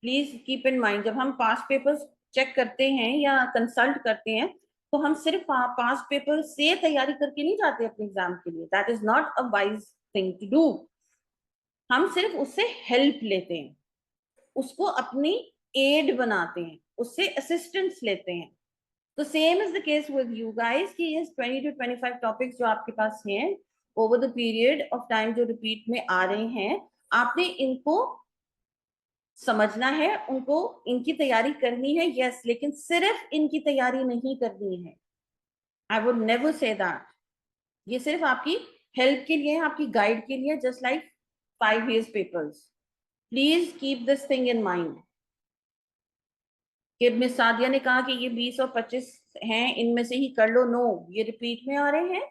प्लीज कीप इन माइंड, जब हम पास पेपर्स चेक करते हैं या कंसल्ट करते हैं तो हम सिर्फ पास पेपर से तैयारी करके नहीं जाते अपने एग्जाम के लिए. That is not a wise thing to do. हम सिर्फ उससे हेल्प लेते हैं, उसको अपनी एड बनाते हैं, उससे असिस्टेंस लेते हैं. तो same is the case with you guys कि ये 20 to 25 टॉपिक्स जो आपके पास हैं over the period of time जो रिपीट में आ रहे हैं, आपने इनको समझना है, उनको इनकी तैयारी करनी है. यस, लेकिन सिर्फ इनकी तैयारी नहीं करनी है. I would never say that. ये सिर्फ आपकी हेल्प के लिए है, आपकी गाइड के लिए, just like 5 years papers. Please keep this thing in mind कि मिस सादिया ने कहा कि ये 20 और 25 हैं, इनमें से ही कर लो. नो, ये रिपीट में आ रहे हैं,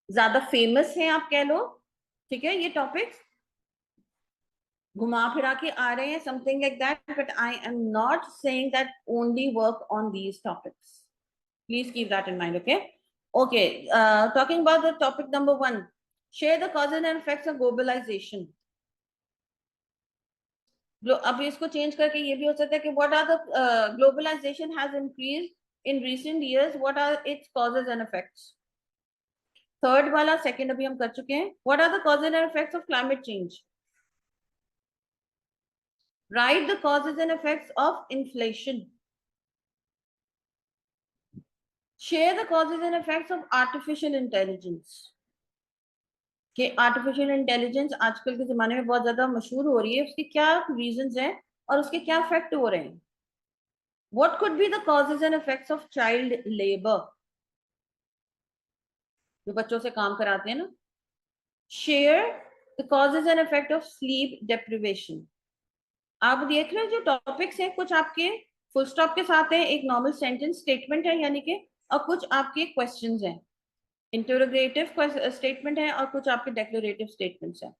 ज्यादा फेमस हैं आप कह लो, ठीक है. ये टॉपिक्स घुमा फिरा के आ रहे हैं, something like that, but I am not saying that only work on these topics. Please keep that in mind, okay. Okay, talking about the topic number 1, share the causes and effects of globalisation. अब इसको change करके ये भी हो सकता है कि what are the globalisation has increased in recent years, what are its causes and effects. Third वाला सेकंड अभी हम कर चुके हैं. What are the causes and effects of climate change. Write the causes and effects of inflation. Share the causes and effects of artificial intelligence. कि artificial intelligence आजकल के जमाने में बहुत ज्यादा मशहूर हो रही है, उसके क्या रीजंस हैं और उसके क्या इफेक्ट हो रहे हैं. What could be the causes and effects of child labour, जो बच्चों से काम कराते हैं ना. Share the causes and effect of sleep deprivation. आप देख रहे हैं जो टॉपिक्स हैं, कुछ आपके फुल स्टॉप के साथ है, एक नॉर्मल सेंटेंस स्टेटमेंट है यानी कि, और कुछ आपके क्वेश्चंस हैं, इंटरोगेटिव स्टेटमेंट है, और कुछ आपके डेक्लरेटिव स्टेटमेंट्स हैं.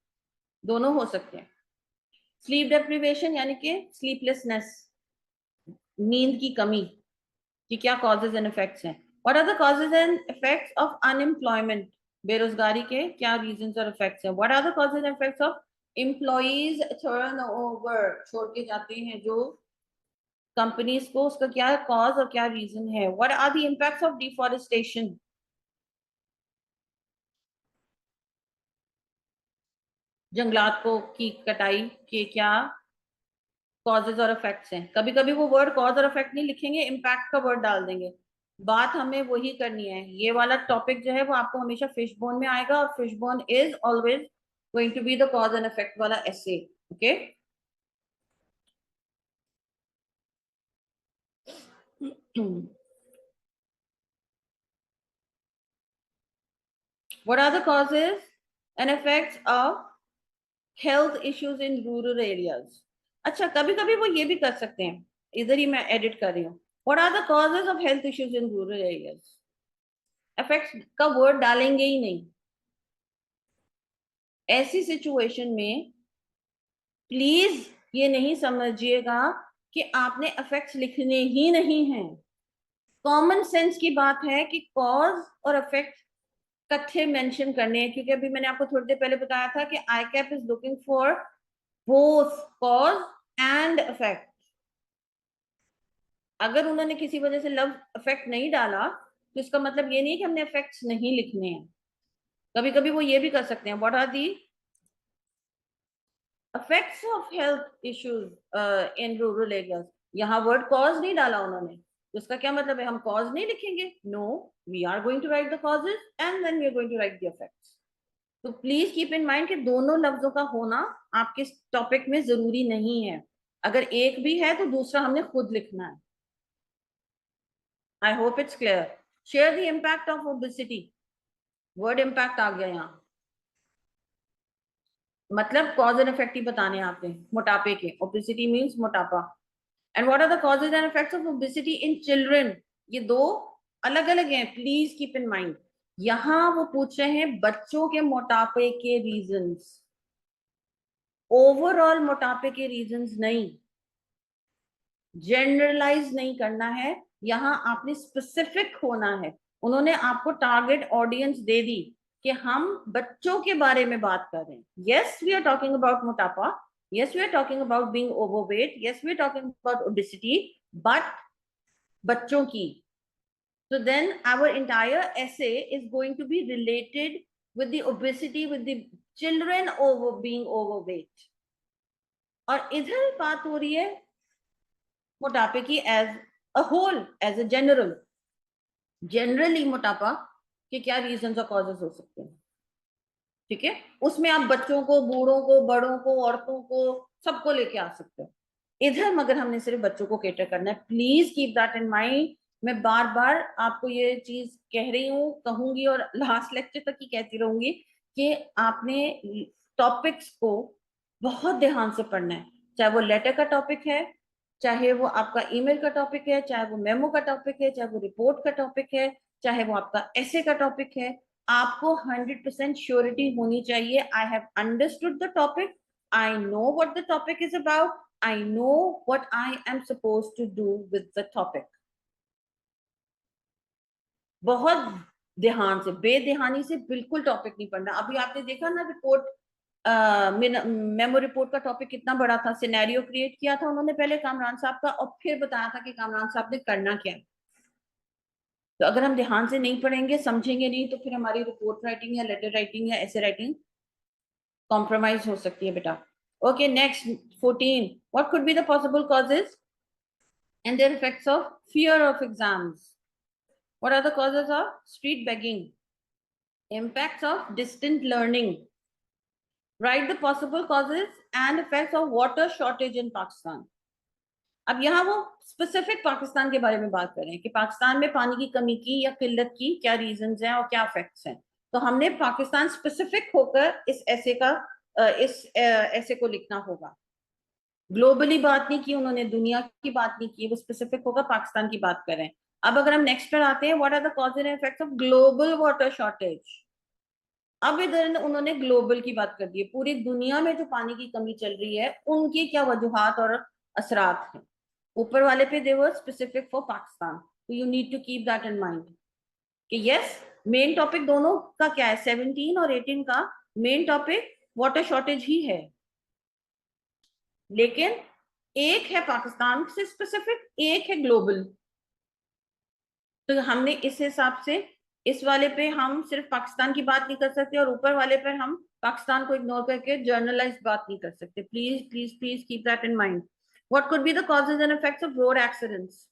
दोनों हो सकते हैं. स्लीप डेप्रिवेशन यानी कि स्लीपलेसनेस, नींद की कमी, कि क्या कॉजेज एंड इफेक्ट्स हैं. What are the causes and effects of unemployment, बेरोजगारी के क्या रीजंस और इफेक्ट्स हैं. What are the causes and effects of employees turnover, छोड़ के जाते हैं जो कंपनीज को, उसका क्या कॉज और क्या रीजन है. What are the impacts of deforestation, जंगलात को की कटाई के क्या कॉजेज और इफेक्ट्स हैं. कभी कभी वो वर्ड कॉज और इफेक्ट नहीं लिखेंगे, इम्पैक्ट का वर्ड डाल देंगे. बात हमें वही करनी है. ये वाला टॉपिक जो है वो आपको हमेशा फिश बोन में आएगा, और fish bone is always going to be the cause and effect वाला essay, okay. What are the causes and effects of health issues in rural areas? अच्छा, कभी कभी वो ये भी कर सकते हैं, इधर ही मैं एडिट कर रही हूँ. What are the causes of health issues in rural areas? Effects का वर्ड डालेंगे ही नहीं. ऐसी सिचुएशन में प्लीज ये नहीं समझिएगा कि आपने इफेक्ट्स लिखने ही नहीं हैं। कॉमन सेंस की बात है कि कॉज और इफेक्ट इकट्ठे मेंशन करने हैं, क्योंकि अभी मैंने आपको थोड़ी देर पहले बताया था कि ICAP is looking for both cause and effect. अगर उन्होंने किसी वजह से लव इफेक्ट नहीं डाला तो इसका मतलब ये नहीं कि हमने इफेक्ट्स नहीं लिखने हैं। कभी कभी वो ये भी कर सकते हैं, what are the effects of health issues in rural areas. यहाँ वर्ड कॉज नहीं डाला उन्होंने, तो इसका क्या मतलब है हम कॉज नहीं लिखेंगे? No, we are going to write the causes and then we are going to write the effects. तो प्लीज कीप इन माइंड कि दोनों लफ्जों का होना आपके टॉपिक में जरूरी नहीं है। अगर एक भी है तो दूसरा हमने खुद लिखना है। I hope it's clear. Share the impact of obesity. Word impact आ गया यहाँ, मतलब कॉज एंड इफेक्ट ही बताने हैं आपने मोटापे के। ओबेसिटी मींस मोटापा। And what are the causes and effects of obesity in children. ये दो अलग अलग हैं, प्लीज कीप इन माइंड। यहाँ वो पूछ रहे हैं बच्चों के मोटापे के रीजंस, ओवरऑल मोटापे के रीजंस नहीं। जनरलाइज नहीं करना है, यहाँ आपने स्पेसिफिक होना है। उन्होंने आपको टारगेट ऑडियंस दे दी कि हम बच्चों के बारे में बात कर रहे हैं। Yes we are talking about मोटापा, yes we are talking about being overweight, yes we are talking about obesity, but बच्चों की। So then our entire essay is going to be related with the obesity, with the children over being overweight. और इधर बात हो रही है मोटापे की as a whole, as a generally मोटापा के क्या रीजन और कॉजेज हो सकते हैं। ठीक है, उसमें आप बच्चों को, बूढ़ों को, बड़ों को, औरतों को, सबको लेके आ सकते हो। इधर मगर हमने सिर्फ बच्चों को केटर करना है, please keep that in mind. मैं बार बार आपको ये चीज कह रही हूँ, कहूंगी और लास्ट लेक्चर तक ही कहती रहूंगी कि आपने टॉपिक्स को बहुत ध्यान से पढ़ना है। चाहे वो लेटर का टॉपिक है, चाहे वो आपका ईमेल का टॉपिक है, चाहे वो मेमो का टॉपिक है, चाहे वो रिपोर्ट का टॉपिक है, चाहे वो आपका ऐसे का टॉपिक है। आपको 100% श्योरिटी होनी चाहिए, I have understood the topic, I know what the topic is about, I know what I am supposed to do with the topic. बहुत ध्यान से, बेध्यानी से बिल्कुल टॉपिक नहीं पढ़ना। अभी आपने देखा ना रिपोर्ट, मेमो रिपोर्ट का टॉपिक कितना बड़ा था। सिनेरियो क्रिएट किया था उन्होंने पहले कामरान साहब का, और फिर बताया था कि कामरान साहब ने करना क्या है। तो अगर हम ध्यान से नहीं पढ़ेंगे, समझेंगे नहीं, तो फिर हमारी रिपोर्ट राइटिंग या लेटर राइटिंग या ऐसे राइटिंग कॉम्प्रोमाइज हो सकती है बेटा। Okay, next 14, what could be the possible causes and their effects of fear of exams. What are the causes of street begging? Impacts of distant learning. Write the possible causes and effects of water shortage in Pakistan. अब यहाँ वो specific Pakistan के बारे में बात कर रहे हैं कि पाकिस्तान में पानी की कमी की या किल्लत की क्या रीजंस हैं और क्या इफेक्ट्स हैं। तो हमने पाकिस्तान स्पेसिफिक होकर इस ऐसे का इस ऐसे को लिखना होगा। ग्लोबली बात नहीं की उन्होंने, दुनिया की बात नहीं की, वो स्पेसिफिक होगा, पाकिस्तान की बात करें। अब अगर हम नेक्स्ट पर आते हैं, what are the causes and effects of global water shortage. अब इधर उन्होंने ग्लोबल की बात कर दी है, पूरी दुनिया में जो पानी की कमी चल रही है उनकी क्या वजूहात और असरात हैं। ऊपर वाले पे they were specific for Pakistan, तो you need to keep that in mind कि यस मेन टॉपिक दोनों का क्या है, 17 और 18 का मेन टॉपिक वाटर शॉर्टेज ही है, लेकिन एक है पाकिस्तान से स्पेसिफिक, एक है ग्लोबल। तो हमने इस हिसाब से इस वाले पे हम सिर्फ पाकिस्तान की बात नहीं कर सकते और ऊपर वाले पर हम पाकिस्तान को इग्नोर करके जर्नलाइज बात नहीं कर सकते। Please please please keep that in mind. What could be the causes and effects of road accidents.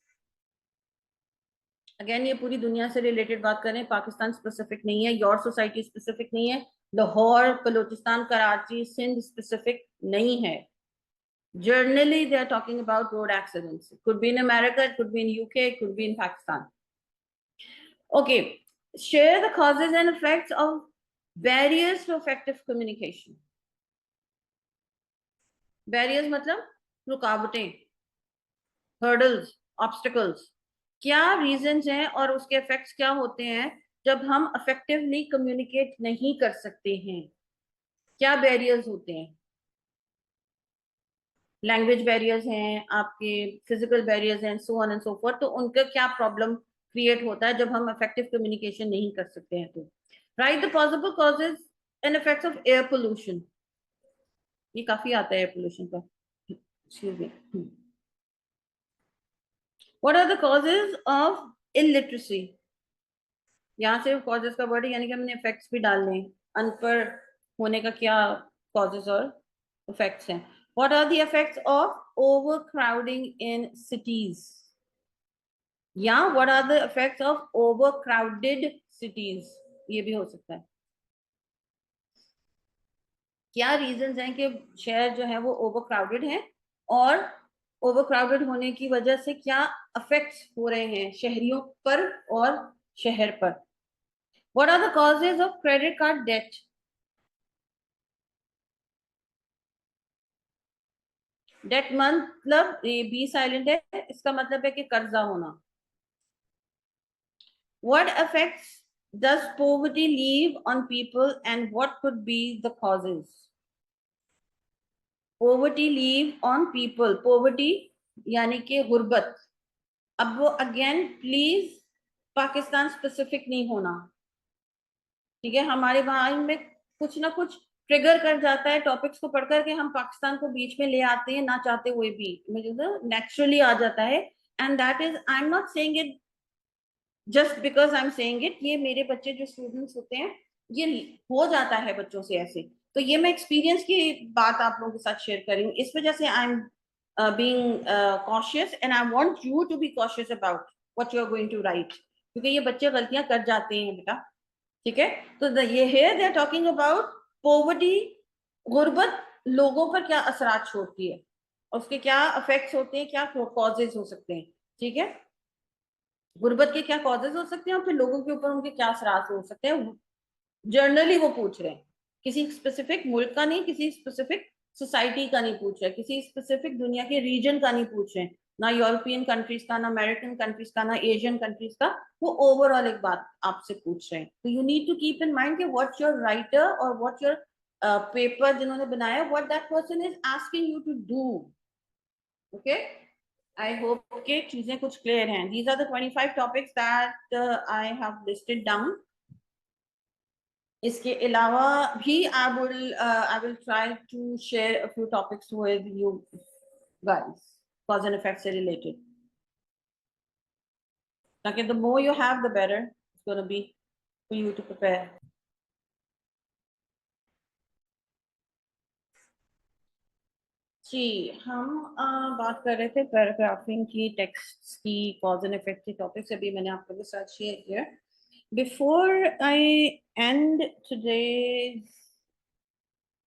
Again ये पूरी दुनिया से रिलेटेड बात करें, पाकिस्तान स्पेसिफिक नहीं है, योर सोसाइटी स्पेसिफिक नहीं है, लाहौर, बलूचिस्तान, कराची, सिंध स्पेसिफिक नहीं है। Generally, they are talking about road accidents. It could be in America, it could be in UK, it could be in Pakistan. Okay, share the causes and effects of barriers to effective communication. Barriers मतलब रुकावटें, hurdles, obstacles. क्या reasons हैं और उसके effects क्या होते हैं जब हम effectively communicate नहीं कर सकते हैं? क्या barriers होते हैं? लैंग्वेज बैरियर्स हैं, आपके फिजिकल बैरियर्स हैं, so on and so fourth. तो उनका क्या प्रॉब्लम क्रिएट होता है जब हम इफेक्टिव कम्युनिकेशन नहीं कर सकते हैं। तो write the possible causes and effects of air pollution, ये काफी आता है एयर पोल्यूशन का। Excuse me. What are the causes of illiteracy, यहाँ से कॉजेज का वर्ड है, यानी कि हमने इफेक्ट्स भी डालने हैं। अनपढ़ होने का क्या कॉजेज और इफेक्ट्स हैं। What are the effects of overcrowding in cities, या what are the effects of overcrowded cities, ये भी हो सकता है। क्या रीजंस हैं कि शहर जो है वो ओवर क्राउडेड है, और ओवर क्राउडेड होने की वजह से क्या इफेक्ट्स हो रहे हैं शहरियों पर और शहर पर। What are the causes of credit card debt, debt मतलब ये बी साइलेंट है, इसका मतलब है कि कर्जा होना। What effects does poverty leave on people and what could be the causes? Poverty leave on people, poverty यानी कि गुर्बत। अब वो अगेन प्लीज पाकिस्तान स्पेसिफिक नहीं होना, ठीक है। हमारे माइंड में कुछ ना कुछ ट्रिगर कर जाता है टॉपिक्स को पढ़कर के हम पाकिस्तान को बीच में ले आते हैं ना चाहते हुए भी, मुझे तो नेचुरली आ जाता है। And that is, I am not saying it just because I am saying it, ये मेरे बच्चे जो स्टूडेंट्स होते हैं ये हो जाता है बच्चों से ऐसे। तो ये मैं एक्सपीरियंस की बात आप लोगों के साथ शेयर कर रही हूँ, इस वजह से I am being cautious and I want you to be cautious about what you are going to write, क्योंकि ये बच्चे गलतियां कर जाते हैं बेटा, ठीक है। तो ये here they are talking about poverty, गुर्बत लोगों पर क्या असरात छोड़ती है, उसके क्या इफेक्ट्स होते हैं, क्या कॉजेज हो सकते हैं, ठीक है। गुर्बत के क्या कॉजेज हो सकते हैं और फिर लोगों के ऊपर उनके क्या असरात हो सकते हैं, जर्नली वो पूछ रहे हैं। किसी स्पेसिफिक मुल्क का नहीं, किसी स्पेसिफिक सोसाइटी का नहीं पूछ रहे, किसी स्पेसिफिक दुनिया के रीजन का नहीं पूछ रहे, ना यूरोपियन कंट्रीज का, ना अमेरिकन कंट्रीज का, ना एशियन कंट्रीज का। वो ओवरऑल एक बात आपसे पूछ रहे हैं। तो you need to keep in mind कि व्हाट योर राइटर और व्हाट योर पेपर जिन्होंने बनाया, what that person is asking you to do. Okay, I hope के चीजें कुछ क्लियर हैं। These are the 25 topics that I have listed down. इसके अलावा भी I will try to share a few topics with you guys, cause and effect से related, ताकि the more you have the better it's going to be for you to prepare. जी, हम बात कर रहे थे पैराग्राफिंग की, टेक्स्ट की, cause and effect की टॉपिक्स अभी मैंने आप लोगों के साथ शेयर किया। Before I and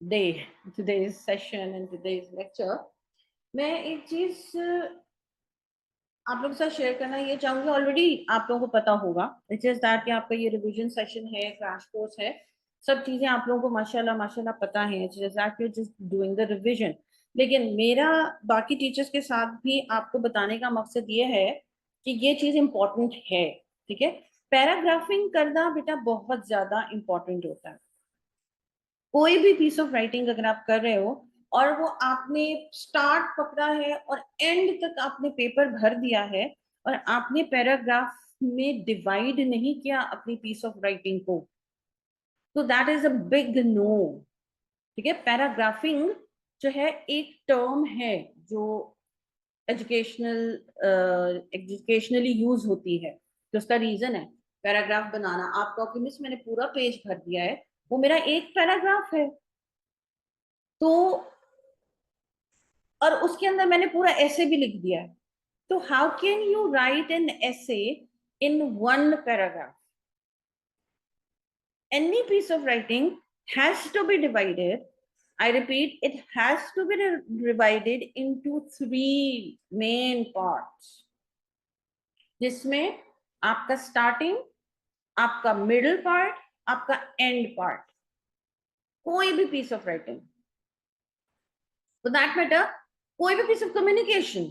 day, today's session and today's lecture, मैं एक चीज आप लोगों के साथ शेयर करना ये चाहूंगी, ऑलरेडी आप लोगों को पता होगा, इट इज दैट कि आपका ये रिवीजन सेशन है, क्रैश कोर्स है, सब चीजें आप लोगों को माशाल्लाह माशाल्लाह पता है, it is that you just doing the revision. लेकिन मेरा बाकी टीचर्स के साथ भी आपको बताने का मकसद ये है कि ये चीज इंपॉर्टेंट है, ठीक है। पैराग्राफिंग करना बेटा बहुत ज्यादा इंपॉर्टेंट होता है। कोई भी पीस ऑफ राइटिंग अगर आप कर रहे हो और वो आपने स्टार्ट पकड़ा है और एंड तक आपने पेपर भर दिया है और आपने पैराग्राफ में डिवाइड नहीं किया अपनी पीस ऑफ राइटिंग को, तो that is a big no, ठीक है। पैराग्राफिंग जो है एक टर्म है जो एजुकेशनली यूज होती है, तो उसका रीजन है पैराग्राफ बनाना। आप कहोगे मिस मैंने पूरा पेज भर दिया है, वो मेरा एक पैराग्राफ है, तो और उसके अंदर मैंने पूरा ऐसे भी लिख दिया है। तो how can you write an essay in one paragraph? Any piece of writing has to be divided. I repeat, it has to be divided into three main parts, जिसमें आपका स्टार्टिंग, आपका मिडिल पार्ट, आपका end part. कोई भी piece of writing, for that matter कोई भी piece of communication,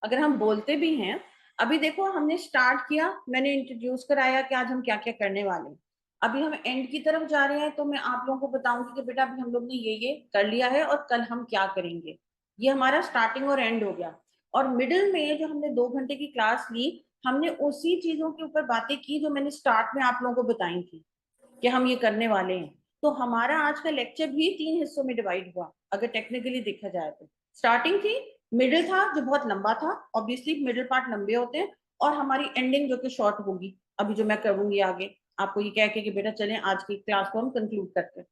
अगर हम बोलते भी हैं, अभी देखो हमने स्टार्ट किया, मैंने इंट्रोड्यूस कराया कि आज हम क्या क्या करने वाले हैं, अभी हम एंड की तरफ जा रहे हैं, तो मैं आप लोगों को बताऊंगी कि बेटा अभी हम लोग ने ये कर लिया है और कल हम क्या करेंगे। ये हमारा स्टार्टिंग और एंड हो गया। और मिडिल में जो हमने 2 घंटे की क्लास ली, हमने उसी चीजों के ऊपर बातें की जो मैंने स्टार्ट में आप लोगों को बताई थी कि हम ये करने वाले हैं। तो हमारा आज का लेक्चर भी 3 हिस्सों में डिवाइड हुआ, अगर टेक्निकली देखा जाए तो। स्टार्टिंग थी, मिडिल था जो बहुत लंबा था, ऑब्वियसली मिडिल पार्ट लंबे होते हैं, और हमारी एंडिंग जो कि शॉर्ट होगी, अभी जो मैं करूंगी आगे आपको ये कह के कि बेटा चलें आज की क्लास को हम कंक्लूड करते हैं।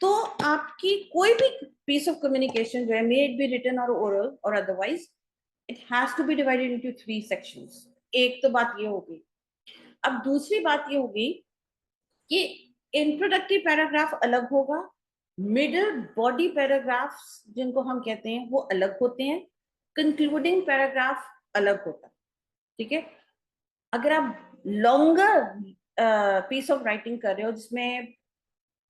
तो आपकी कोई भी पीस ऑफ कम्युनिकेशन जो है, मे इट बी रिटन और ओरल और otherwise, it has to be divided into 3 sections. एक तो बात ये होगी। अब दूसरी बात ये होगी कि इंट्रोडक्टरी पैराग्राफ अलग होगा, मिडिल बॉडी पैराग्राफ्स जिनको हम कहते हैं वो अलग होते हैं, कंक्लूडिंग पैराग्राफ अलग होता है। ठीक है, अगर आप लॉन्गर पीस ऑफ राइटिंग कर रहे हो जिसमें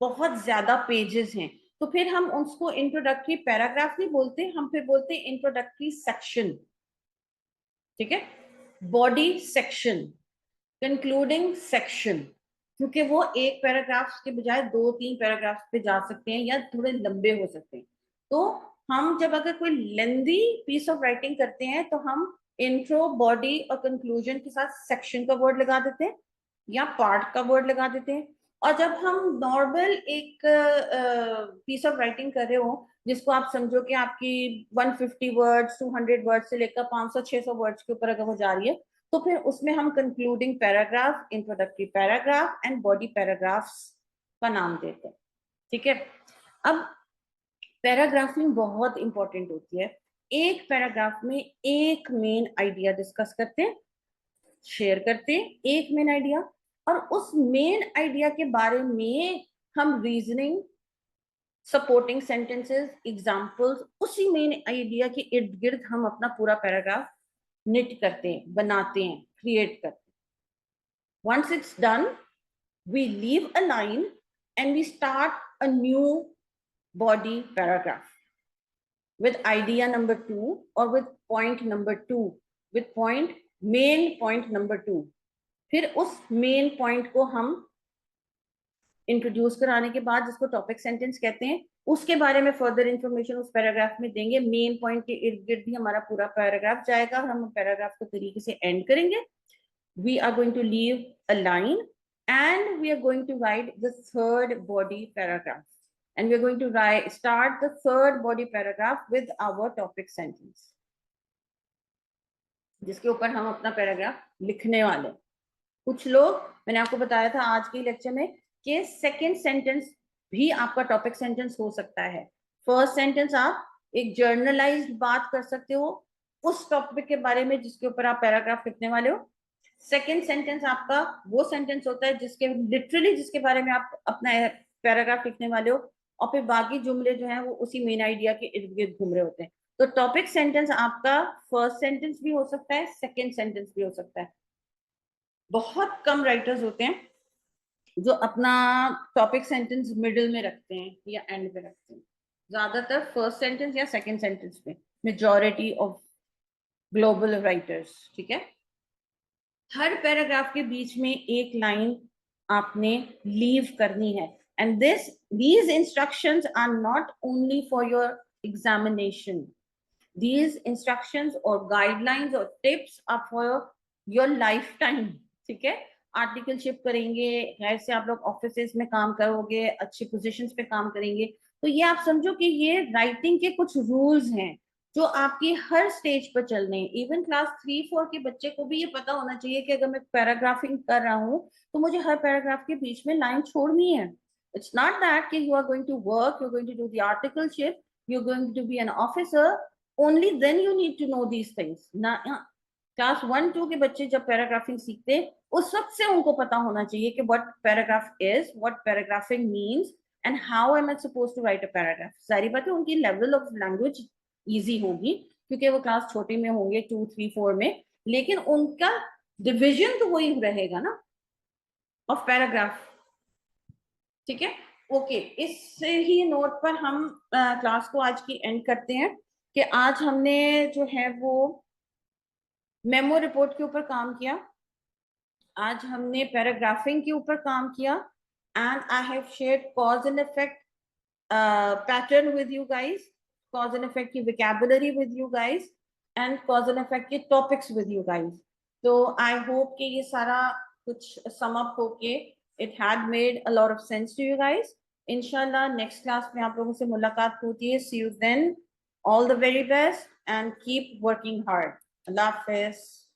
बहुत ज्यादा पेजेस हैं, तो फिर हम उसको इंट्रोडक्टरी पैराग्राफ नहीं बोलते, हम फिर बोलते हैं इंट्रोडक्टरी सेक्शन। ठीक है, बॉडी सेक्शन, कंक्लूडिंग सेक्शन, क्योंकि वो एक पैराग्राफ के बजाय 2-3 पैराग्राफ पे जा सकते हैं या थोड़े लंबे हो सकते हैं। तो हम जब अगर कोई लेंदी पीस ऑफ राइटिंग करते हैं तो हम इंट्रो, बॉडी और कंक्लूजन के साथ सेक्शन का वर्ड लगा देते हैं या पार्ट का वर्ड लगा देते हैं। और जब हम नॉर्मल एक पीस ऑफ राइटिंग कर रहे हो जिसको आप समझो कि आपकी 150 वर्ड्स 200 वर्ड्स से लेकर 500-600 वर्ड्स के ऊपर अगर वो जा रही है, तो फिर उसमें हम concluding paragraph, introductory paragraph and body paragraphs का नाम देते हैं। ठीक है, अब पैराग्राफिंग बहुत इंपॉर्टेंट होती है। एक पैराग्राफ में एक मेन आइडिया डिस्कस करते हैं, शेयर करते हैं, एक मेन आइडिया, और उस मेन आइडिया के बारे में हम रीजनिंग, सपोर्टिंग सेंटेंसेस, एग्जांपल्स, उसी मेन आइडिया के इर्द गिर्द हम अपना पूरा पैराग्राफ निट करते हैं, बनाते हैं, क्रिएट करते हैं। Once it's done, we leave a line and we start a new body paragraph with idea number 2 or with point number 2, with main point number 2. फिर उस मेन पॉइंट को हम इंट्रोड्यूस कराने के बाद, जिसको टॉपिक सेंटेंस कहते हैं, उसके बारे में फर्दर इंफॉर्मेशन उस पैराग्राफ में देंगे। मेन पॉइंट के इर्द गिर्द भी हमारा पूरा पैराग्राफ जाएगा और हम पैराग्राफ को तरीके से एंड करेंगे। We are going to leave a line and we are going to write the third body paragraph, and we are going to start the third body paragraph with our topic sentence, जिसके ऊपर हम अपना paragraph लिखने वाले। कुछ लोग, मैंने आपको बताया था आज के लेक्चर में कि सेकंड सेंटेंस भी आपका टॉपिक सेंटेंस हो सकता है। फर्स्ट सेंटेंस आप एक जर्नलाइज्ड बात कर सकते हो उस टॉपिक के बारे में जिसके ऊपर आप पैराग्राफ लिखने वाले हो। सेकेंड सेंटेंस आपका वो सेंटेंस होता है जिसके लिटरली जिसके बारे में आप अपना पैराग्राफ लिखने वाले हो, और फिर बाकी जुमले जो हैं वो उसी मेन आइडिया के इर्द गिर्द घूम रहे होते हैं। तो टॉपिक सेंटेंस आपका फर्स्ट सेंटेंस भी हो सकता है, सेकेंड सेंटेंस भी हो सकता है। बहुत कम राइटर्स होते हैं जो अपना टॉपिक सेंटेंस मिडिल में रखते हैं या एंड में रखते हैं, ज्यादातर फर्स्ट सेंटेंस या सेकेंड सेंटेंस में, मेजॉरिटी ऑफ ग्लोबल राइटर्स। ठीक है, हर पैराग्राफ के बीच में एक लाइन आपने लीव करनी है, and these instructions are not only for your examination. These instructions or guidelines or tips are for your lifetime. ठीक है, आर्टिकलशिप करेंगे, ऐसे आप लोग ऑफिसेज में काम करोगे, अच्छी पोजीशंस पे काम करेंगे, तो ये आप समझो कि ये राइटिंग के कुछ रूल्स हैं जो आपकी हर स्टेज पर चल रहे हैं। इवन क्लास 3-4 के बच्चे को भी ये पता होना चाहिए कि अगर मैं पैराग्राफिंग कर रहा हूँ तो मुझे हर पैराग्राफ के बीच में लाइन छोड़नी है। इट्स नॉट दैट कि you are going to work, you are going to do the articleship, you are going to be an officer, only then you need to know these things ना। Class 1-2 के बच्चे जब paragraphing सीखते हैं उस वक्त से उनको पता होना चाहिए कि what paragraph is, what paragraphing means, and how am I suppose to write a paragraph. सारी बातें उनकी लेवल ऑफ लैंग्वेज इजी होगी क्योंकि वो क्लास छोटे में होंगे 2-3-4 में, लेकिन उनका डिविजन तो वही रहेगा ना ऑफ पैराग्राफ। ठीक है, ओके, इस ही नोट पर हम क्लास को आज की एंड करते हैं कि आज हमने जो है वो मेमो रिपोर्ट के ऊपर काम किया, आज हमने पैराग्राफिंग के ऊपर काम किया, and I have shared cause and effect pattern with you guys. cause and effect की vocabulary with you guys and cause and effect के topics with you guys. So I hope कि ये सारा कुछ sum up होके it had made a lot of sense to you guys. Inshallah next class में आप लोगों से मुलाकात होती है. See you then. All the very best and keep working hard. Allah Hafiz.